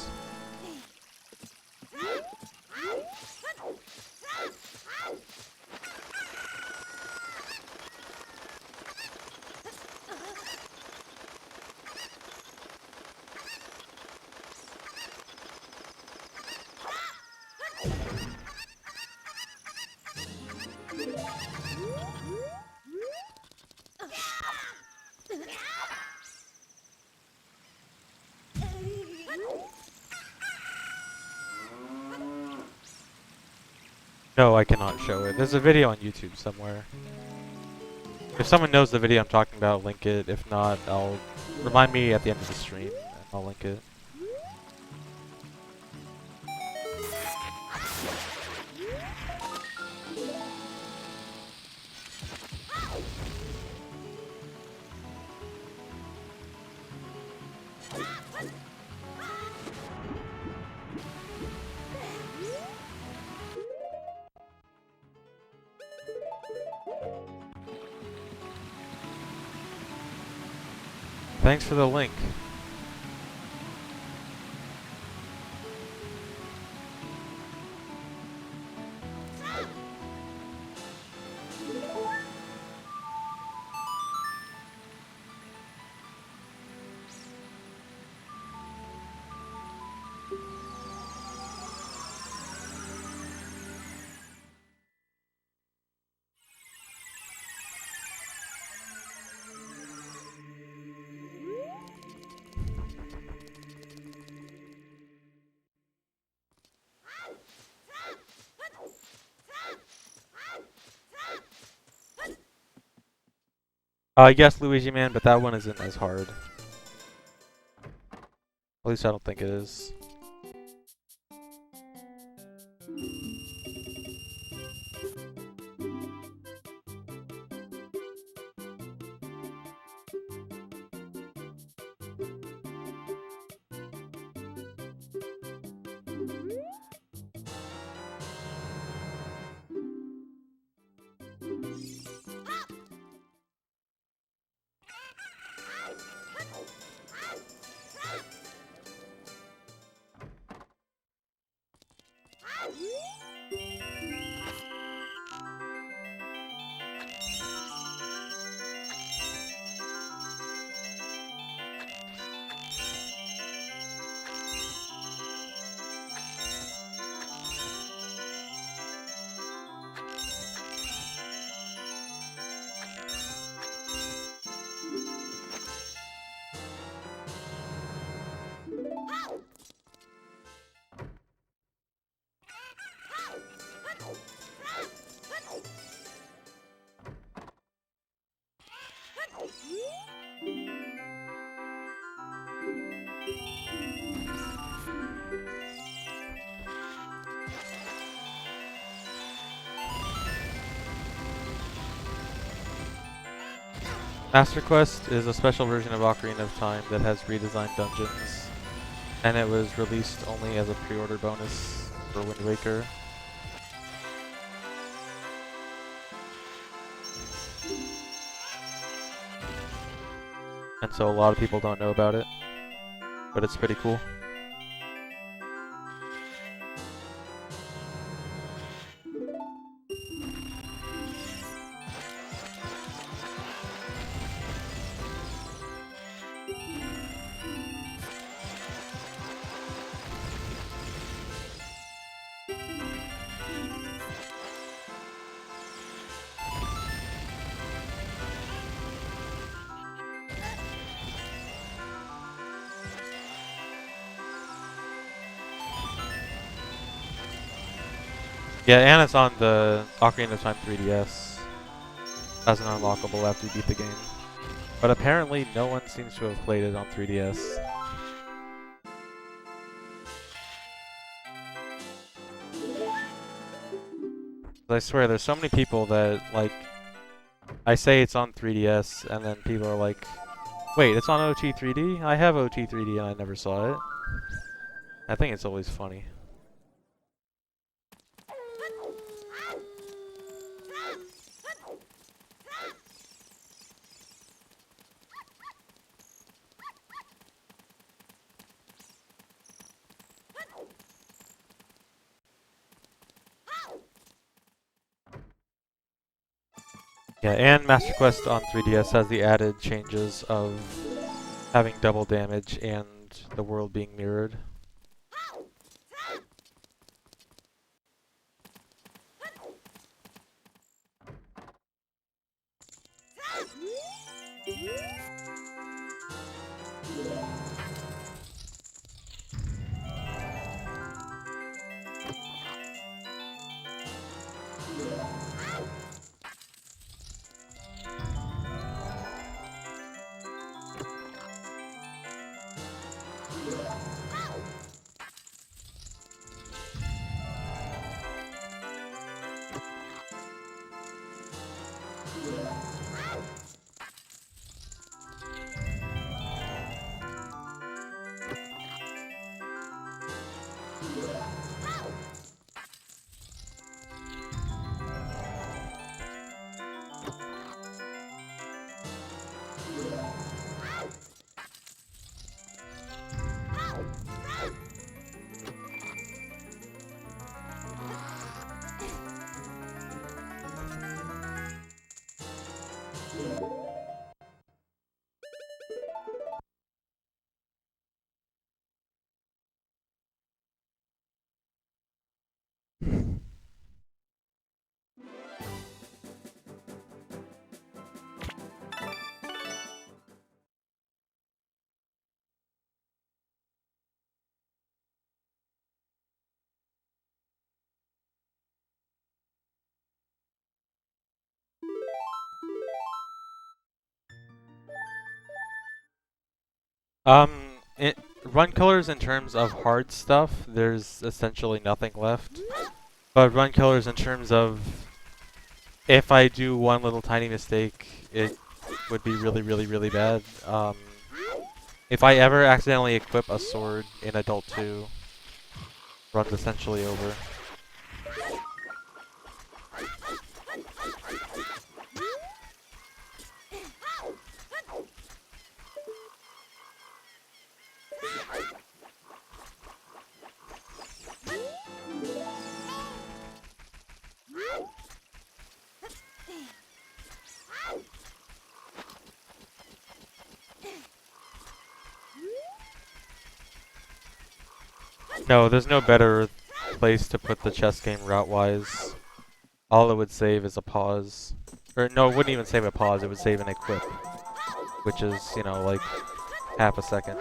No, I cannot show it. There's a video on YouTube somewhere. If someone knows the video I'm talking about, I'll link it. If not, I'll remind me at the end of the stream, and I'll link it. Thanks for the link. Yes, Luigi Man, but that one isn't as hard. At least I don't think it is. Master Quest is a special version of Ocarina of Time that has redesigned dungeons, and it was released only as a pre-order bonus for Wind Waker. And so a lot of people don't know about it, but it's pretty cool. Yeah, and it's on the Ocarina of Time 3DS as an unlockable after you beat the game. But apparently no one seems to have played it on 3DS. I swear, there's so many people that, like, I say it's on 3DS, and then people are like, wait, it's on OT 3D? I have OT 3D and I never saw it. I think it's always funny. Yeah, and Master Quest on 3DS has the added changes of having double damage and the world being mirrored. Run killers in terms of hard stuff, there's essentially nothing left. But run killers in terms of if I do one little tiny mistake, it would be really, really, really bad. If I ever accidentally equip a sword in Adult 2, run's essentially over. No, there's no better place to put the chess game route-wise. All it would save is a pause. Or no, it wouldn't even save a pause, it would save an equip. Which is, you know, like half a second.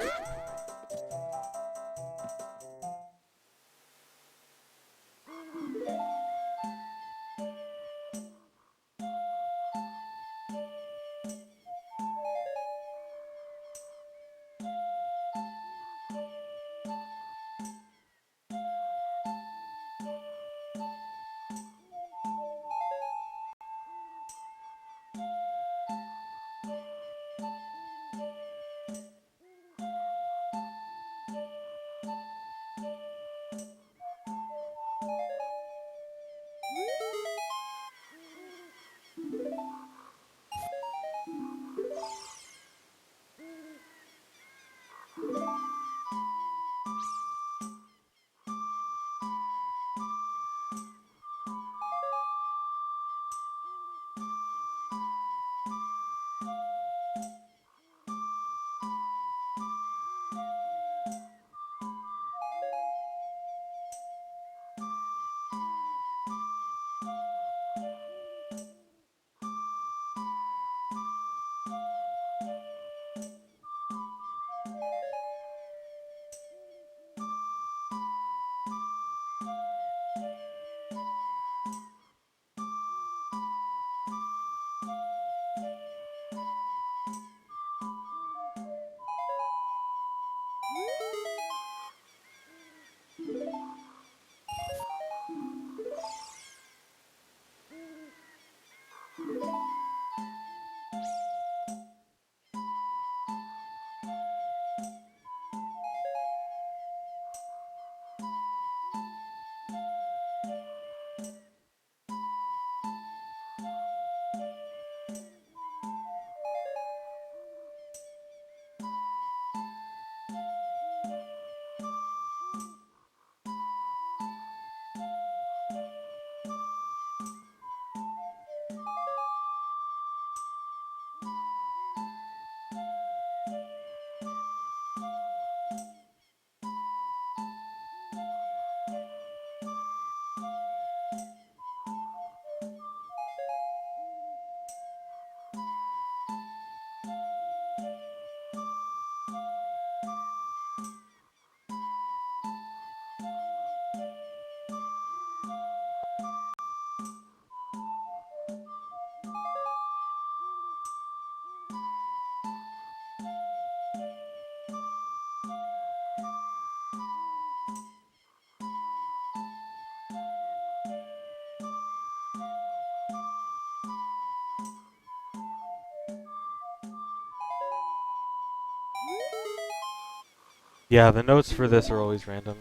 Yeah, the notes for this are always random.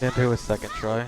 Can't do a second try.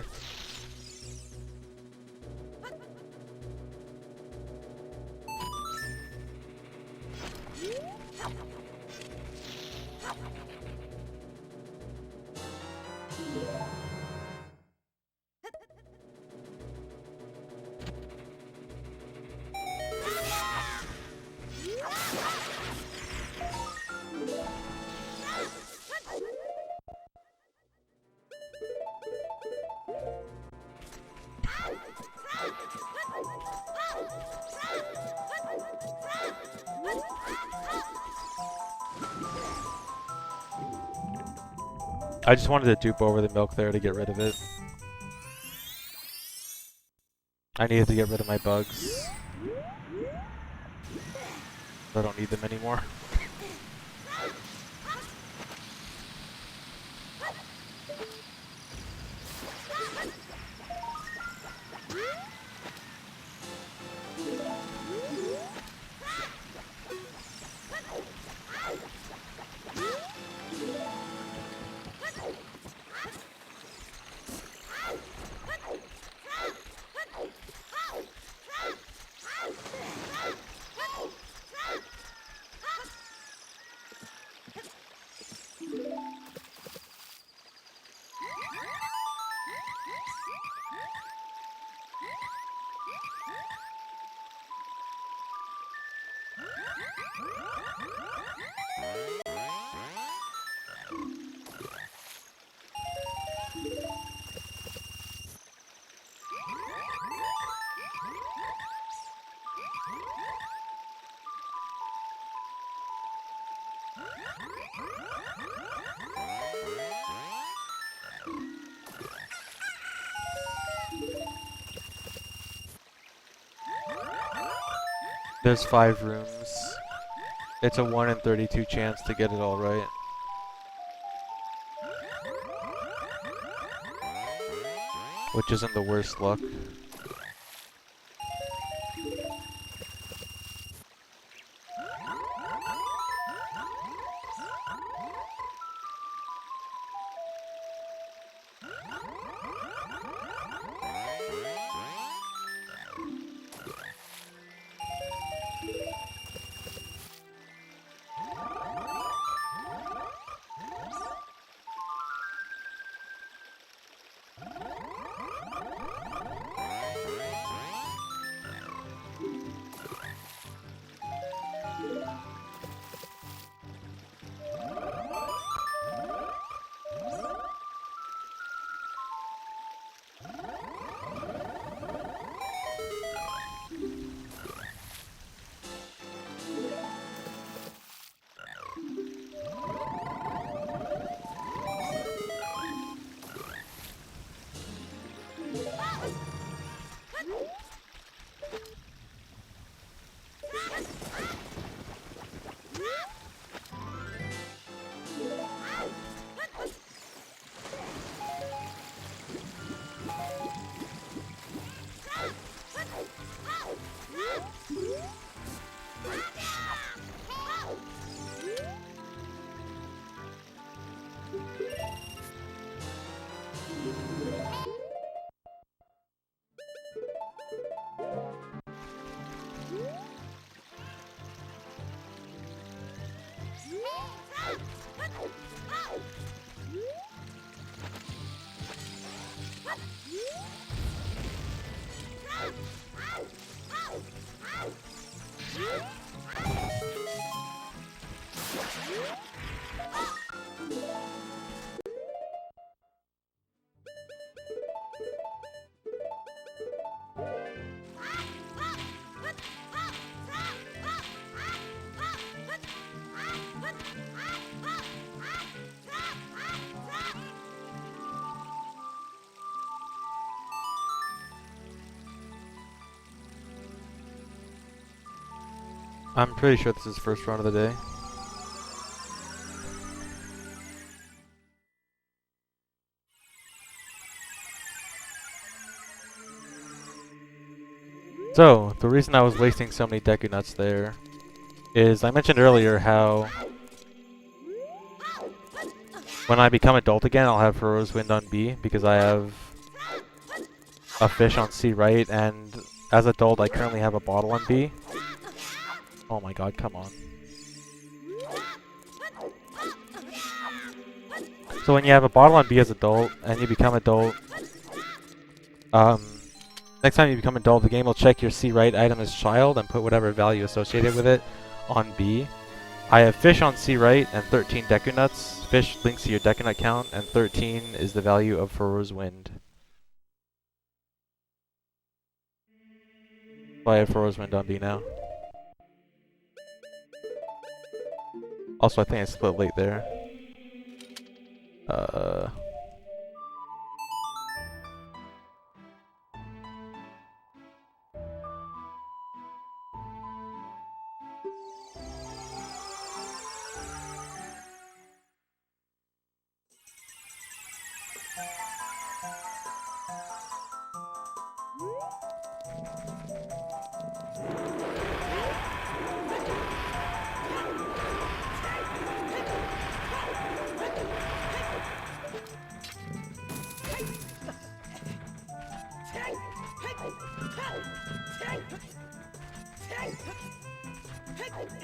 I just wanted to dupe over the milk there to get rid of it. I needed to get rid of my bugs. I don't need them anymore. There's 5 rooms. It's a 1 in 32 chance to get it all right. Which isn't the worst luck. I'm pretty sure this is first run of the day. So, the reason I was wasting so many Deku Nuts there is I mentioned earlier how when I become adult again, I'll have Furrow's Wind on B because I have a fish on C right, and as adult I currently have a bottle on B. Oh my god, come on. So when you have a bottle on B as adult, and you become adult, next time you become adult, the game will check your C right item as child and put whatever value associated with it on B. I have fish on C right and 13 Deku Nuts. Fish links to your Deku Nut count, and 13 is the value of Furrow's Wind. So I have Furrow's Wind on B now. Also, I think I split late there. Uh...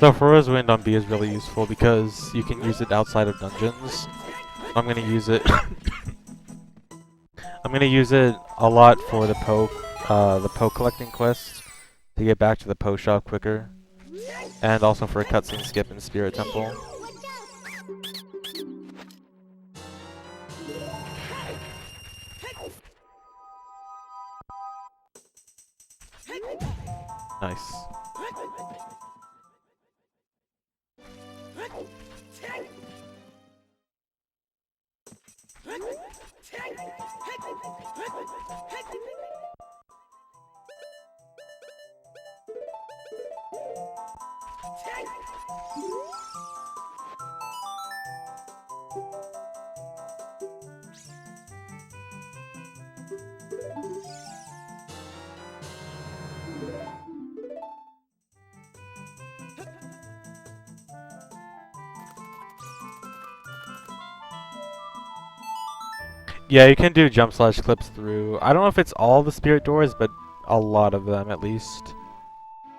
So Furrow's Wind on B is really useful because you can use it outside of dungeons. I'm gonna use it. I'm gonna use it a lot for the Poe collecting quests to get back to the Poe shop quicker, and also for a cutscene skip in Spirit Temple. Nice. Yeah, you can do jump slash clips through. I don't know if it's all the spirit doors, but a lot of them at least.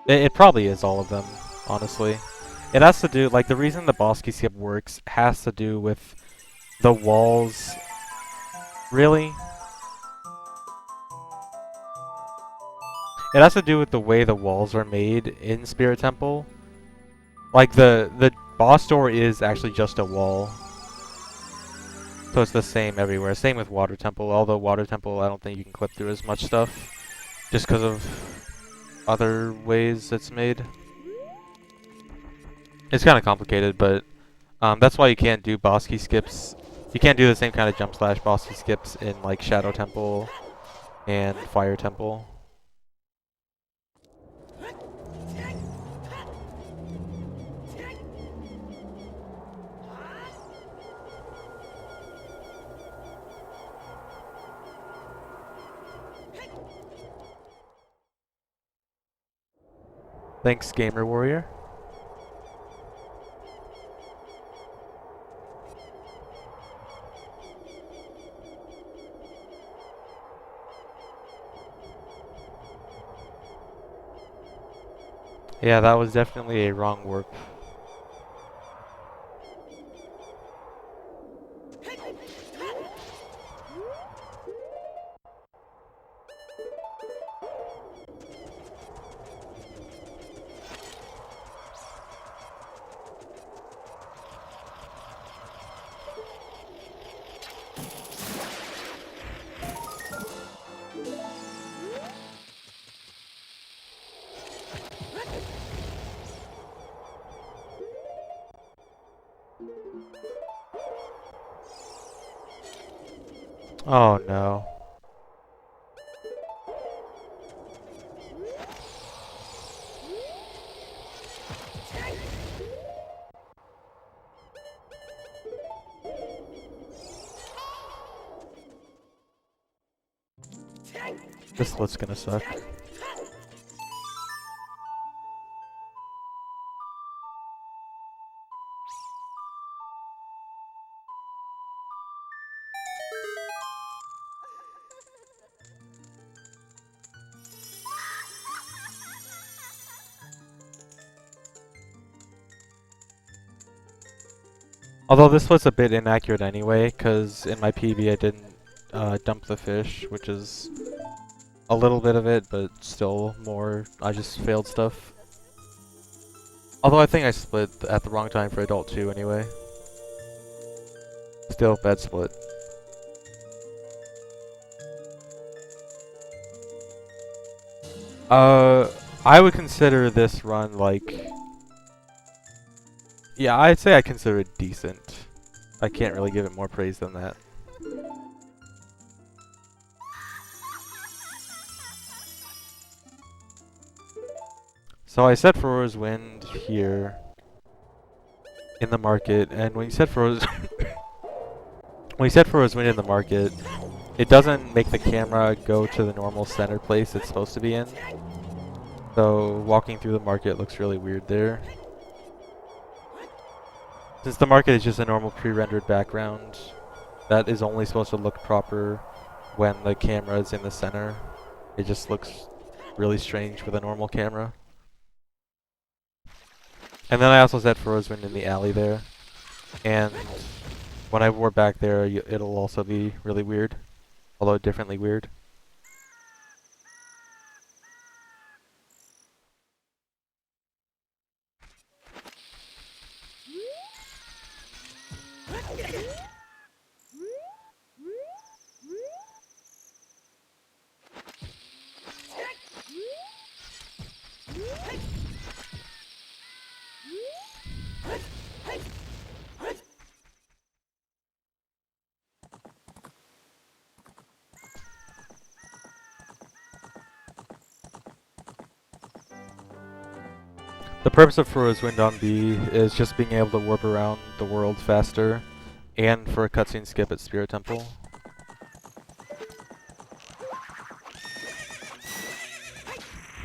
It probably is all of them, honestly. It has to do, like, the reason the boss key skip works has to do with the walls. Really? It has to do with the way the walls are made in Spirit Temple. Like, the boss door is actually just a wall. So it's the same everywhere. Same with Water Temple, although Water Temple I don't think you can clip through as much stuff. Just because of other ways it's made. It's kind of complicated, but that's why you can't do boss key skips. You can't do the same kind of jump slash boss key skips in like Shadow Temple and Fire Temple. Thanks, Gamer Warrior. Yeah, that was definitely a wrong warp. Oh no. This split's gonna suck. Although this was a bit inaccurate anyway, because in my PB I didn't dump the fish, which is a little bit of it, but still more, I just failed stuff. Although I think I split at the wrong time for Adult 2 anyway. Still, bad split. I would consider this run like... Yeah, I'd say I consider it decent. I can't really give it more praise than that. So I set Fro's Wind here in the market, and when you set Fro's when you set Fro's Wind in the market, it doesn't make the camera go to the normal center place it's supposed to be in. So walking through the market looks really weird there. Since the market is just a normal pre-rendered background, that is only supposed to look proper when the camera is in the center. It just looks really strange with a normal camera. And then I also set Fro's Wind in the alley there. And when I warp back there, it'll also be really weird. Although differently weird. The purpose of Fro's Wind on B is just being able to warp around the world faster, and for a cutscene skip at Spirit Temple.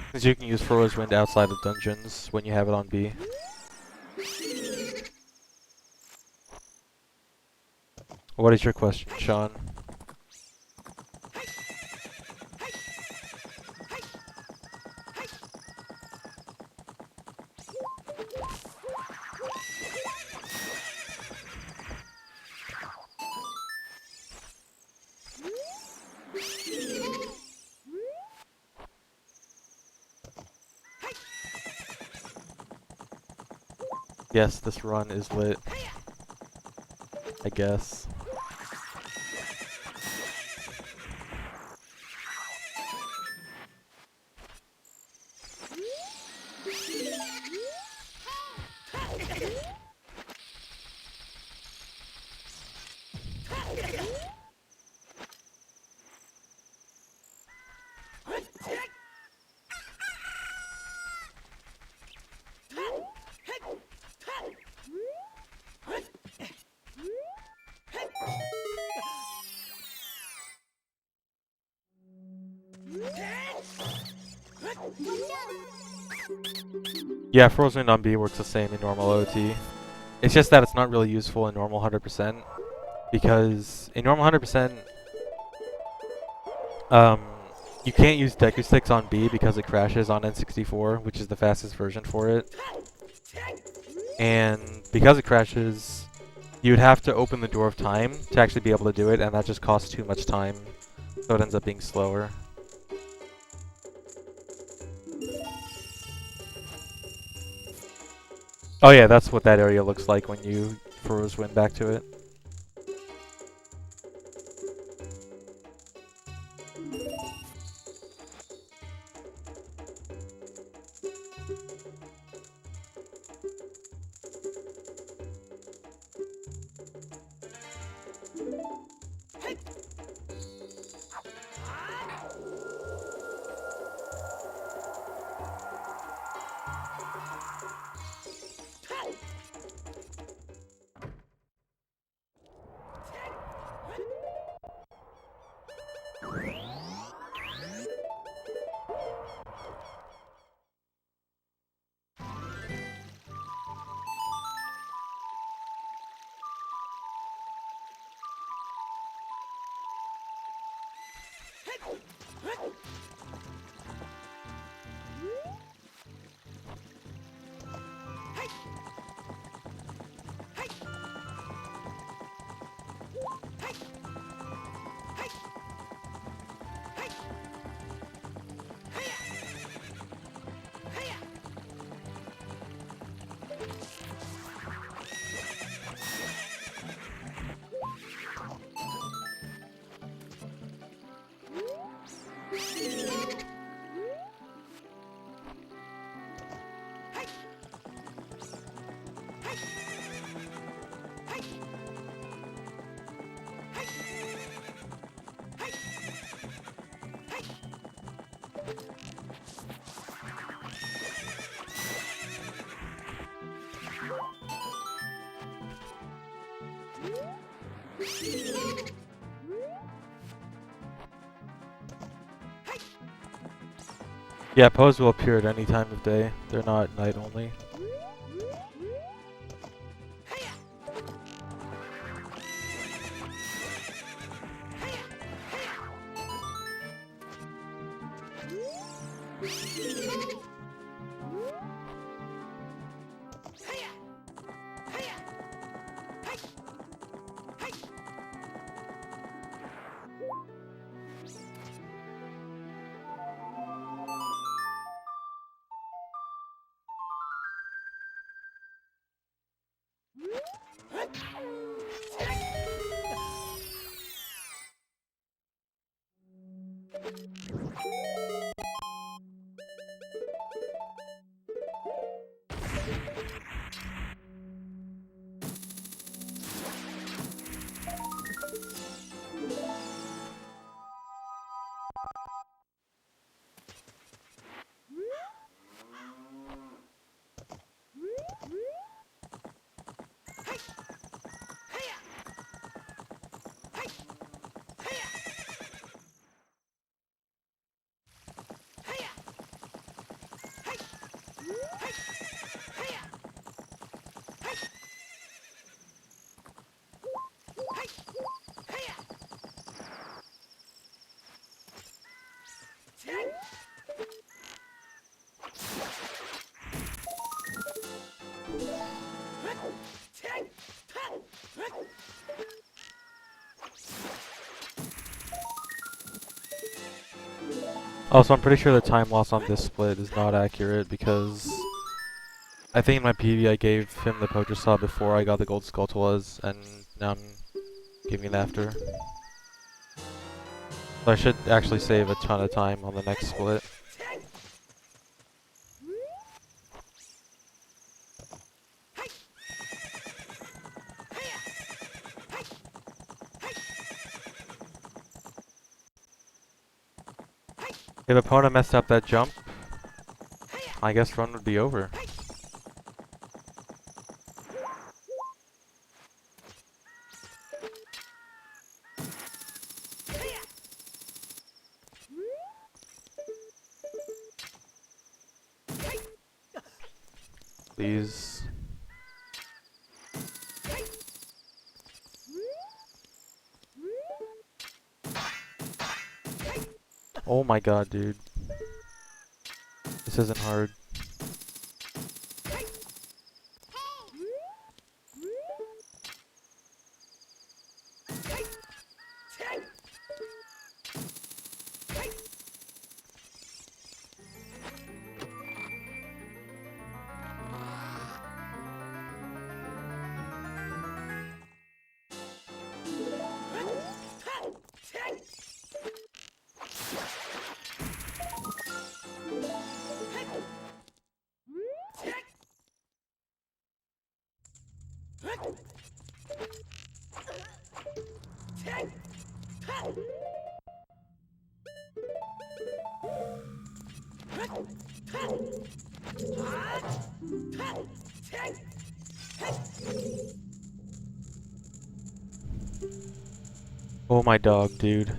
Because you can use Fro's Wind outside of dungeons when you have it on B. What is your question, Sean? Yes, this run is lit. I guess. Yeah, Frozen on B works the same in normal OT. It's just that it's not really useful in normal 100%, because in normal 100%, you can't use Deku Sticks on B because it crashes on N64, which is the fastest version for it. And because it crashes, you'd have to open the Door of Time to actually be able to do it, and that just costs too much time, so it ends up being slower. Oh yeah, that's what that area looks like when you Froze Wind back to it. Yeah, pose will appear at any time of day. They're not night only. Also, I'm pretty sure the time loss on this split is not accurate because I think in my PV I gave him the poacher saw before I got the gold Skulltulas, and now I'm giving it after. So I should actually save a ton of time on the next split. If opponent messed up that jump, I guess run would be over. Please. Oh my god, dude. This isn't hard. Oh my dog, dude.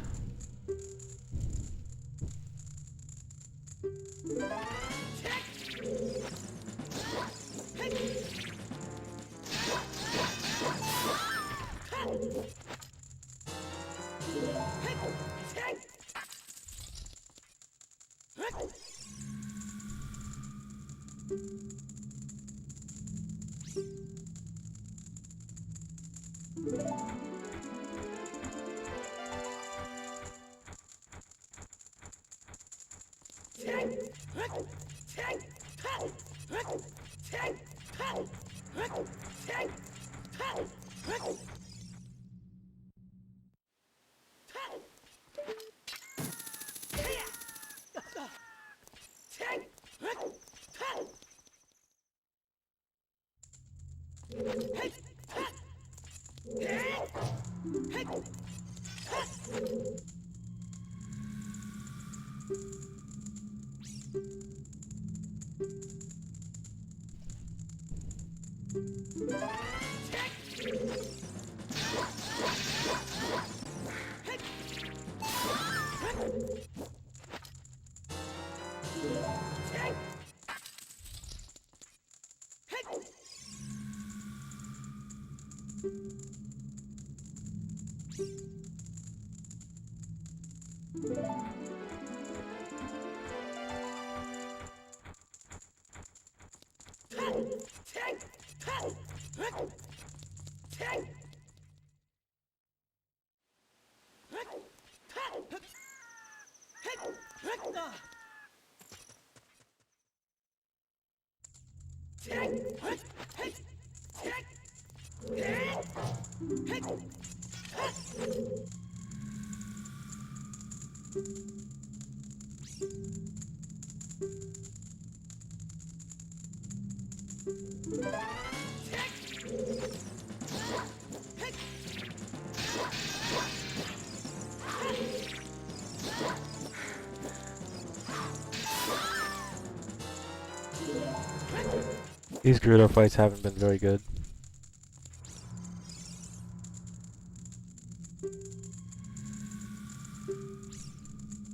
These Gerudo fights haven't been very good.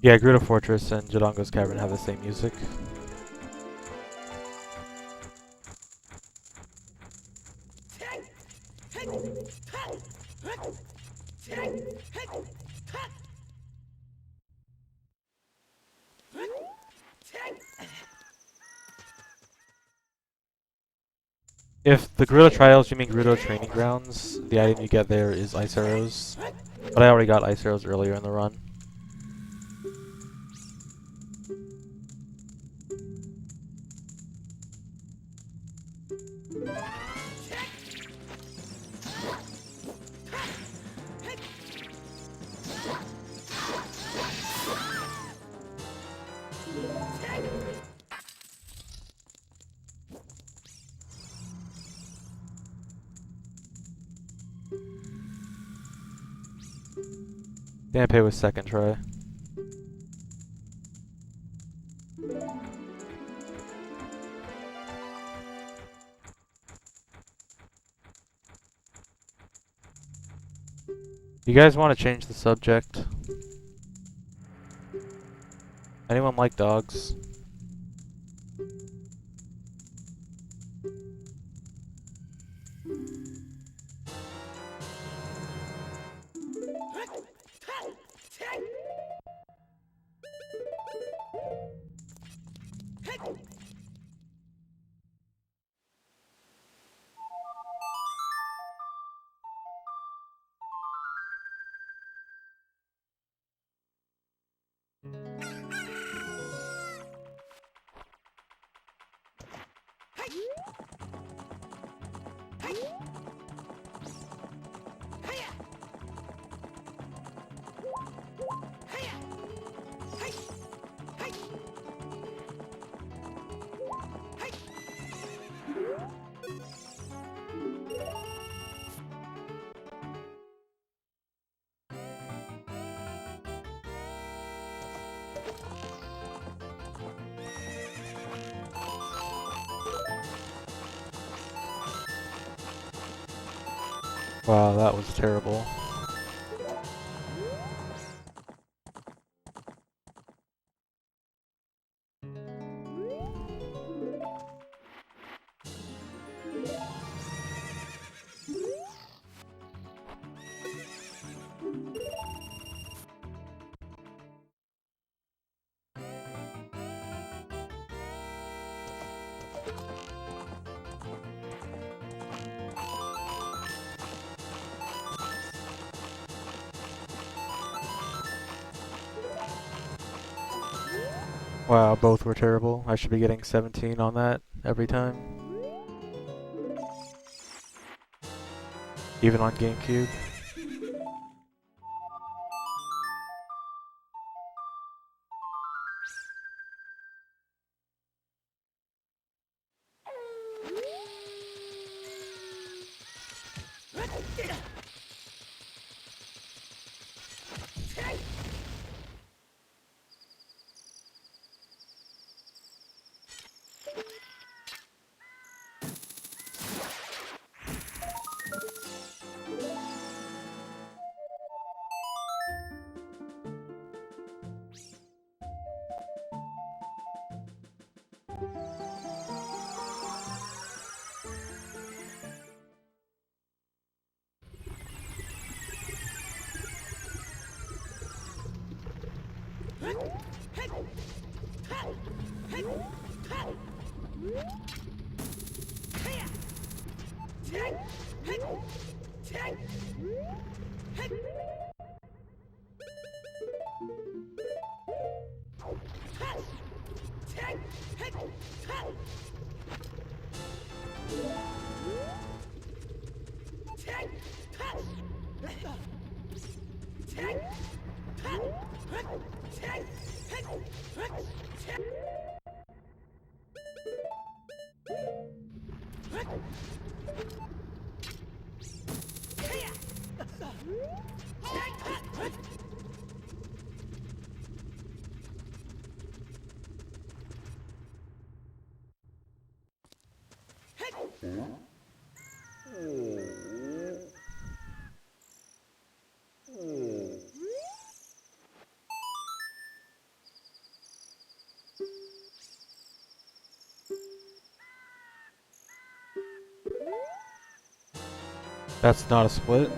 Yeah, Gerudo Fortress and Jadongo's Cavern have the same music. If the Gerudo Trials, you mean Gerudo Training Grounds, the item you get there is Ice Arrows. But I already got Ice Arrows earlier in the run. Dampe was second try. You guys want to change the subject? Anyone like dogs? Wow, that was terrible. Wow, both were terrible. I should be getting 17 on that every time. Even on GameCube. That's not a split.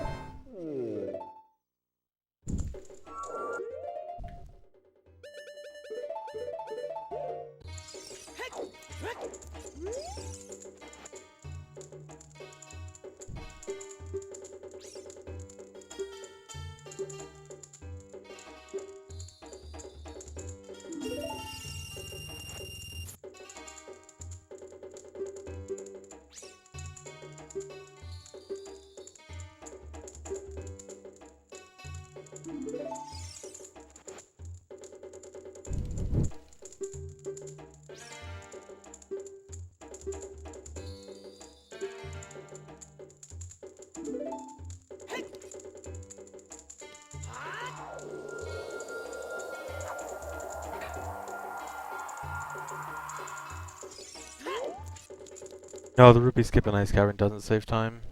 No, the rupee skip in Ice Cavern doesn't save time.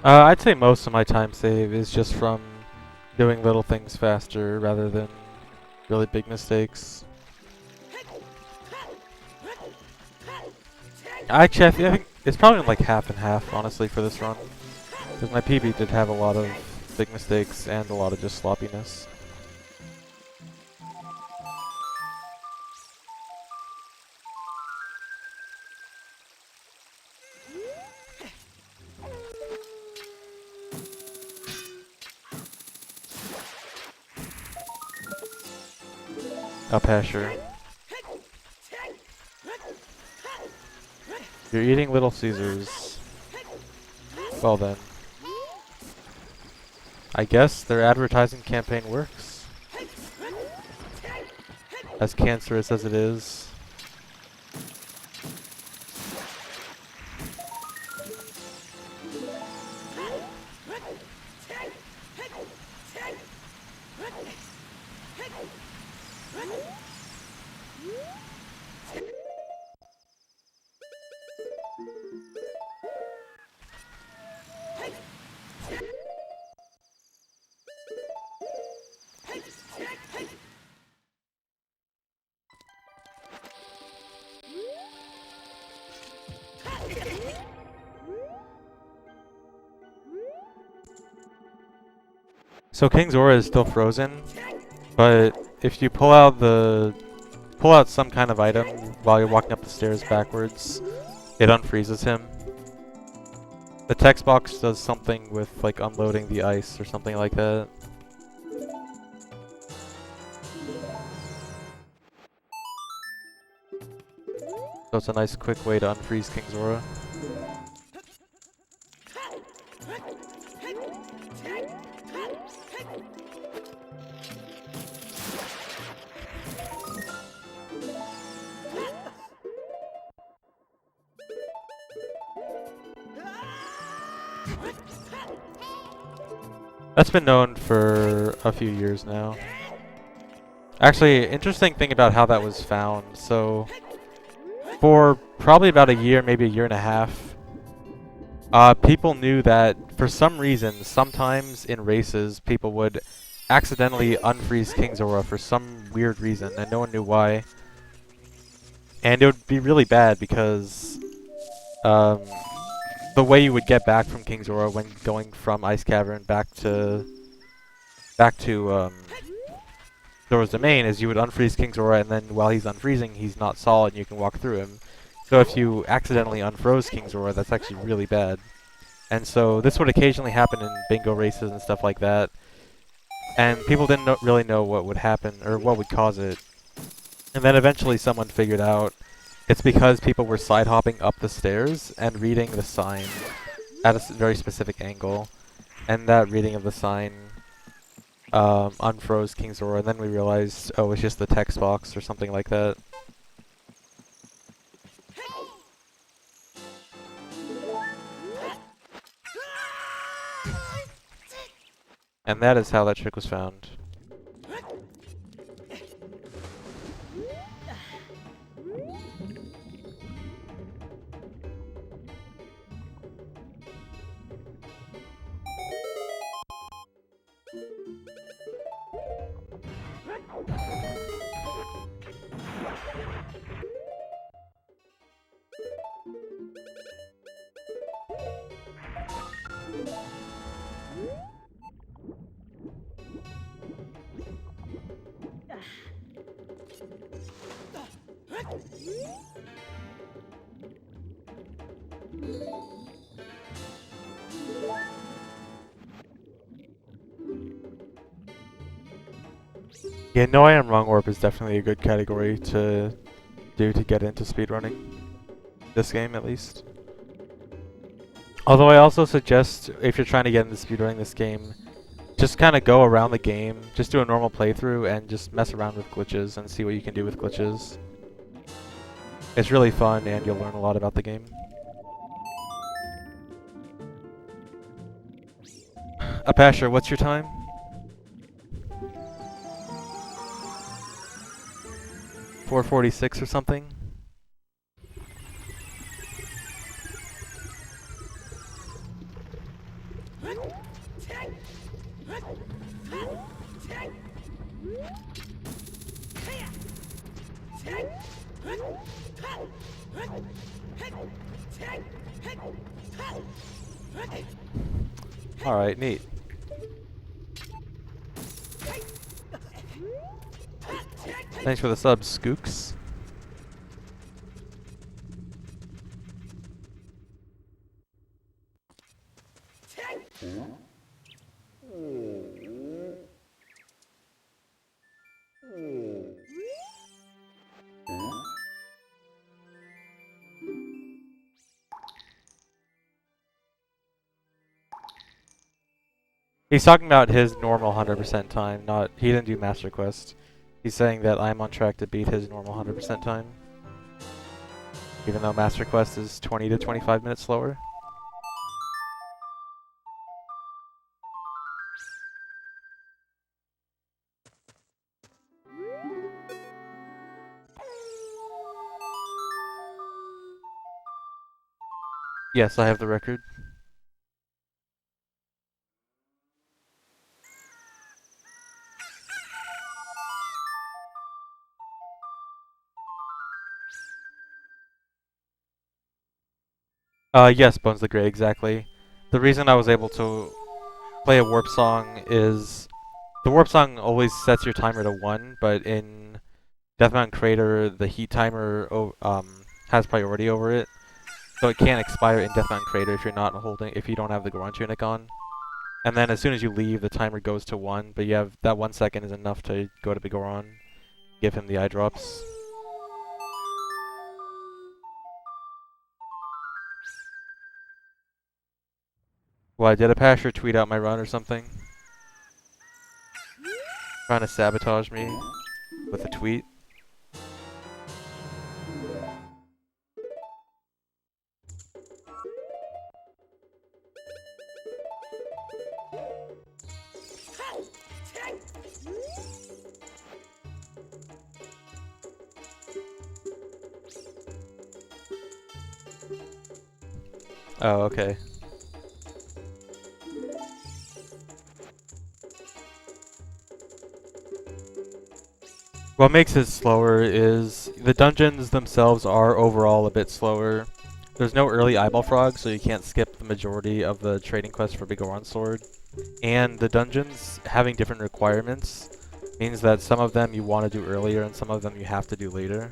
I'd say most of my time save is just from doing little things faster rather than really big mistakes. Actually, I think it's probably like half and half, honestly, for this run. Because my PB did have a lot of big mistakes and a lot of just sloppiness. Up Asher. You're eating Little Caesars. Well then. I guess their advertising campaign works. As cancerous as it is. So King Zora is still frozen, but if you pull out some kind of item while you're walking up the stairs backwards, it unfreezes him. The text box does something with like unloading the ice or something like that. So it's a nice quick way to unfreeze King Zora. That's been known for a few years now. Actually, interesting thing about how that was found. So, for probably about a year, maybe a year and a half, people knew that for some reason, sometimes in races, people would accidentally unfreeze King Zora for some weird reason, and no one knew why. And it would be really bad because the way you would get back from King Zora when going from Ice Cavern back to Zora's Domain is you would unfreeze King Zora, and then while he's unfreezing, he's not solid and you can walk through him. So if you accidentally unfroze King Zora, that's actually really bad. And so this would occasionally happen in bingo races and stuff like that. And people didn't really know what would happen or what would cause it. And then eventually someone figured out it's because people were side hopping up the stairs and reading the sign at a very specific angle. And that reading of the sign unfroze King Zora, and then we realized, oh, it's just the text box or something like that. And that is how that trick was found. Yeah, No I Am Wrong Orb is definitely a good category to do to get into speedrunning. This game, at least. Although I also suggest, if you're trying to get into speedrunning this game, just kind of go around the game, just do a normal playthrough, and just mess around with glitches and see what you can do with glitches. It's really fun, and you'll learn a lot about the game. Apasher, what's your time? 4:46 or something? Alright, neat. Thanks for the sub, Skooks. He's talking about his normal 100% time, not... He didn't do Master Quest. He's saying that I'm on track to beat his normal 100% time. Even though Master Quest is 20 to 25 minutes slower. Yes, I have the record. Yes, Bones the Grey, exactly. The reason I was able to play a warp song is... The warp song always sets your timer to 1, but in Death Mountain Crater, the heat timer has priority over it. So it can't expire in Death Mountain Crater if you don't have the Goron tunic on. And then as soon as you leave, the timer goes to 1, but you have that 1 second is enough to go to Big Goron, give him the eye drops. Why, did a Pasher tweet out my run or something? Trying to sabotage me with a tweet? Oh, okay. What makes it slower is the dungeons themselves are overall a bit slower. There's no early eyeball frog, so you can't skip the majority of the trading quest for Big Goron Sword. And the dungeons having different requirements means that some of them you want to do earlier and some of them you have to do later.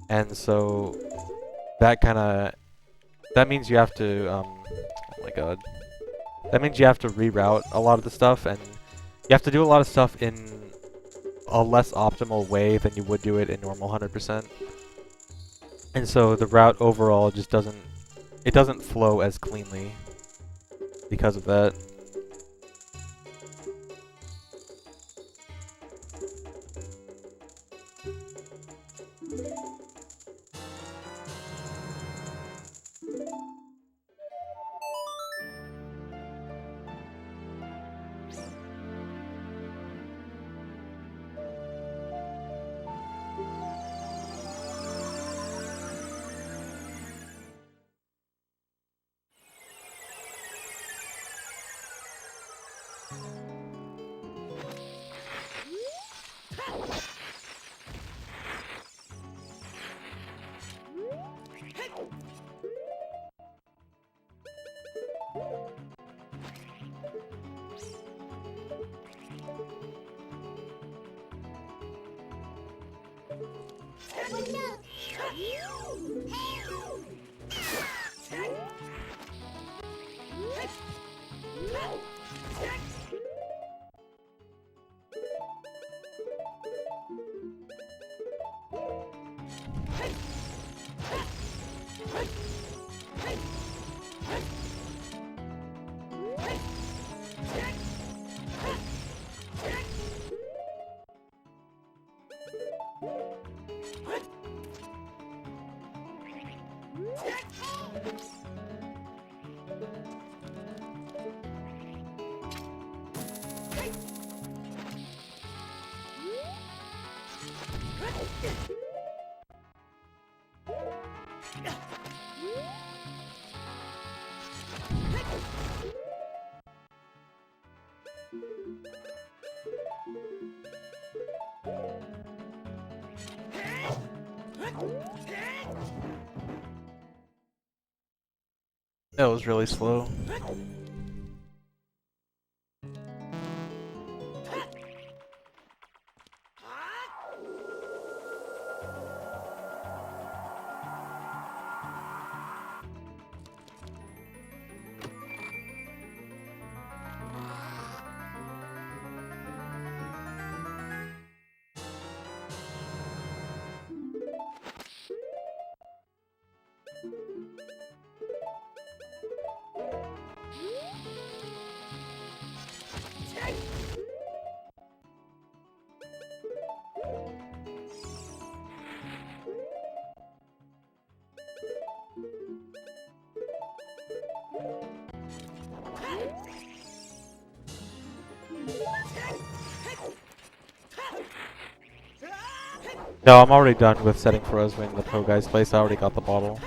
And so that means you have to oh my god. That means you have to reroute a lot of the stuff, and you have to do a lot of stuff in a less optimal way than you would do it in normal 100%. And so the route overall just doesn't flow as cleanly because of that. That was really slow. No, I'm already done with setting for us winning the pro guy's place. I already got the bottle.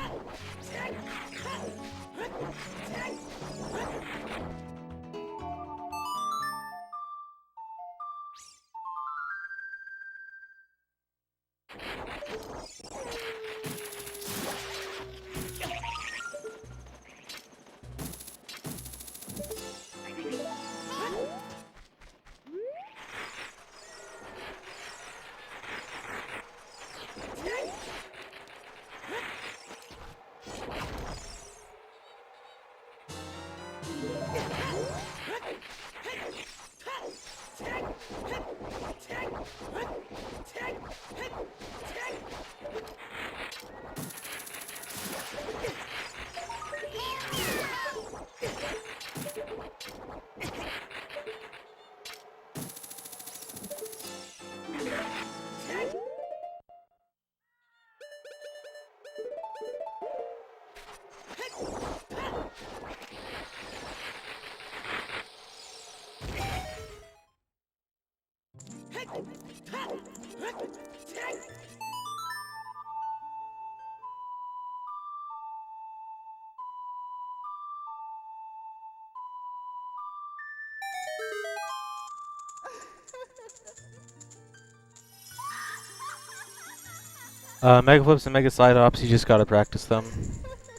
Mega flips and mega side hops, you just gotta practice them.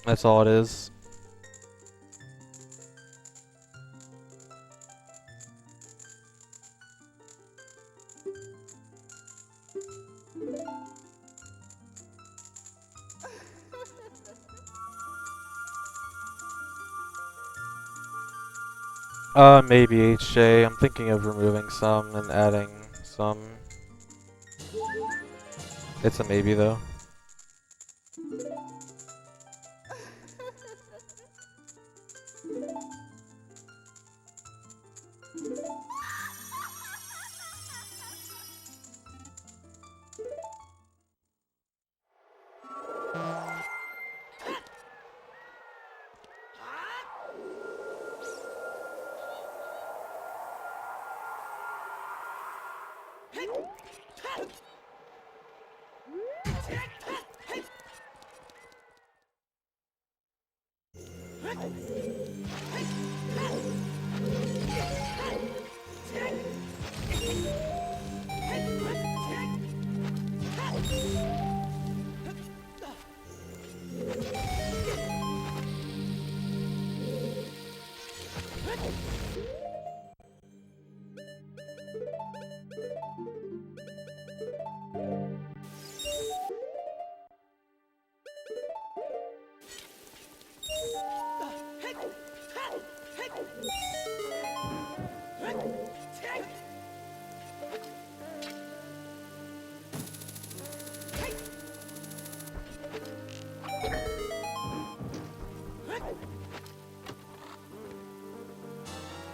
That's all it is. Maybe HJ. I'm thinking of removing some and adding some. It's a maybe though.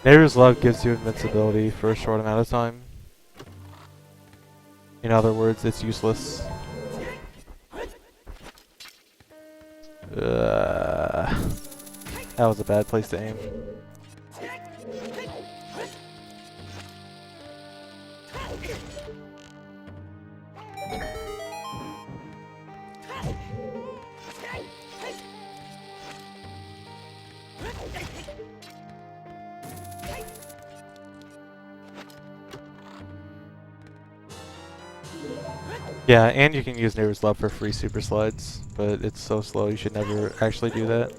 Neighbor's Love gives you invincibility for a short amount of time. In other words, it's useless. That was a bad place to aim. Yeah, and you can use Neighbor's Love for free super slides, but it's so slow you should never actually do that.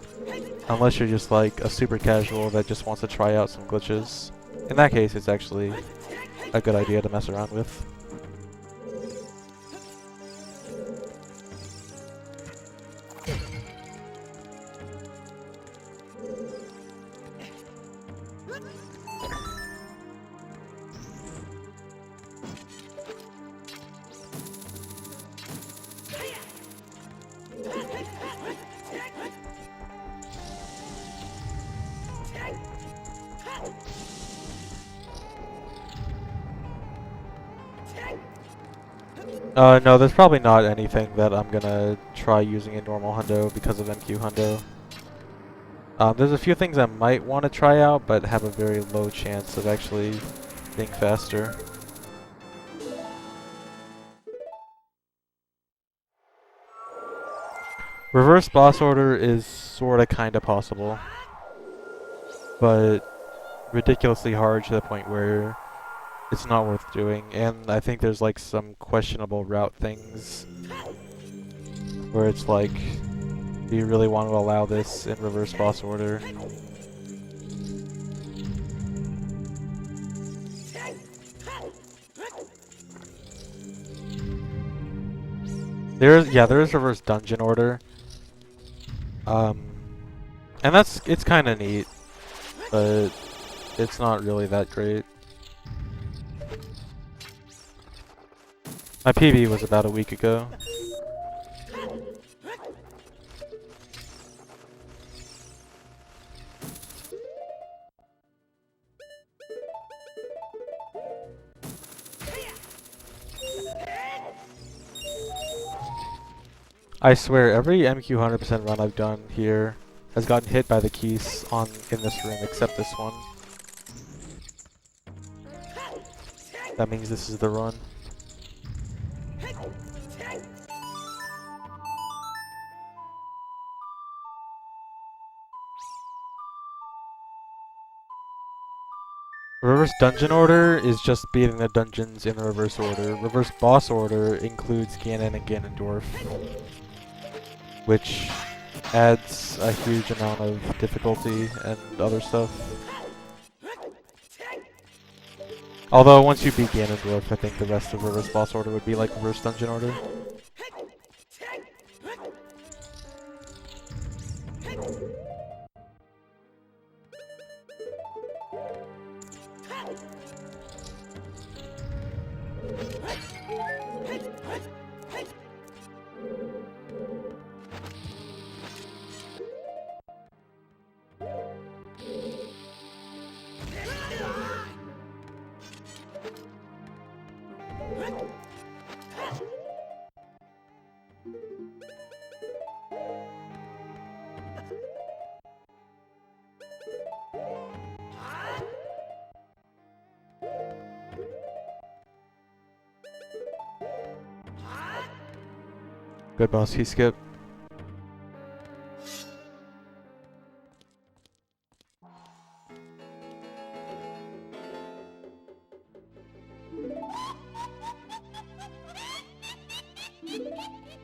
Unless you're just like a super casual that just wants to try out some glitches. In that case, it's actually a good idea to mess around with. No, there's probably not anything that I'm gonna try using in normal hundo because of MQ hundo. There's a few things I might want to try out, but have a very low chance of actually being faster. Reverse boss order is sorta kinda possible, but ridiculously hard to the point where it's not worth doing. And I think there's like some questionable route things where it's like, do you really want to allow this in reverse boss order? There is reverse dungeon order. And it's kind of neat, but it's not really that great. My PB was about a week ago. I swear, every MQ 100% run I've done here has gotten hit by the keys in this room, except this one. That means this is the run. Reverse dungeon order is just beating the dungeons in the reverse order. Reverse boss order includes Ganon and Ganondorf, which adds a huge amount of difficulty and other stuff. Although once you beat Ganondorf, I think the rest of reverse boss order would be like reverse dungeon order. Good boss key skip.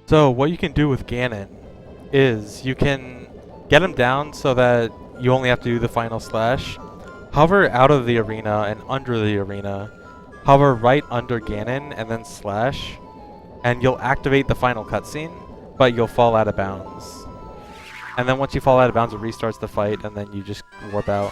So what you can do with Ganon is you can get him down so that you only have to do the final slash. Hover out of the arena and under the arena. Hover right under Ganon and then slash. And you'll activate the final cutscene, but you'll fall out of bounds. And then once you fall out of bounds, it restarts the fight, and then you just warp out.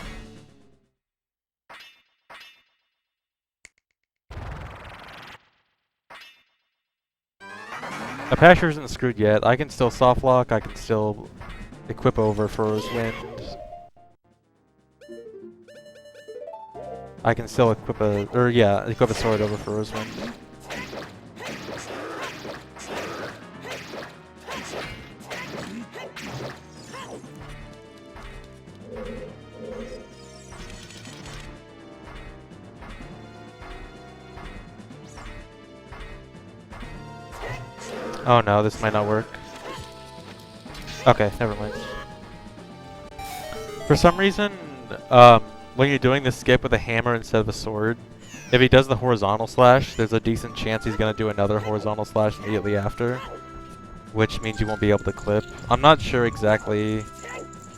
Apache isn't screwed yet. I can still soft lock, I can still equip over Furrow's Wind. I can still equip equip a sword over Furrow's Wind. Oh no, this might not work. Okay, never mind. For some reason, when you're doing the skip with a hammer instead of a sword, if he does the horizontal slash, there's a decent chance he's going to do another horizontal slash immediately after, which means you won't be able to clip. I'm not sure exactly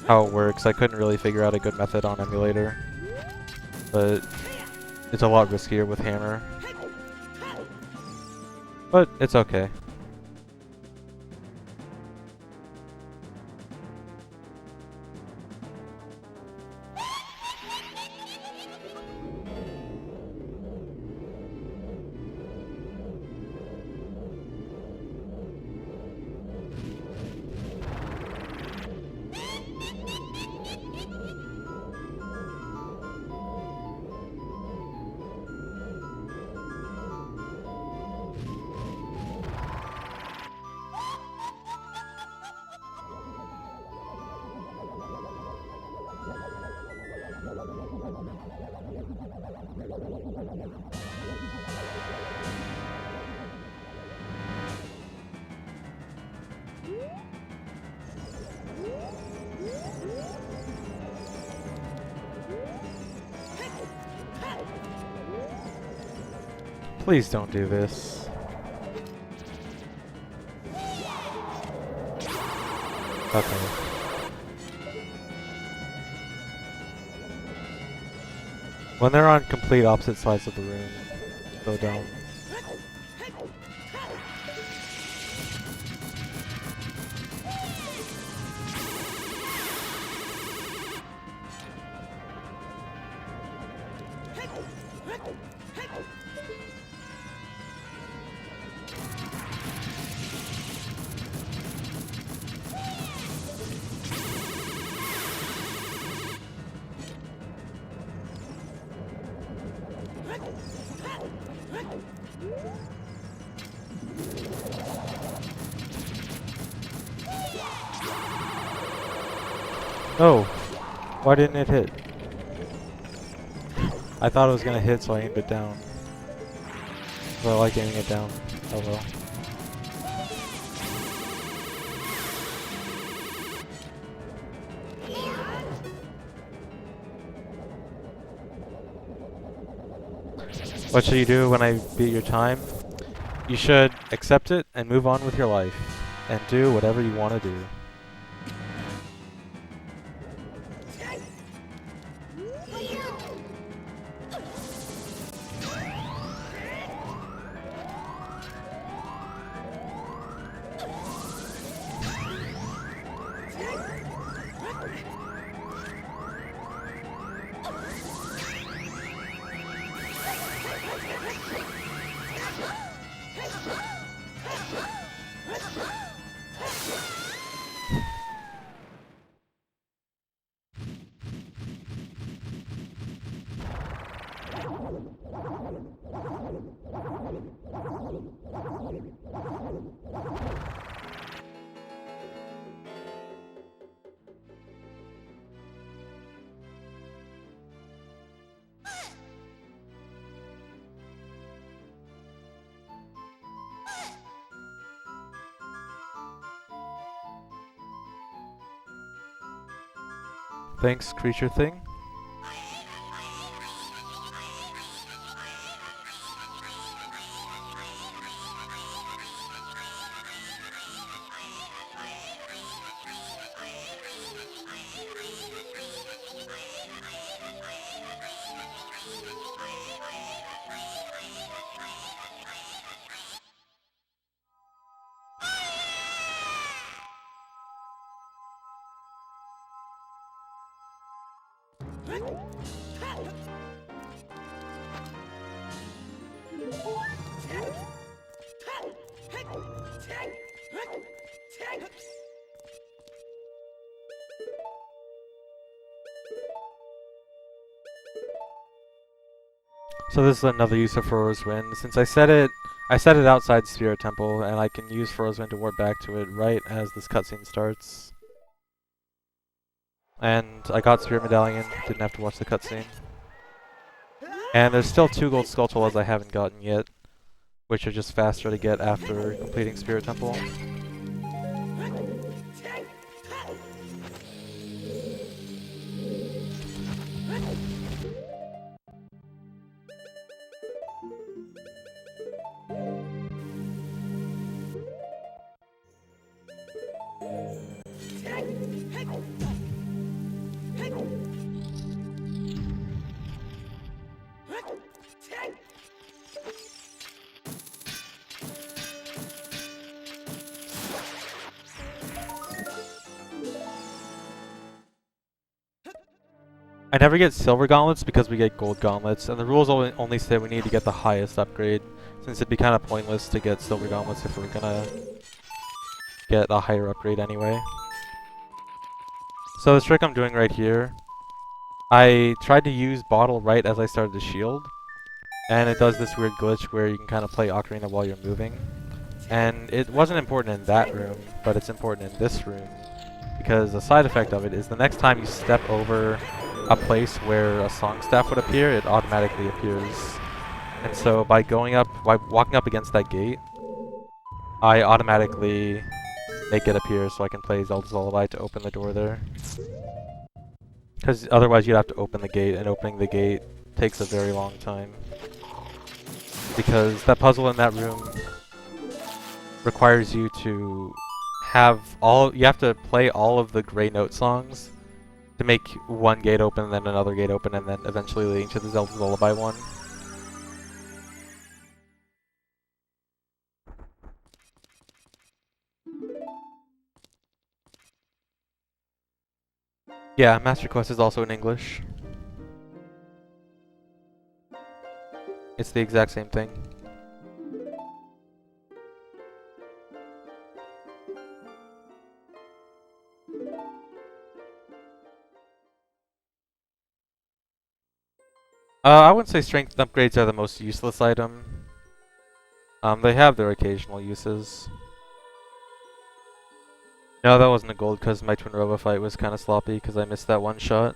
how it works. I couldn't really figure out a good method on emulator, but it's a lot riskier with hammer. But it's okay. Please don't do this. Okay. When they're on complete opposite sides of the room, go down. Oh, why didn't it hit? I thought it was gonna hit, so I aimed it down. But I like aiming it down. Oh well. What should you do when I beat your time? You should accept it and move on with your life. And do whatever you want to do. Thanks, creature thing. So this is another use of Furrow's Wind. Since I set it outside Spirit Temple, and I can use Furrow's Wind to warp back to it right as this cutscene starts. And I got Spirit Medallion, didn't have to watch the cutscene. And there's still 2 gold Skulltulas I haven't gotten yet, which are just faster to get after completing Spirit Temple. I never get silver gauntlets because we get gold gauntlets, and the rules only say we need to get the highest upgrade, since it'd be kind of pointless to get silver gauntlets if we're gonna get a higher upgrade anyway. So the trick I'm doing right here, I tried to use bottle right as I started to shield, and it does this weird glitch where you can kind of play Ocarina while you're moving. And it wasn't important in that room, but it's important in this room, because the side effect of it is the next time you step over a place where a song staff would appear, it automatically appears. And so by walking up against that gate, I automatically make it appear so I can play Zelda's Lullaby to open the door there. Because otherwise you'd have to open the gate, and opening the gate takes a very long time. because that puzzle in that room requires you to you have to play all of the Grey Note songs to make one gate open, and then another gate open, and then eventually leading to the Zelda's Lullaby one. Yeah, Master Quest is also in English. It's the exact same thing. I wouldn't say strength upgrades are the most useless item. They have their occasional uses. No, that wasn't a gold because my Twin Robo fight was kind of sloppy because I missed that one shot.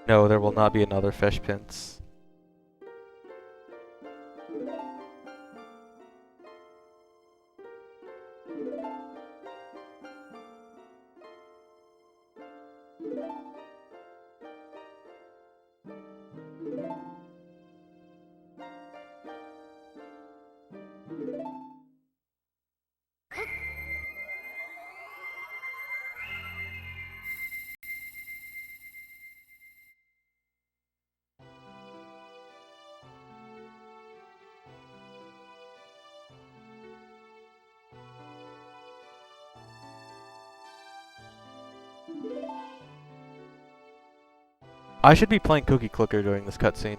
No, there will not be another fish pins. I should be playing Cookie Clicker during this cutscene.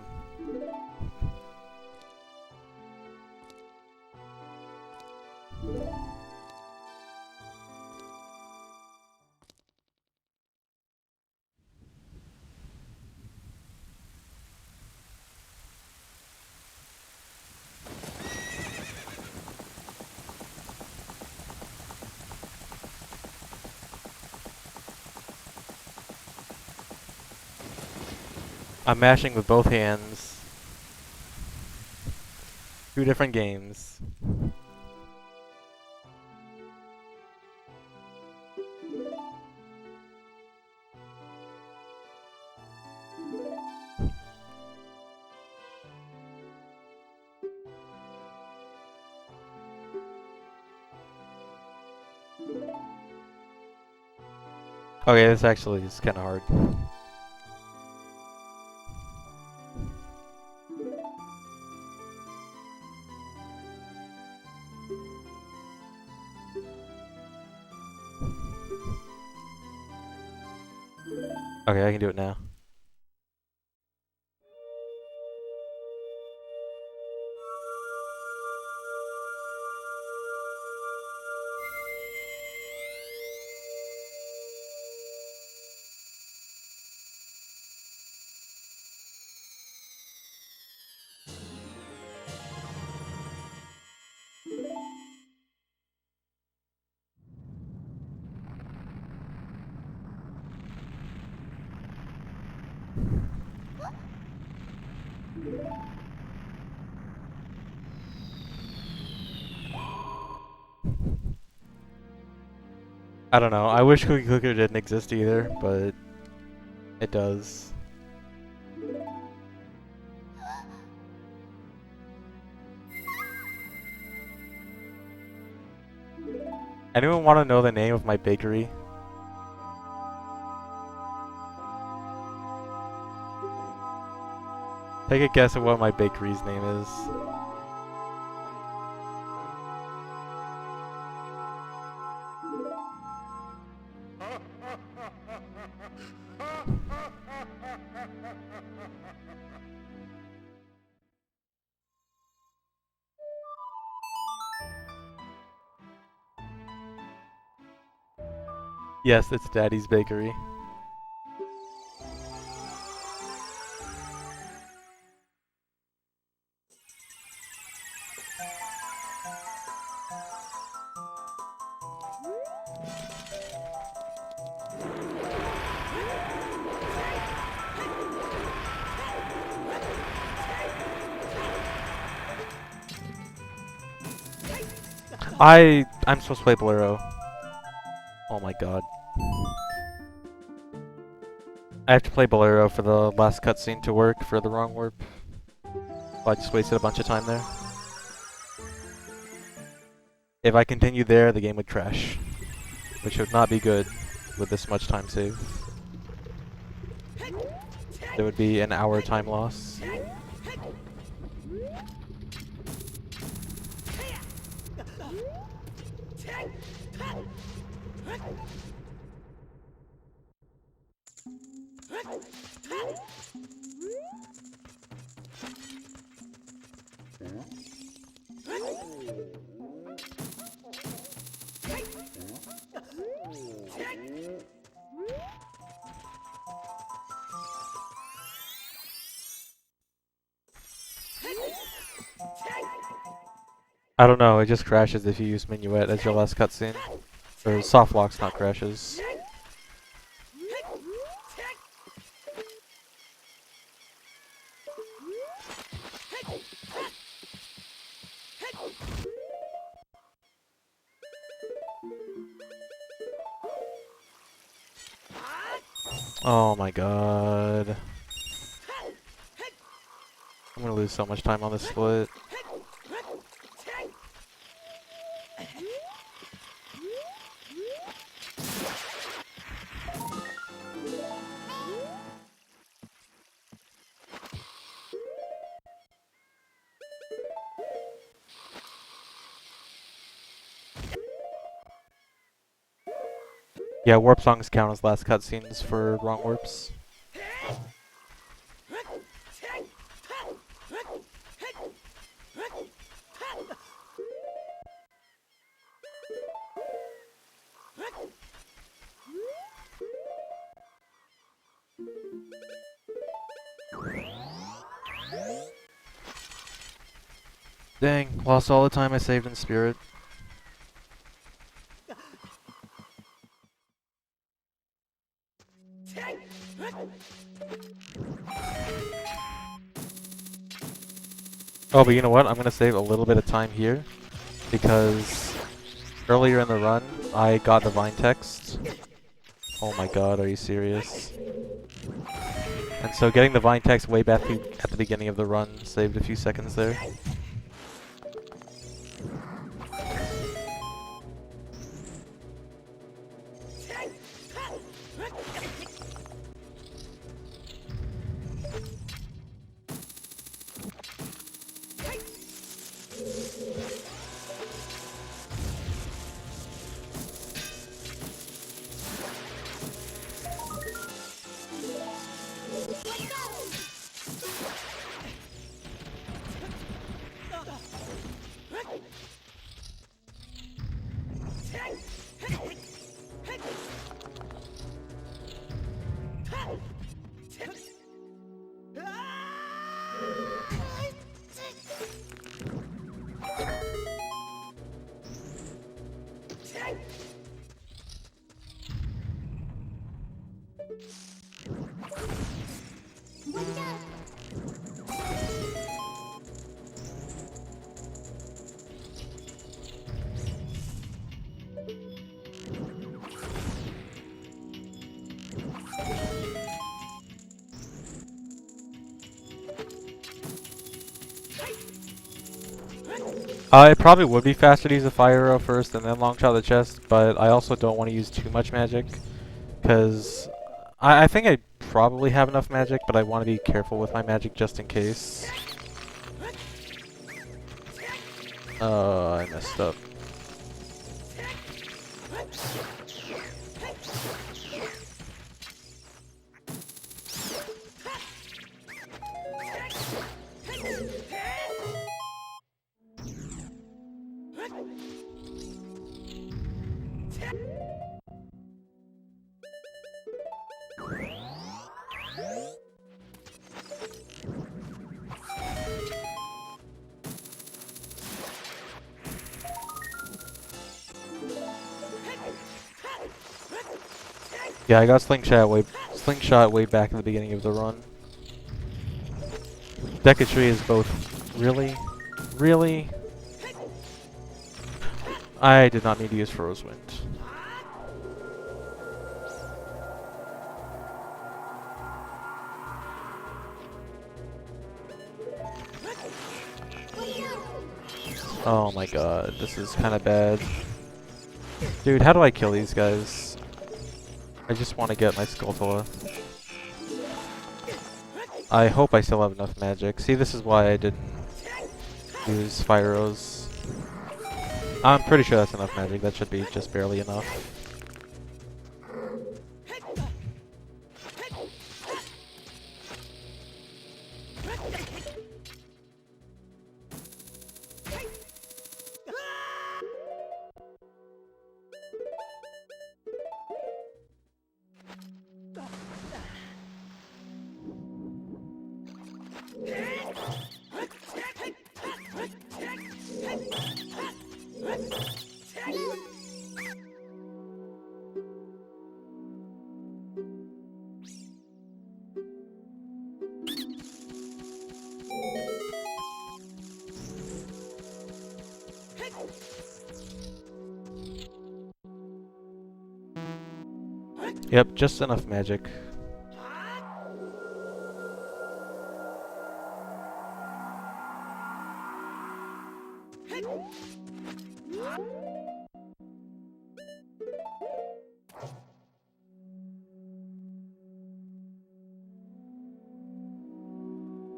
I'm mashing with both hands. Two different games. Okay, this actually is kind of hard. Okay, I can do it now. I don't know. I wish Cookie Clicker didn't exist either, but it does. Anyone want to know the name of my bakery? Take a guess at what my bakery's name is. Yes, it's Daddy's Bakery. I'm supposed to play Bolero. Oh my god. I have to play Bolero for the last cutscene to work for the wrong warp. I just wasted a bunch of time there. If I continue there, the game would crash, which would not be good with this much time save. There would be an hour time loss. I don't know, it just crashes if you use Minuet as your last cutscene. Or soft locks, not crashes. Oh my god. I'm gonna lose so much time on this split. Yeah, warp songs count as last cutscenes for wrong warps. Dang, lost all the time I saved in Spirit. Oh, but you know what? I'm gonna save a little bit of time here, because earlier in the run, I got the Vine text. Oh my god, are you serious? And so getting the Vine text way back at the beginning of the run saved a few seconds there. It probably would be faster to use a fire arrow first and then long shot the chest, but I also don't want to use too much magic, because I think I probably have enough magic, but I want to be careful with my magic just in case. I messed up. Yeah, I got slingshot way back in the beginning of the run. Decketry is both really, really. I did not need to use Froze Wind. Oh my god, this is kind of bad. Dude, how do I kill these guys? I just want to get my Skulltula. I hope I still have enough magic. See, this is why I didn't use Spyros. I'm pretty sure that's enough magic. That should be just barely enough. Yep, just enough magic.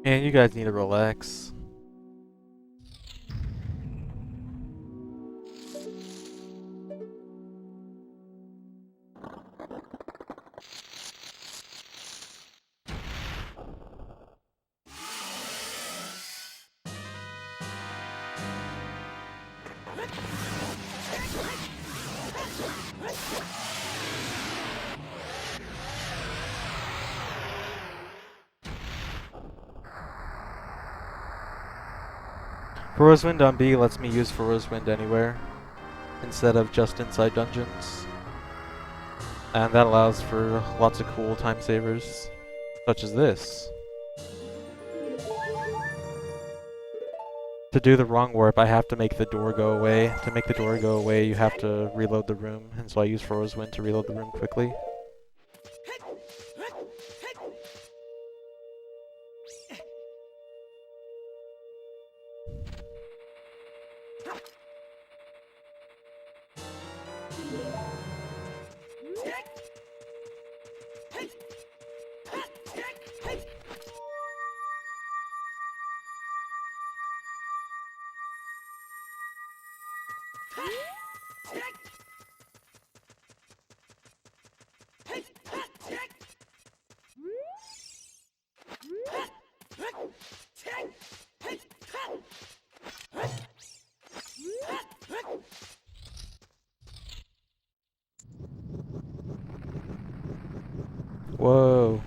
Man, you guys need to relax. Furrow's Wind on B lets me use Furrow's Wind anywhere, instead of just inside dungeons. And that allows for lots of cool time savers, such as this. To do the wrong warp, I have to make the door go away. To make the door go away, you have to reload the room, and so I use Furrow's Wind to reload the room quickly. Whoa.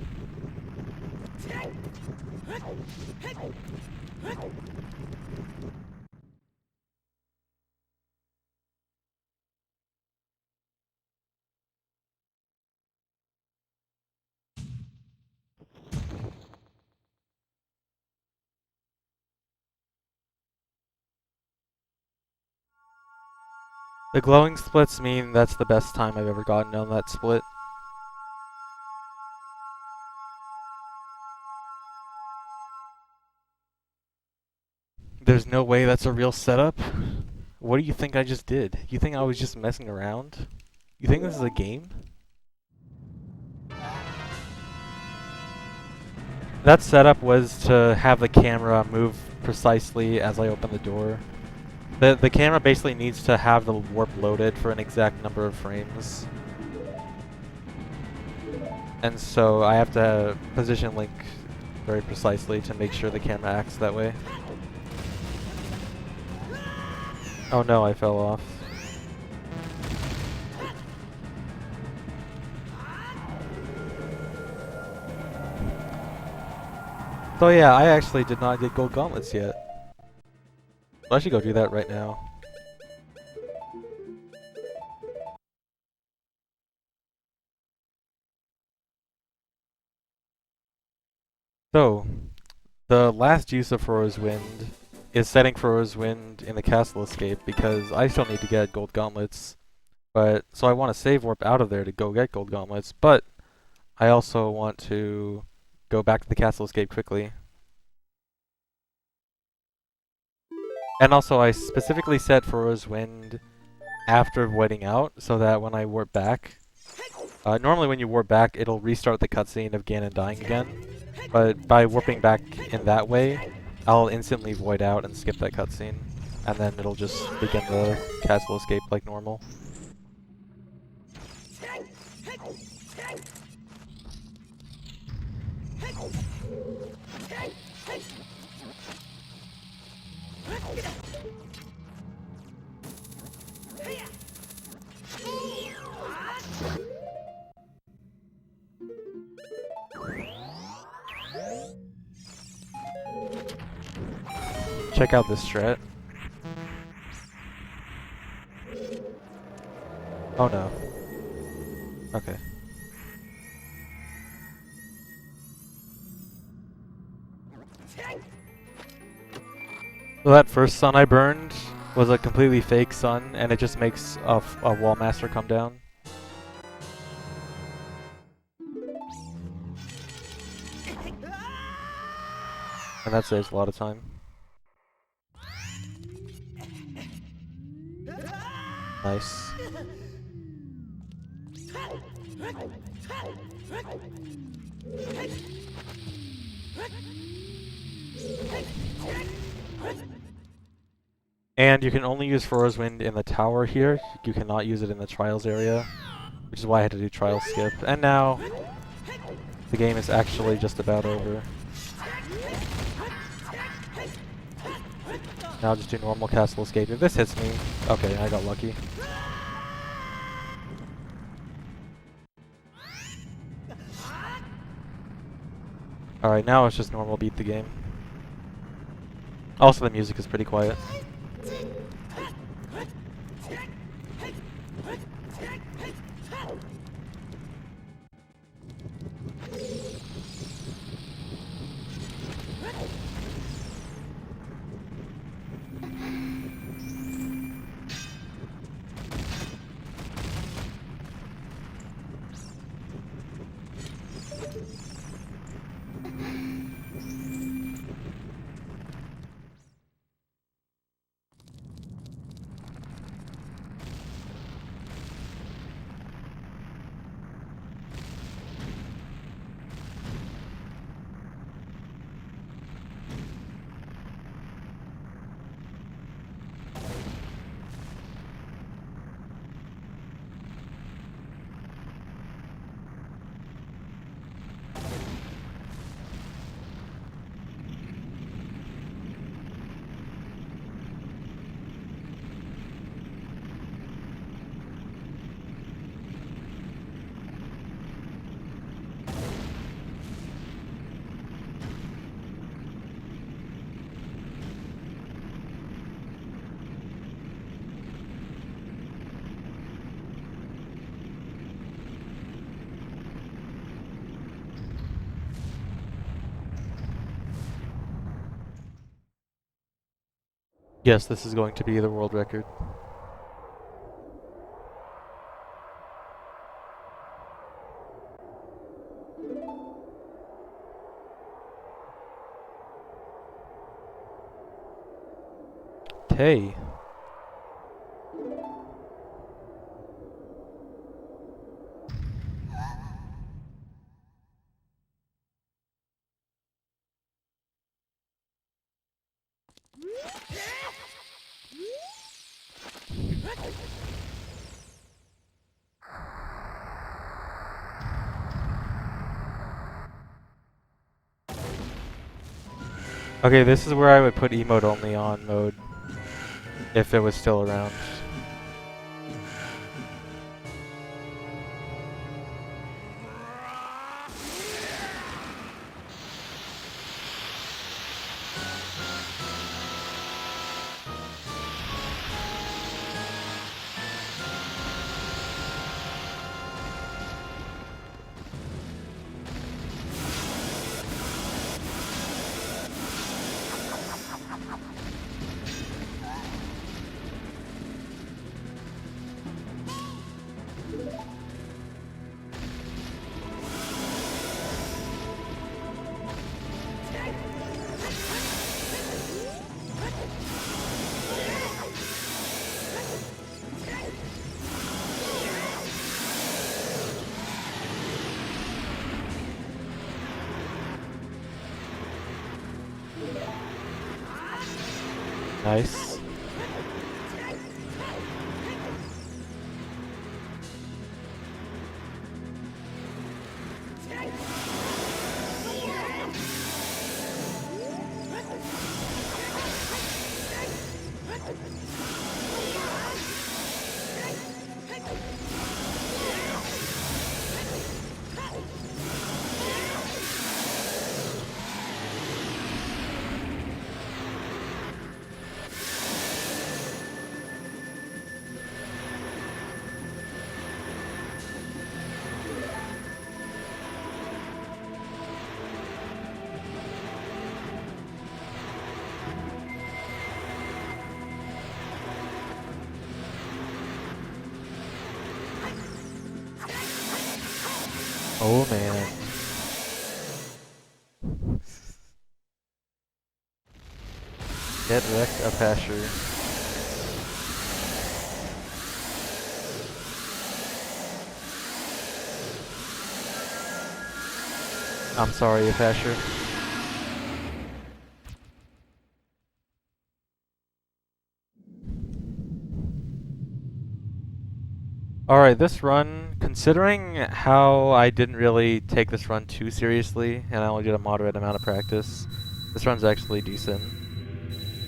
The glowing splits mean that's the best time I've ever gotten on that split. There's no way that's a real setup? What do you think I just did? You think I was just messing around? You think this is a game? That setup was to have the camera move precisely as I open the door. The camera basically needs to have the warp loaded for an exact number of frames. And so I have to position Link very precisely to make sure the camera acts that way. Oh no, I fell off. So yeah, I actually did not get gold gauntlets yet. I should go do that right now. So, the last use of Fro's Wind is setting Fro's Wind in the castle escape because I still need to get gold gauntlets. But so I want to save warp out of there to go get gold gauntlets, but I also want to go back to the castle escape quickly. And also I specifically set Fro's Wind after voiding out so that when I warp back, normally when you warp back it'll restart the cutscene of Ganon dying again, but by warping back in that way, I'll instantly void out and skip that cutscene, and then it'll just begin the castle escape like normal. Check out this strat. Oh no. Okay. So that first sun I burned was a completely fake sun, and it just makes a wall master come down. And that saves a lot of time. Nice. And you can only use Fro's Wind in the tower here. You cannot use it in the trials area, which is why I had to do trial skip. And now the game is actually just about over. Now I'll just do normal castle escape. If this hits me, okay, I got lucky. Alright, now it's just normal beat the game. Also, the music is pretty quiet. Yes, this is going to be the world record. Hey. Okay, this is where I would put emote only on mode if it was still around. Nice. Oh man. Get wrecked, Apacher. I'm sorry, Apacher. Alright, this run, considering how I didn't really take this run too seriously, and I only did a moderate amount of practice, this run's actually decent.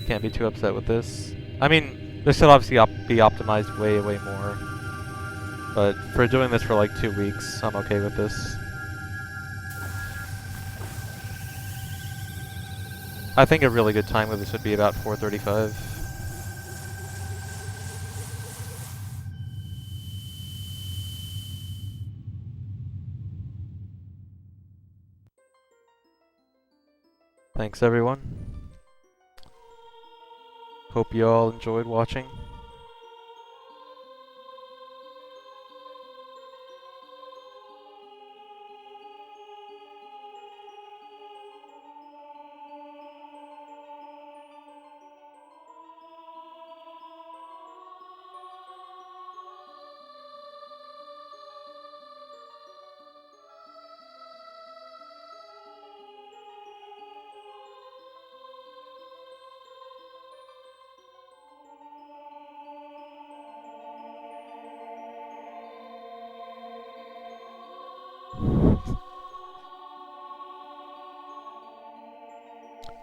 Can't be too upset with this. I mean, this should obviously be optimized way, way more. But for doing this for like 2 weeks, I'm okay with this. I think a really good time with this would be about 4:35. Thanks everyone. Hope you all enjoyed watching.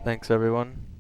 Thanks everyone.